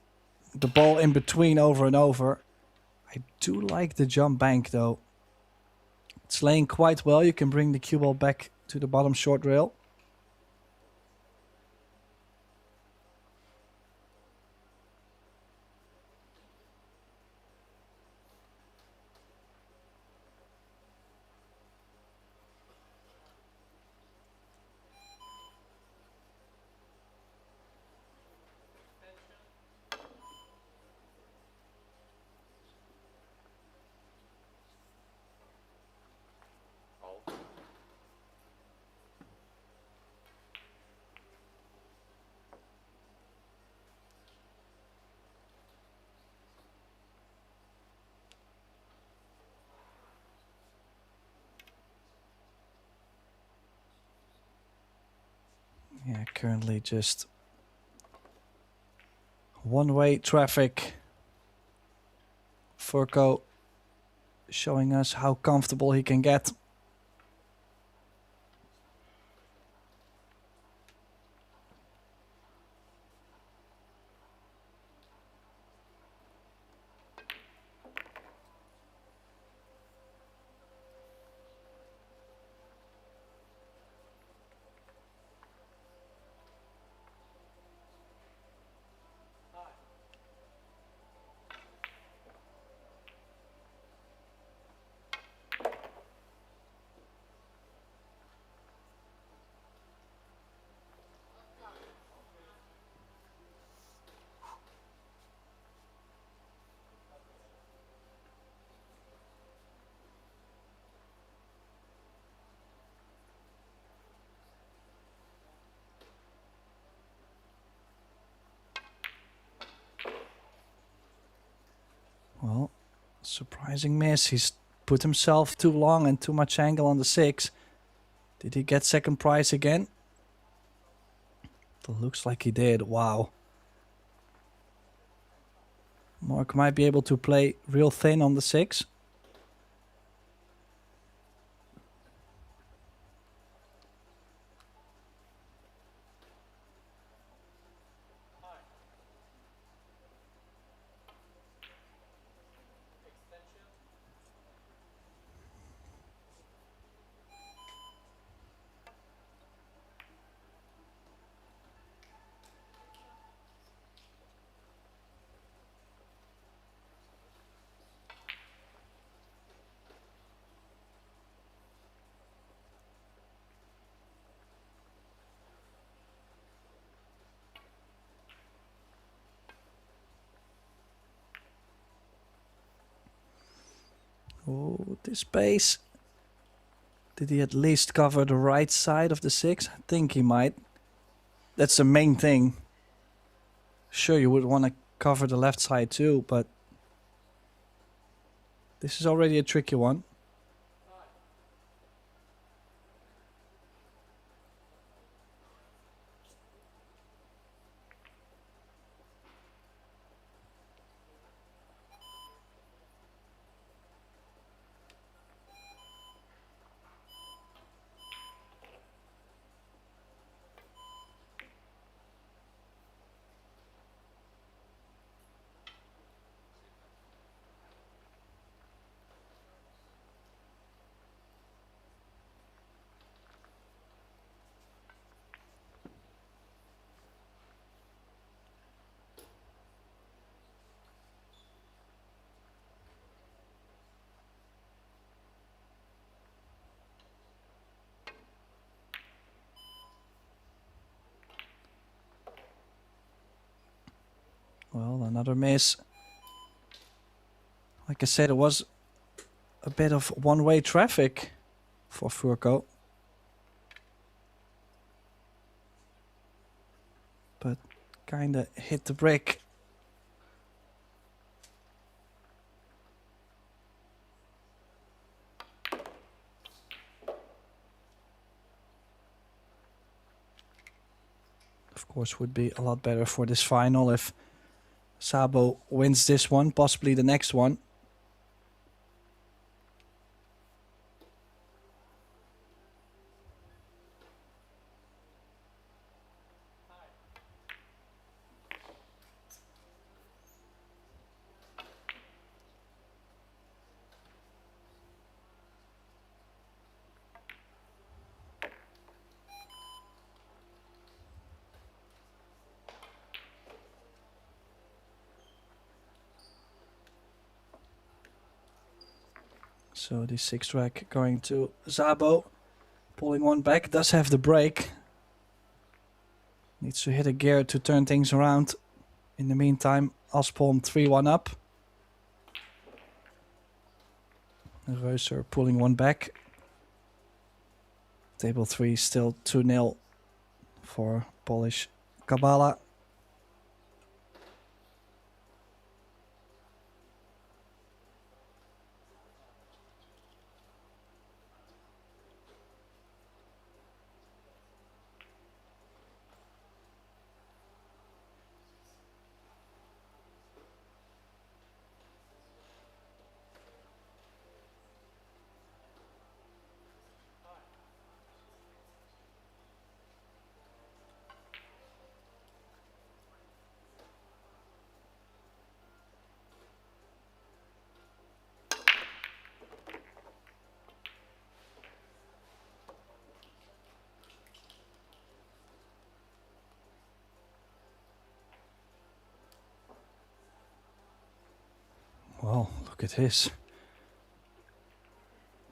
the ball in between over and over. I do like the jump bank though. It's laying quite well. You can bring the cue ball back to the bottom short rail. Yeah, currently just one-way traffic. Furco showing us how comfortable he can get. Well, surprising miss. He's put himself too long and too much angle on the 6. Did he get second prize again? It looks like he did. Wow. Mark might be able to play real thin on the 6. Oh, this base. Did he at least cover the right side of the 6? I think he might. That's the main thing. Sure, you would want to cover the left side too, but this is already a tricky one. Well, another miss. Like I said, it was a bit of one-way traffic for Furco. But kinda hit the brick. Of course, would be a lot better for this final if Sabo wins this one, possibly the next one. So the 6th rack going to Sabo. Pulling one back, does have the break. Needs to hit a gear to turn things around. In the meantime, Aspholm 3-1 up. Reuser pulling one back. Table 3 still 2-0 for Polish Kabala. Well, look at this.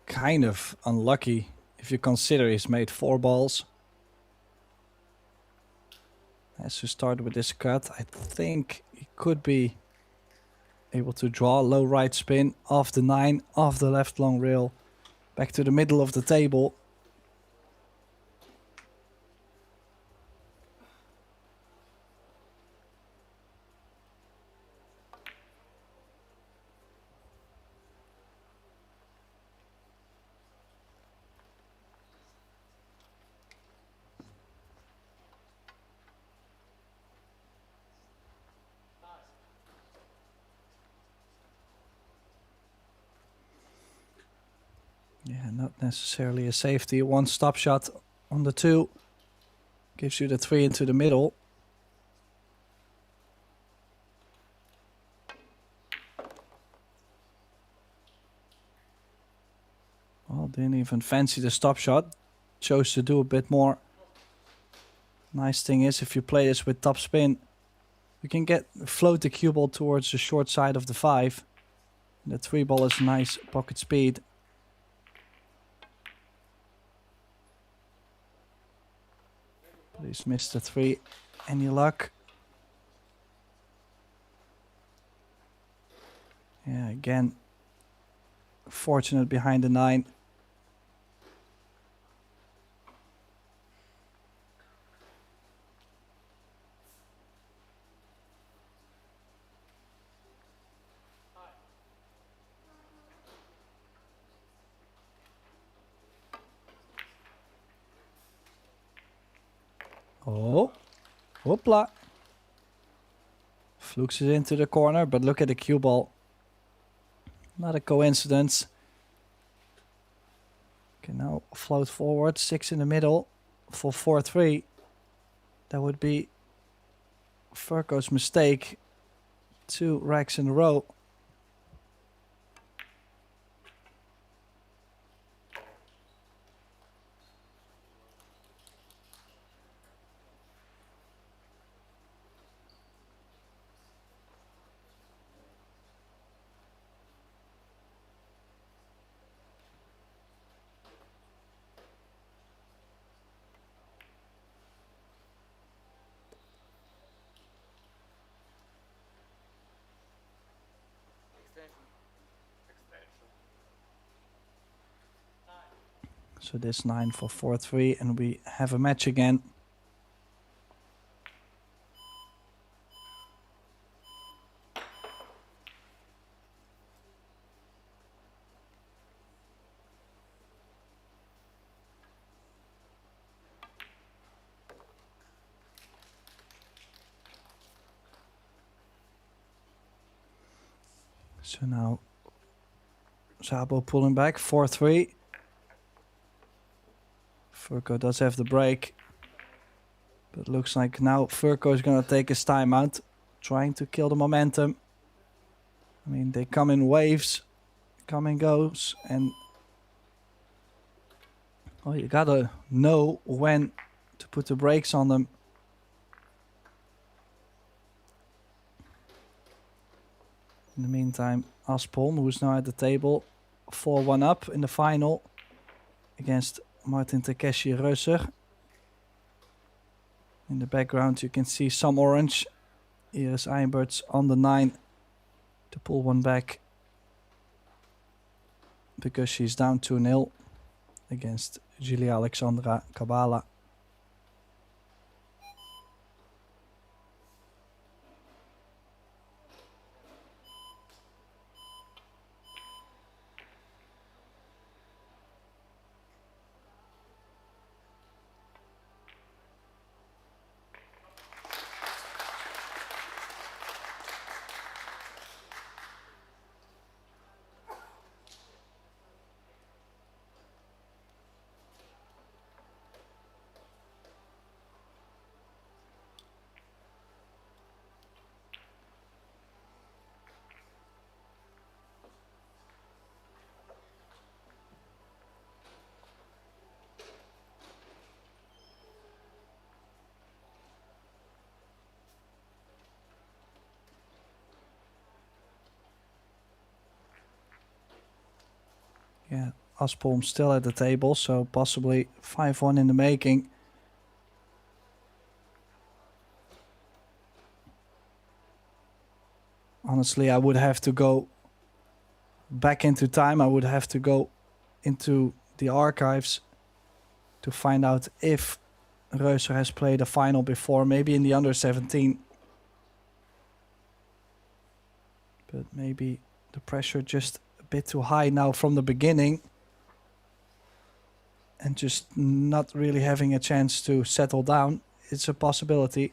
Kind of unlucky if you consider he's made 4 balls. Has to start with this cut. I think he could be able to draw low right spin off the 9, off the left long rail, back to the middle of the table. Yeah, not necessarily a safety. One stop shot on the 2 gives you the 3 into the middle. Well, didn't even fancy the stop shot. Chose to do a bit more. Nice thing is, if you play this with top spin, you can float the cue ball towards the short side of the 5. The 3 ball is nice pocket speed. But he's missed the 3. Any luck? Yeah, again, fortunate behind the 9. Oh, hoopla. Flukes it into the corner, but look at the cue ball. Not a coincidence. Can now float forward, 6 in the middle for 4-3. That would be Furco's mistake. 2 racks in a row. So this 9 for 4-3, and we have a match again. So now Szabo pulling back, 4-3. Furco does have the break. But looks like now Furco is going to take his timeout. Trying to kill the momentum. I mean, they come in waves. Come and goes. And well, you got to know when to put the brakes on them. In the meantime, Aspholm, who's now at the table, 4-1 up in the final against Martin Takeshi Reuser. In the background you can see some orange. Here is Eimberts on the 9 to pull one back because she's down 2-0 against Julia Alexandra Kabala. Yeah, Aspholm still at the table, so possibly 5-1 in the making. Honestly, I would have to go back into time. I would have to go into the archives to find out if Reuser has played a final before, maybe in the under 17. But maybe the pressure just a bit too high now from the beginning. And just not really having a chance to settle down. It's a possibility.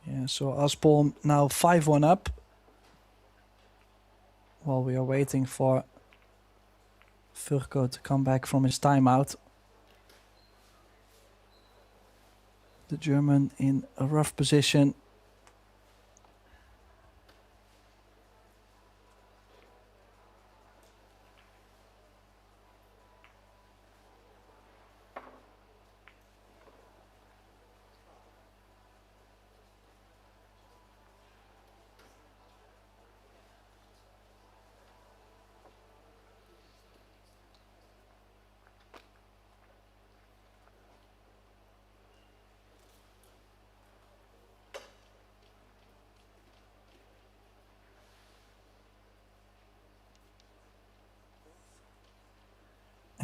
Yeah, so Aspholm now 5-1 up. while we are waiting for Furko to come back from his timeout. The German in a rough position.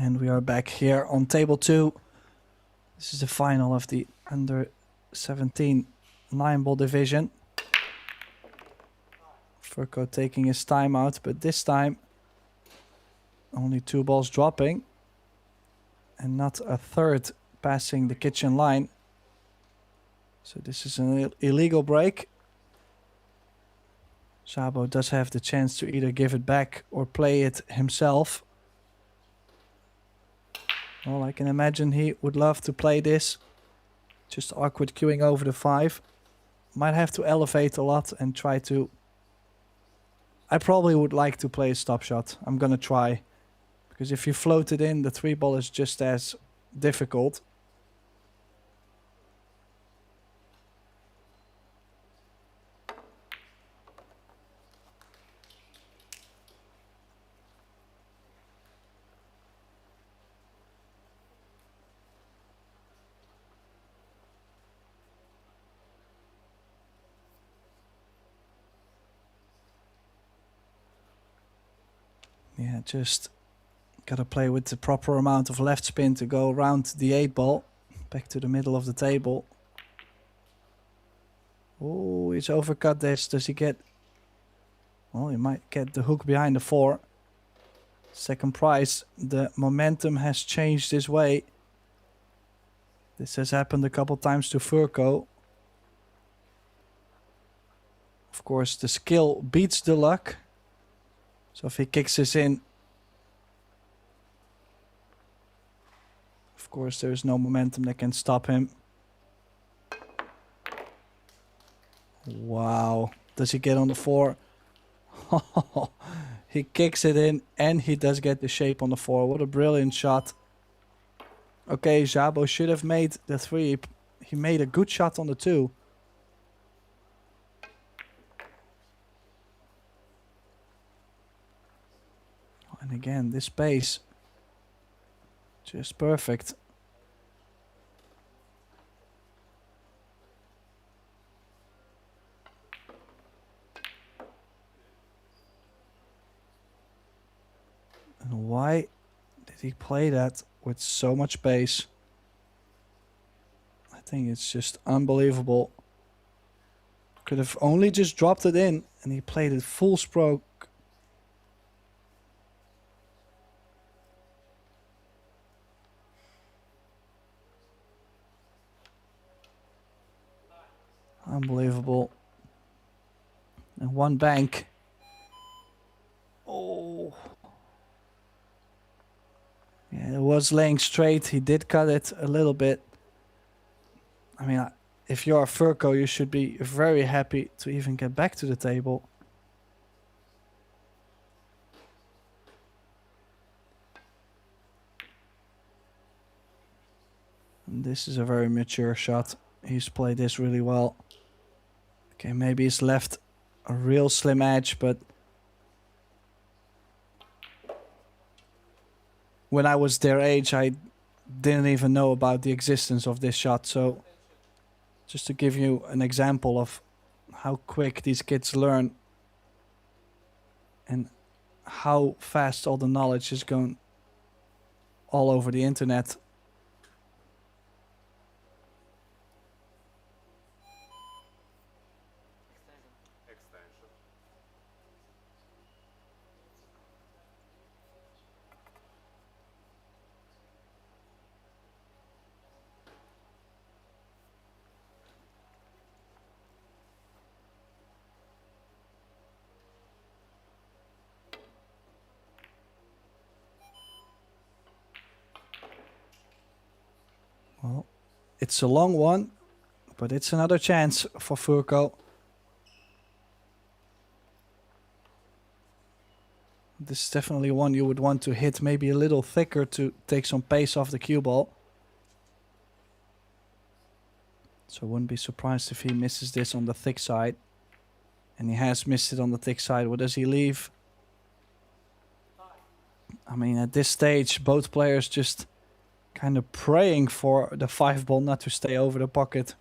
And we are back here on table 2. This is the final of the under 17 9-ball division. Furko taking his time out, but this time only 2 balls dropping and not a third passing the kitchen line. So this is an illegal break. Szabo does have the chance to either give it back or play it himself. Well, I can imagine he would love to play this. Just awkward cueing over the 5. Might have to elevate a lot and try to... I probably would like to play a stop shot. I'm gonna try. Because if you float it in, the 3 ball is just as difficult. Yeah, just gotta play with the proper amount of left spin to go around the 8 ball. Back to the middle of the table. Oh, he's overcut this. Does he get... Well, he might get the hook behind the 4. Second prize. The momentum has changed his way. This has happened a couple times to Furko. Of course, the skill beats the luck. So if he kicks this in, of course there is no momentum that can stop him. Wow. Does he get on the 4? He kicks it in and he does get the shape on the 4. What a brilliant shot. Okay, Szabo should have made the 3. He made a good shot on the 2. And again, this pace, just perfect. And why did he play that with so much pace? I think it's just unbelievable. Could have only just dropped it in and he played it full stroke. Unbelievable. And 1 bank. Oh. Yeah, it was laying straight. He did cut it a little bit. I mean, if you're a Furko, you should be very happy to even get back to the table. And this is a very mature shot. He's played this really well. Okay, maybe he's left a real slim edge, but when I was their age, I didn't even know about the existence of this shot. So just to give you an example of how quick these kids learn and how fast all the knowledge is going all over the internet. Well, it's a long one, but it's another chance for Furco. This is definitely one you would want to hit maybe a little thicker to take some pace off the cue ball. So I wouldn't be surprised if he misses this on the thick side. And he has missed it on the thick side. What does he leave? I mean, at this stage, both players just kind of praying for the 5 ball not to stay over the pocket.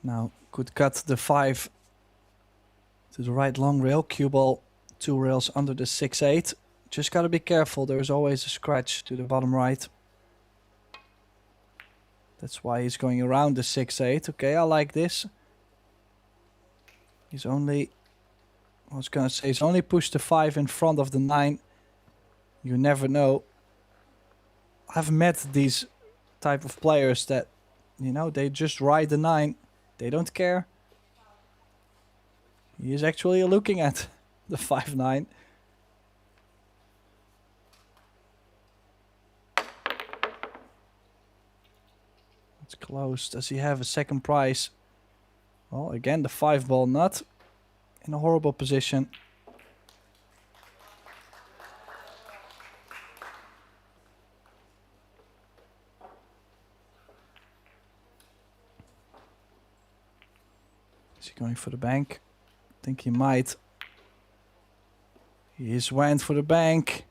Now, could cut the 5 to the right long rail. Cue ball 2 rails under the 6-8. Just got to be careful. There's always a scratch to the bottom right. That's why he's going around the 6-8. Okay, I like this. He's only... I was going to say, he's only pushed the 5 in front of the 9. You never know. I've met these type of players that, you know, they just ride the 9. They don't care. He is actually looking at the 5-9. It's close. Does he have a second prize? Well, again, the 5 ball not in a horrible position. Is he going for the bank? I think he might. He just went for the bank.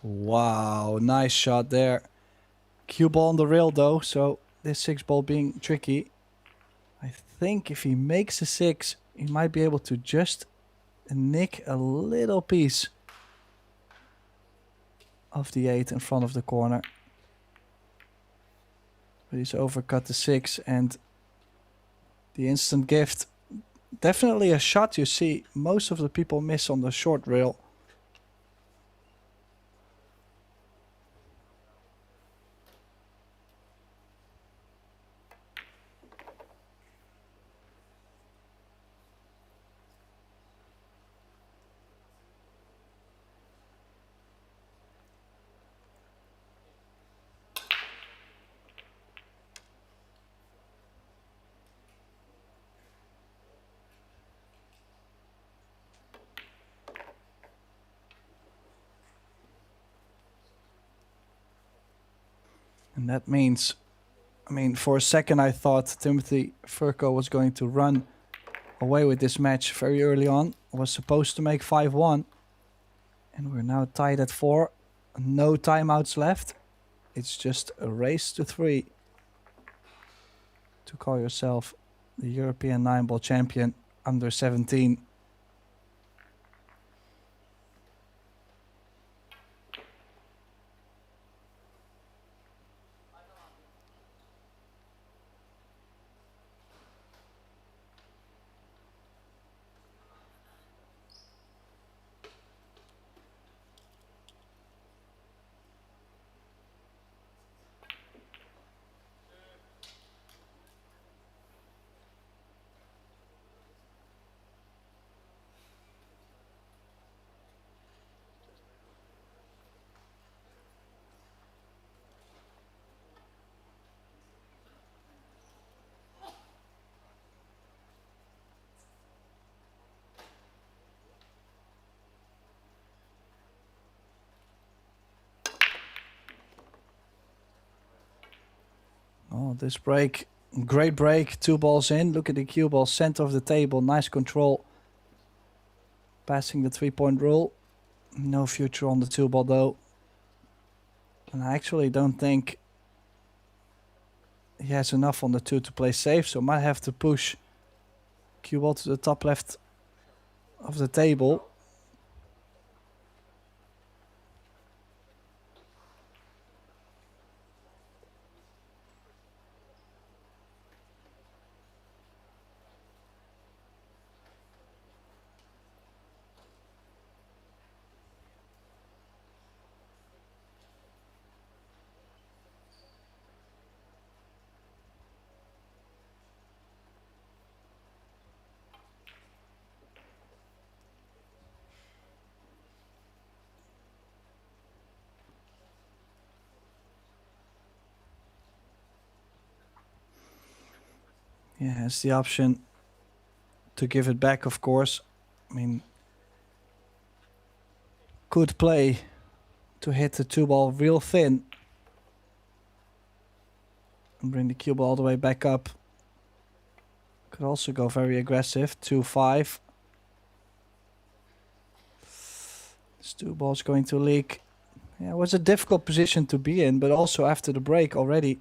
Wow, nice shot there. Cue ball on the rail though, so this 6 ball being tricky. I think if he makes a 6, he might be able to just nick a little piece of the 8 in front of the corner. But he's overcut the 6 and the instant gift. Definitely a shot you see most of the people miss on the short rail. And that means, I mean, for a second I thought Timothy Furco was going to run away with this match very early on. Was supposed to make 5-1. And we're now tied at 4. No timeouts left. It's just a race to 3 to call yourself the European 9-ball champion under 17. Oh, this break, great break, 2 balls in. Look at the cue ball, center of the table, nice control. Passing the 3-point rule. No future on the 2 ball though. And I actually don't think he has enough on the 2 to play safe, so might have to push cue ball to the top left of the table. Yeah, has the option to give it back, of course. I mean, could play to hit the 2-ball real thin and bring the cue ball all the way back up. Could also go very aggressive, 2-5. This 2-ball's going to leak. Yeah, it was a difficult position to be in, but also after the break already.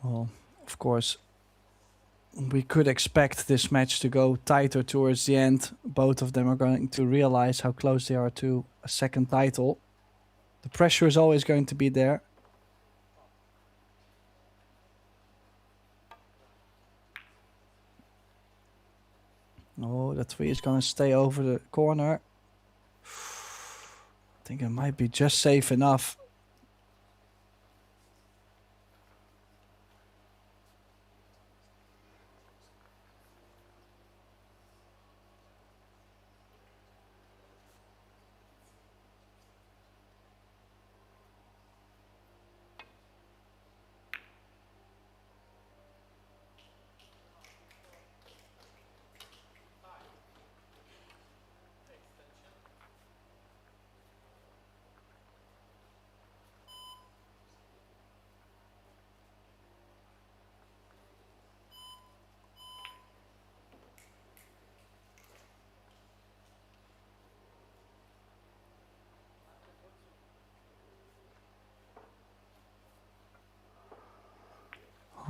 Well, of course, we could expect this match to go tighter towards the end. Both of them are going to realize how close they are to a second title. The pressure is always going to be there. Oh, the 3 is going to stay over the corner. I think it might be just safe enough.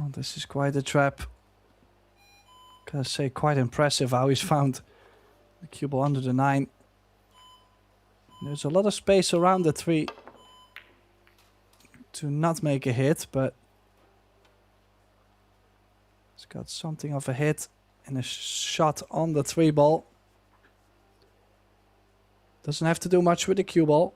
Oh, this is quite a trap. Gotta say, quite impressive how he's found the cue ball under the 9. There's a lot of space around the 3 to not make a hit, but it's got something of a hit and a shot on the 3 ball. Doesn't have to do much with the cue ball.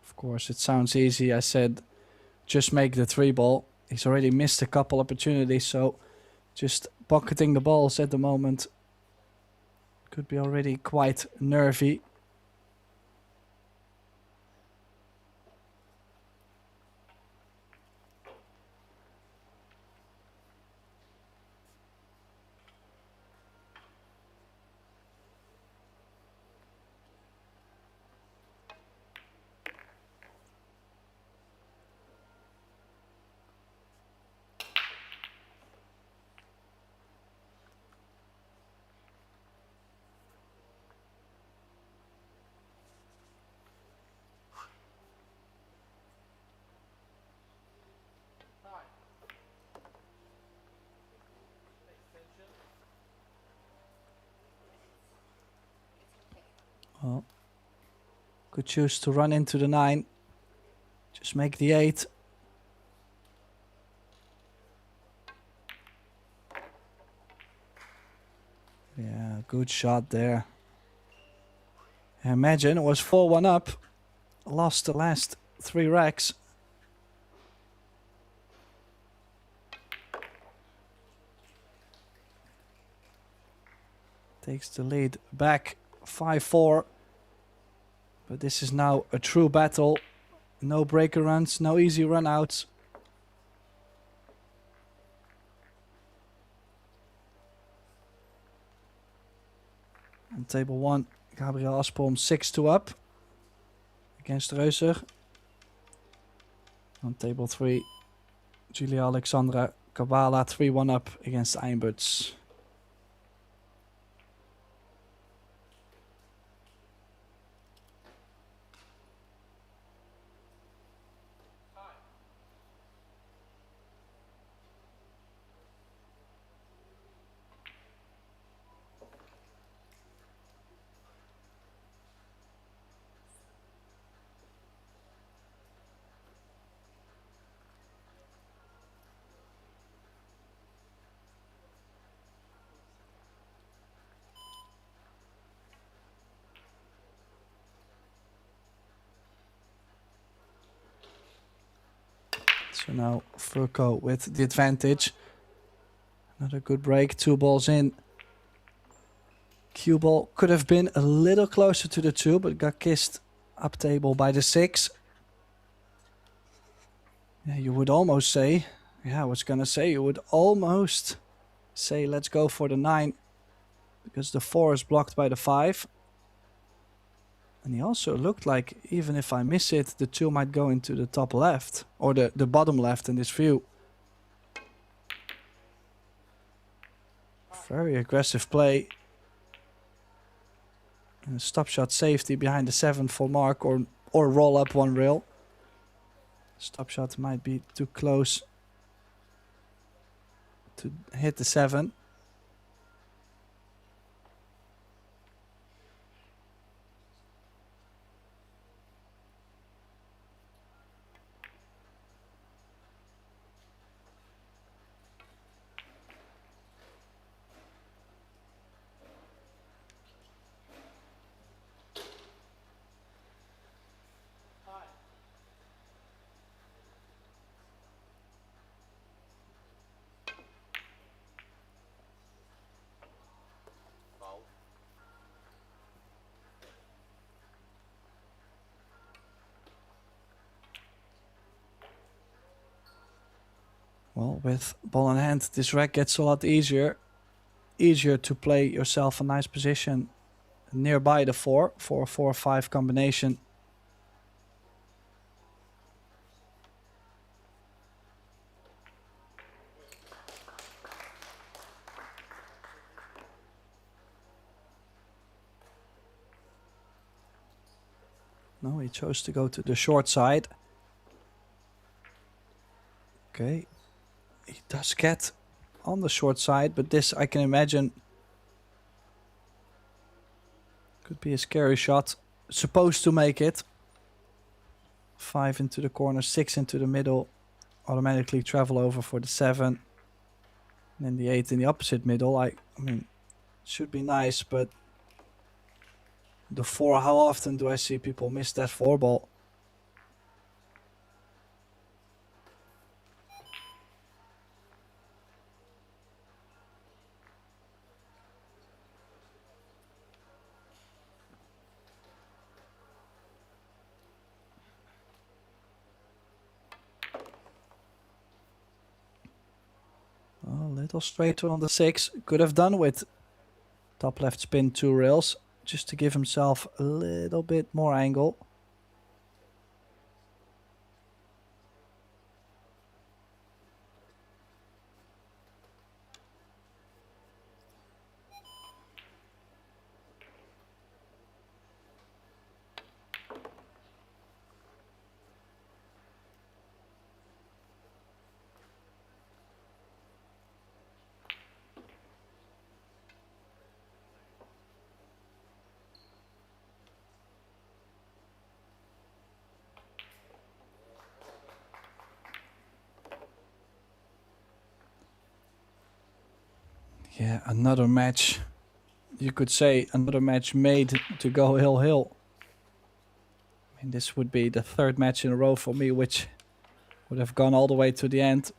Of course, it sounds easy. I said, just make the 3 ball. He's already missed a couple opportunities, so just pocketing the balls at the moment could be already quite nervy. Well, could choose to run into the 9. Just make the 8. Yeah, good shot there. Imagine it was 4-1 up. Lost the last 3 racks. Takes the lead back 5-4. But this is now a true battle. No breaker runs, no easy run outs. On table 1, Gabriel Asprom 6-2 up against Reuser. On table 3, Julia Alexandra Kabbalah 3-1 up against Eimbuts. So now Furco with the advantage. Another good break, 2 balls in. Cue ball could have been a little closer to the 2, but got kissed up table by the 6. Yeah, you would almost say, yeah, I was gonna say, you would almost say let's go for the 9, because the 4 is blocked by the 5. And he also looked like, even if I miss it, the 2 might go into the top left, or the bottom left in this view. Very aggressive play. And a stop shot safety behind the 7 for Mark, or roll up 1 rail. Stop shot might be too close to hit the 7. Well, with ball in hand, this rack gets a lot easier. Easier to play yourself a nice position nearby the 4 for a 4-5 combination. No, he chose to go to the short side. Okay. He does get on the short side, but this I can imagine could be a scary shot. Supposed to make it. 5 into the corner, 6 into the middle. Automatically travel over for the 7. And then the 8 in the opposite middle. I mean, should be nice, but the 4, how often do I see people miss that 4 ball? A little straighter on the 6. Could have done with top left spin 2 rails, just to give himself a little bit more angle. Yeah, another match. You could say another match made to go hill-hill. I mean, this would be the 3rd match in a row for me, which would have gone all the way to the end.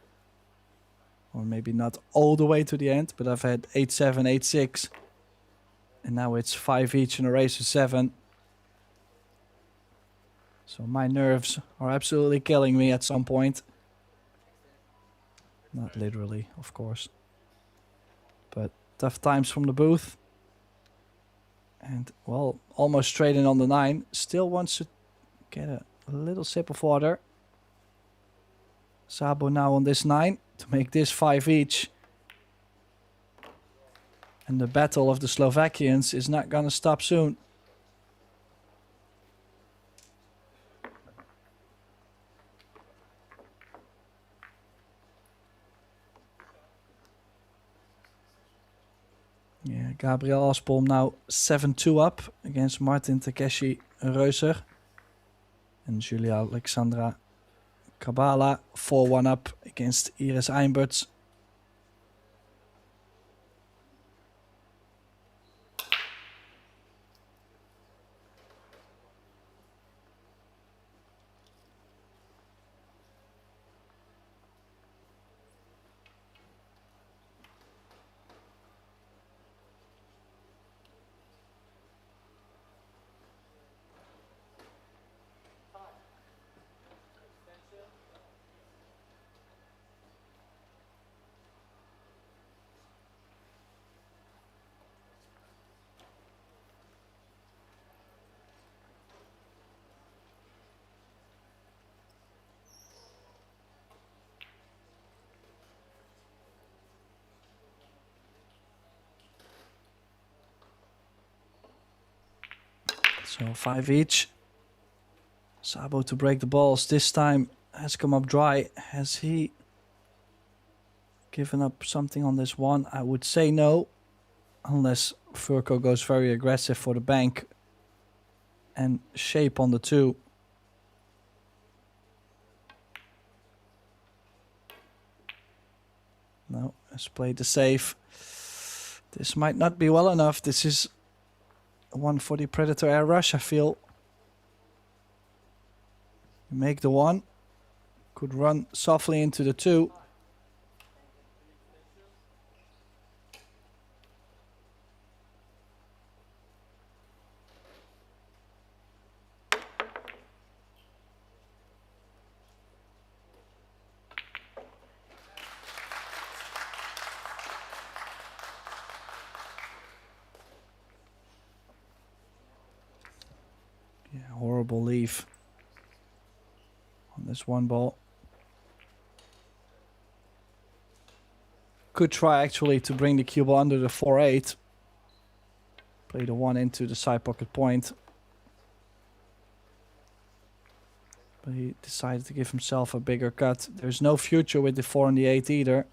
Or maybe not all the way to the end, but I've had 8-7, 8-6. And now it's 5 each in a race of 7. So my nerves are absolutely killing me at some point. Not literally, of course. But tough times from the booth. And, well, almost straight in on the 9. Still wants to get a little sip of water. Sabo now on this 9. to make this 5 each. And the battle of the Slovakians is not gonna stop soon. Yeah, Gabriel Aspelm now 7-2 up against Martin Takeshi Reuser. And Julia Alexandra Kabala 4-1 up against Iris Einberts. So 5 each. Sabo to break the balls. This time has come up dry. Has he given up something on this one? I would say no. Unless Furco goes very aggressive for the bank. And shape on the 2. No, has played the safe. This might not be well enough. This is one for the Predator Air Rush, I feel. Make the 1. Could run softly into the 2. Horrible leave on this 1 ball. Could try actually to bring the cue ball under the 4-8. Play the 1 into the side pocket point. But he decided to give himself a bigger cut. There's no future with the 4 and the 8 either.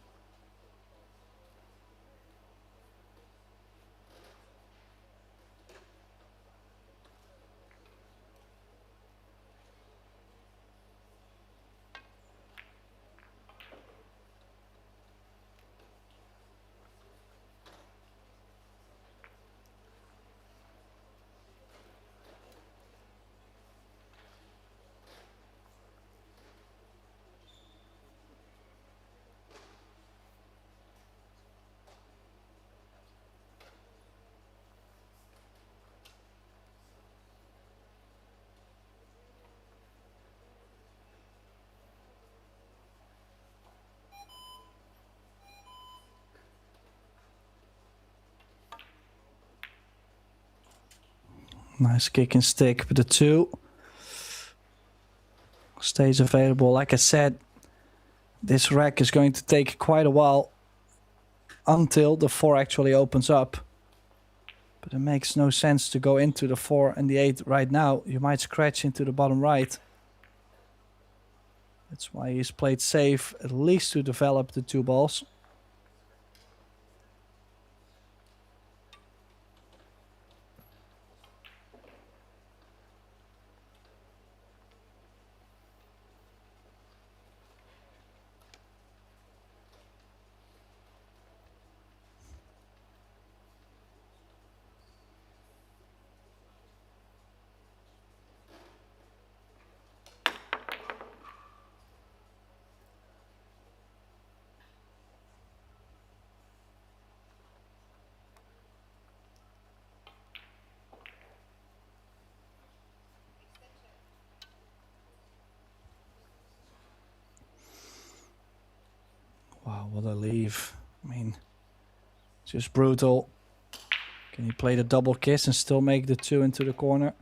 Nice kick and stick, but the 2 stays available. Like I said, this rack is going to take quite a while until the 4 actually opens up. But it makes no sense to go into the 4 and the 8 right now. You might scratch into the bottom right. That's why he's played safe, at least to develop the 2 balls. Wow, what a leave. I mean, just brutal. Can he play the double kiss and still make the 2 into the corner?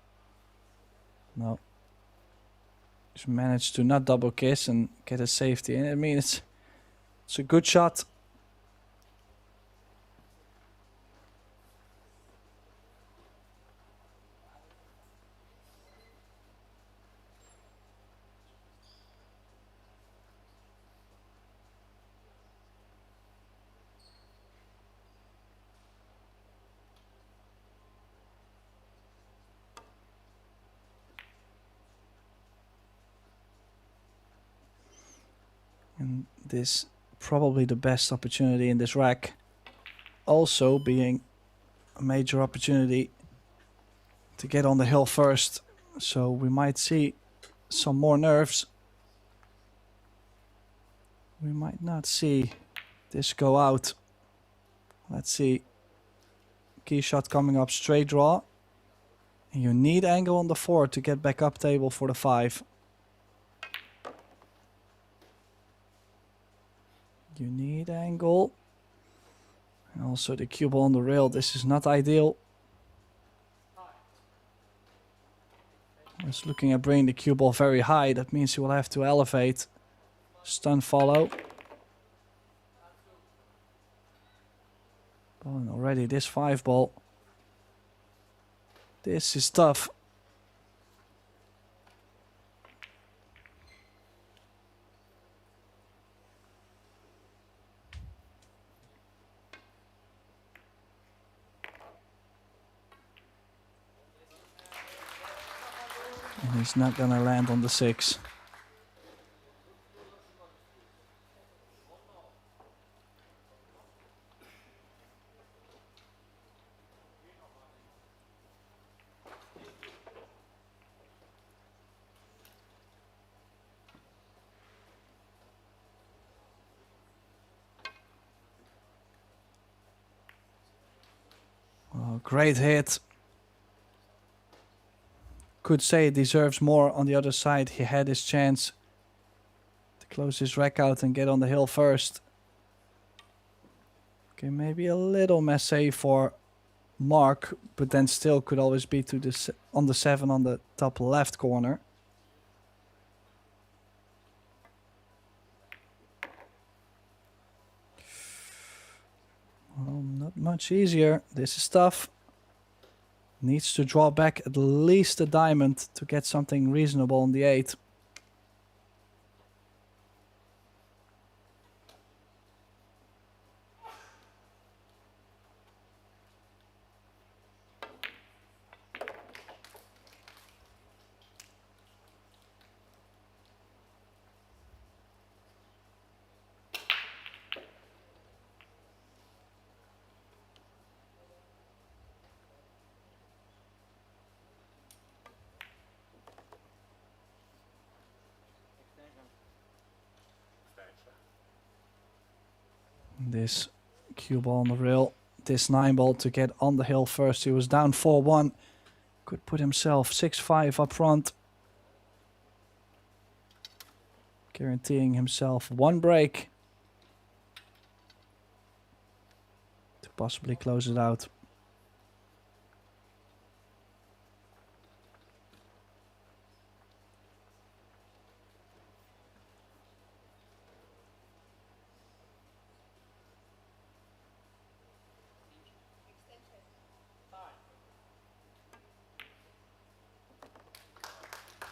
No. Just managed to not double kiss and get a safety. And I mean, it's It's a good shot. And this probably the best opportunity in this rack. Also being a major opportunity to get on the hill first. So we might see some more nerves. We might not see this go out. Let's see. Key shot coming up, straight draw. And you need angle on the 4 to get back up table for the 5. You need angle. And also the cue ball on the rail. This is not ideal. I was looking at bringing the cue ball very high. That means you will have to elevate. Stun follow. Oh, and already this 5 ball. This is tough. And he's not gonna land on the 6. Oh, great hit. Could say it deserves more. On the other side, he had his chance to close his rack out and get on the hill first. Okay, maybe a little messy for Mark, but then still could always be to the on the 7 on the top left corner. Well, not much easier. This is tough. Needs to draw back at least a diamond to get something reasonable on the 8. This cue ball on the rail, this 9 ball to get on the hill first. He was down 4-1, could put himself 6-5 up front, guaranteeing himself 1 break to possibly close it out.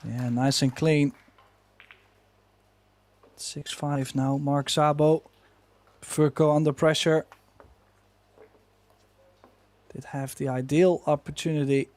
Yeah, nice and clean. 6-5 now, Mark Szabo. Furco under pressure. Did have the ideal opportunity.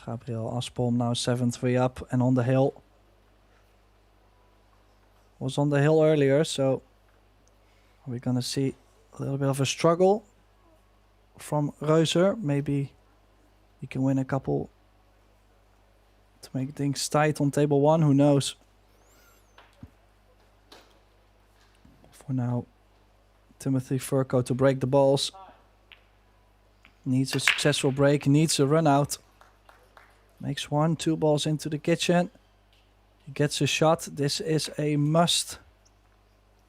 Gabriel Aspelm now 7-3 up and on the hill. Was on the hill earlier, so we're gonna see a little bit of a struggle from Reuser. Maybe he can win a couple to make things tight on table 1, who knows. for now. Timothy Furco to break the balls. Needs a successful break, needs a run out. Makes 1, 2 balls into the kitchen. He gets a shot. This is a must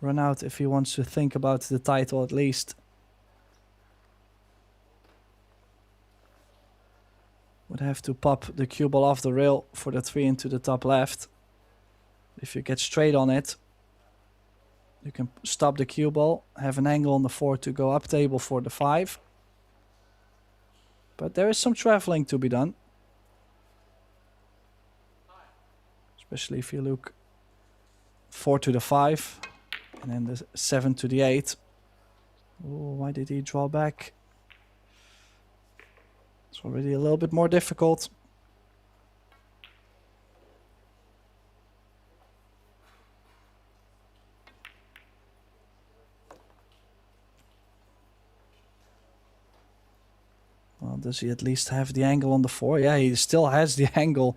run out if he wants to think about the title at least. Would have to pop the cue ball off the rail for the 3 into the top left. If you get straight on it, you can stop the cue ball, have an angle on the 4 to go up table for the 5. But there is some traveling to be done. Especially if you look 4 to the 5 and then the 7 to the 8. Oh, why did he draw back? It's already a little bit more difficult. Well, does he at least have the angle on the 4? Yeah, he still has the angle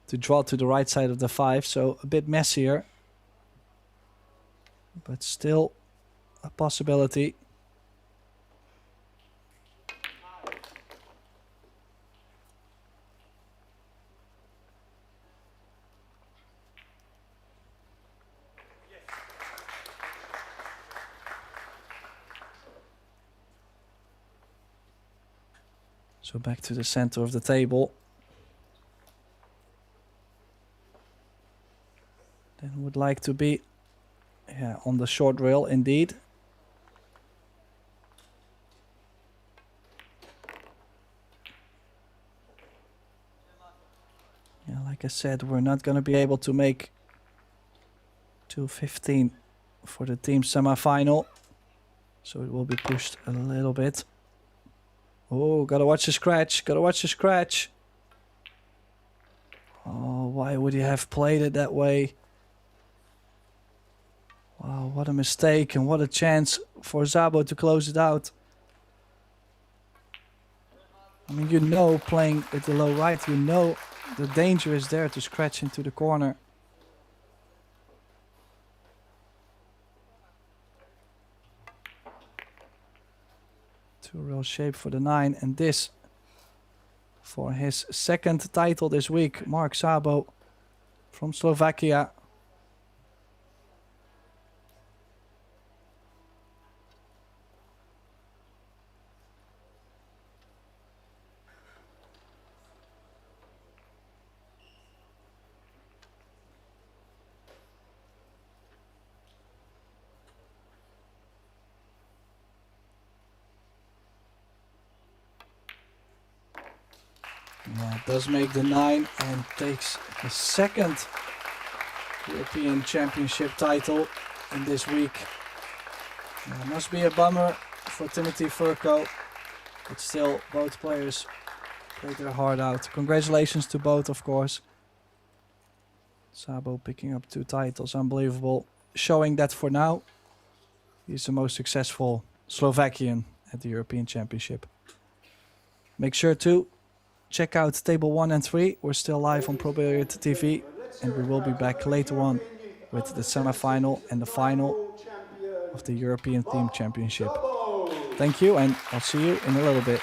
to draw to the right side of the 5, so a bit messier. But still a possibility. So back to the center of the table. Then would like to be on the short rail indeed. Yeah, like I said, we're not going to be able to make 2:15 for the team semi-final. So it will be pushed a little bit. Oh, gotta watch the scratch. Gotta watch the scratch. Oh, why would he have played it that way? Wow, what a mistake and what a chance for Szabo to close it out. I mean, you know, playing at the low right, you know the danger is there to scratch into the corner. Two-rail shape for the 9, and this for his second title this week. Mark Szabo from Slovakia. Yeah, does make the 9 and takes his second European Championship title in this week. Must be a bummer for Timothy Furco, but still both players played their heart out. Congratulations to both, of course. Szabo picking up 2 titles, unbelievable. Showing that for now, he's the most successful Slovakian at the European Championship. Make sure to check out table 1 and 3. We're still live on Pro Billiard TV, and we will be back later on with the semi-final and the final of the European Team Championship. Thank you, and I'll see you in a little bit.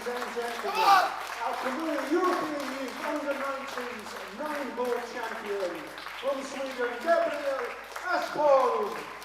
and gentlemen, our Kamui European Youth Under-19s 9-ball champion from Sweden, Gabriel Aspol.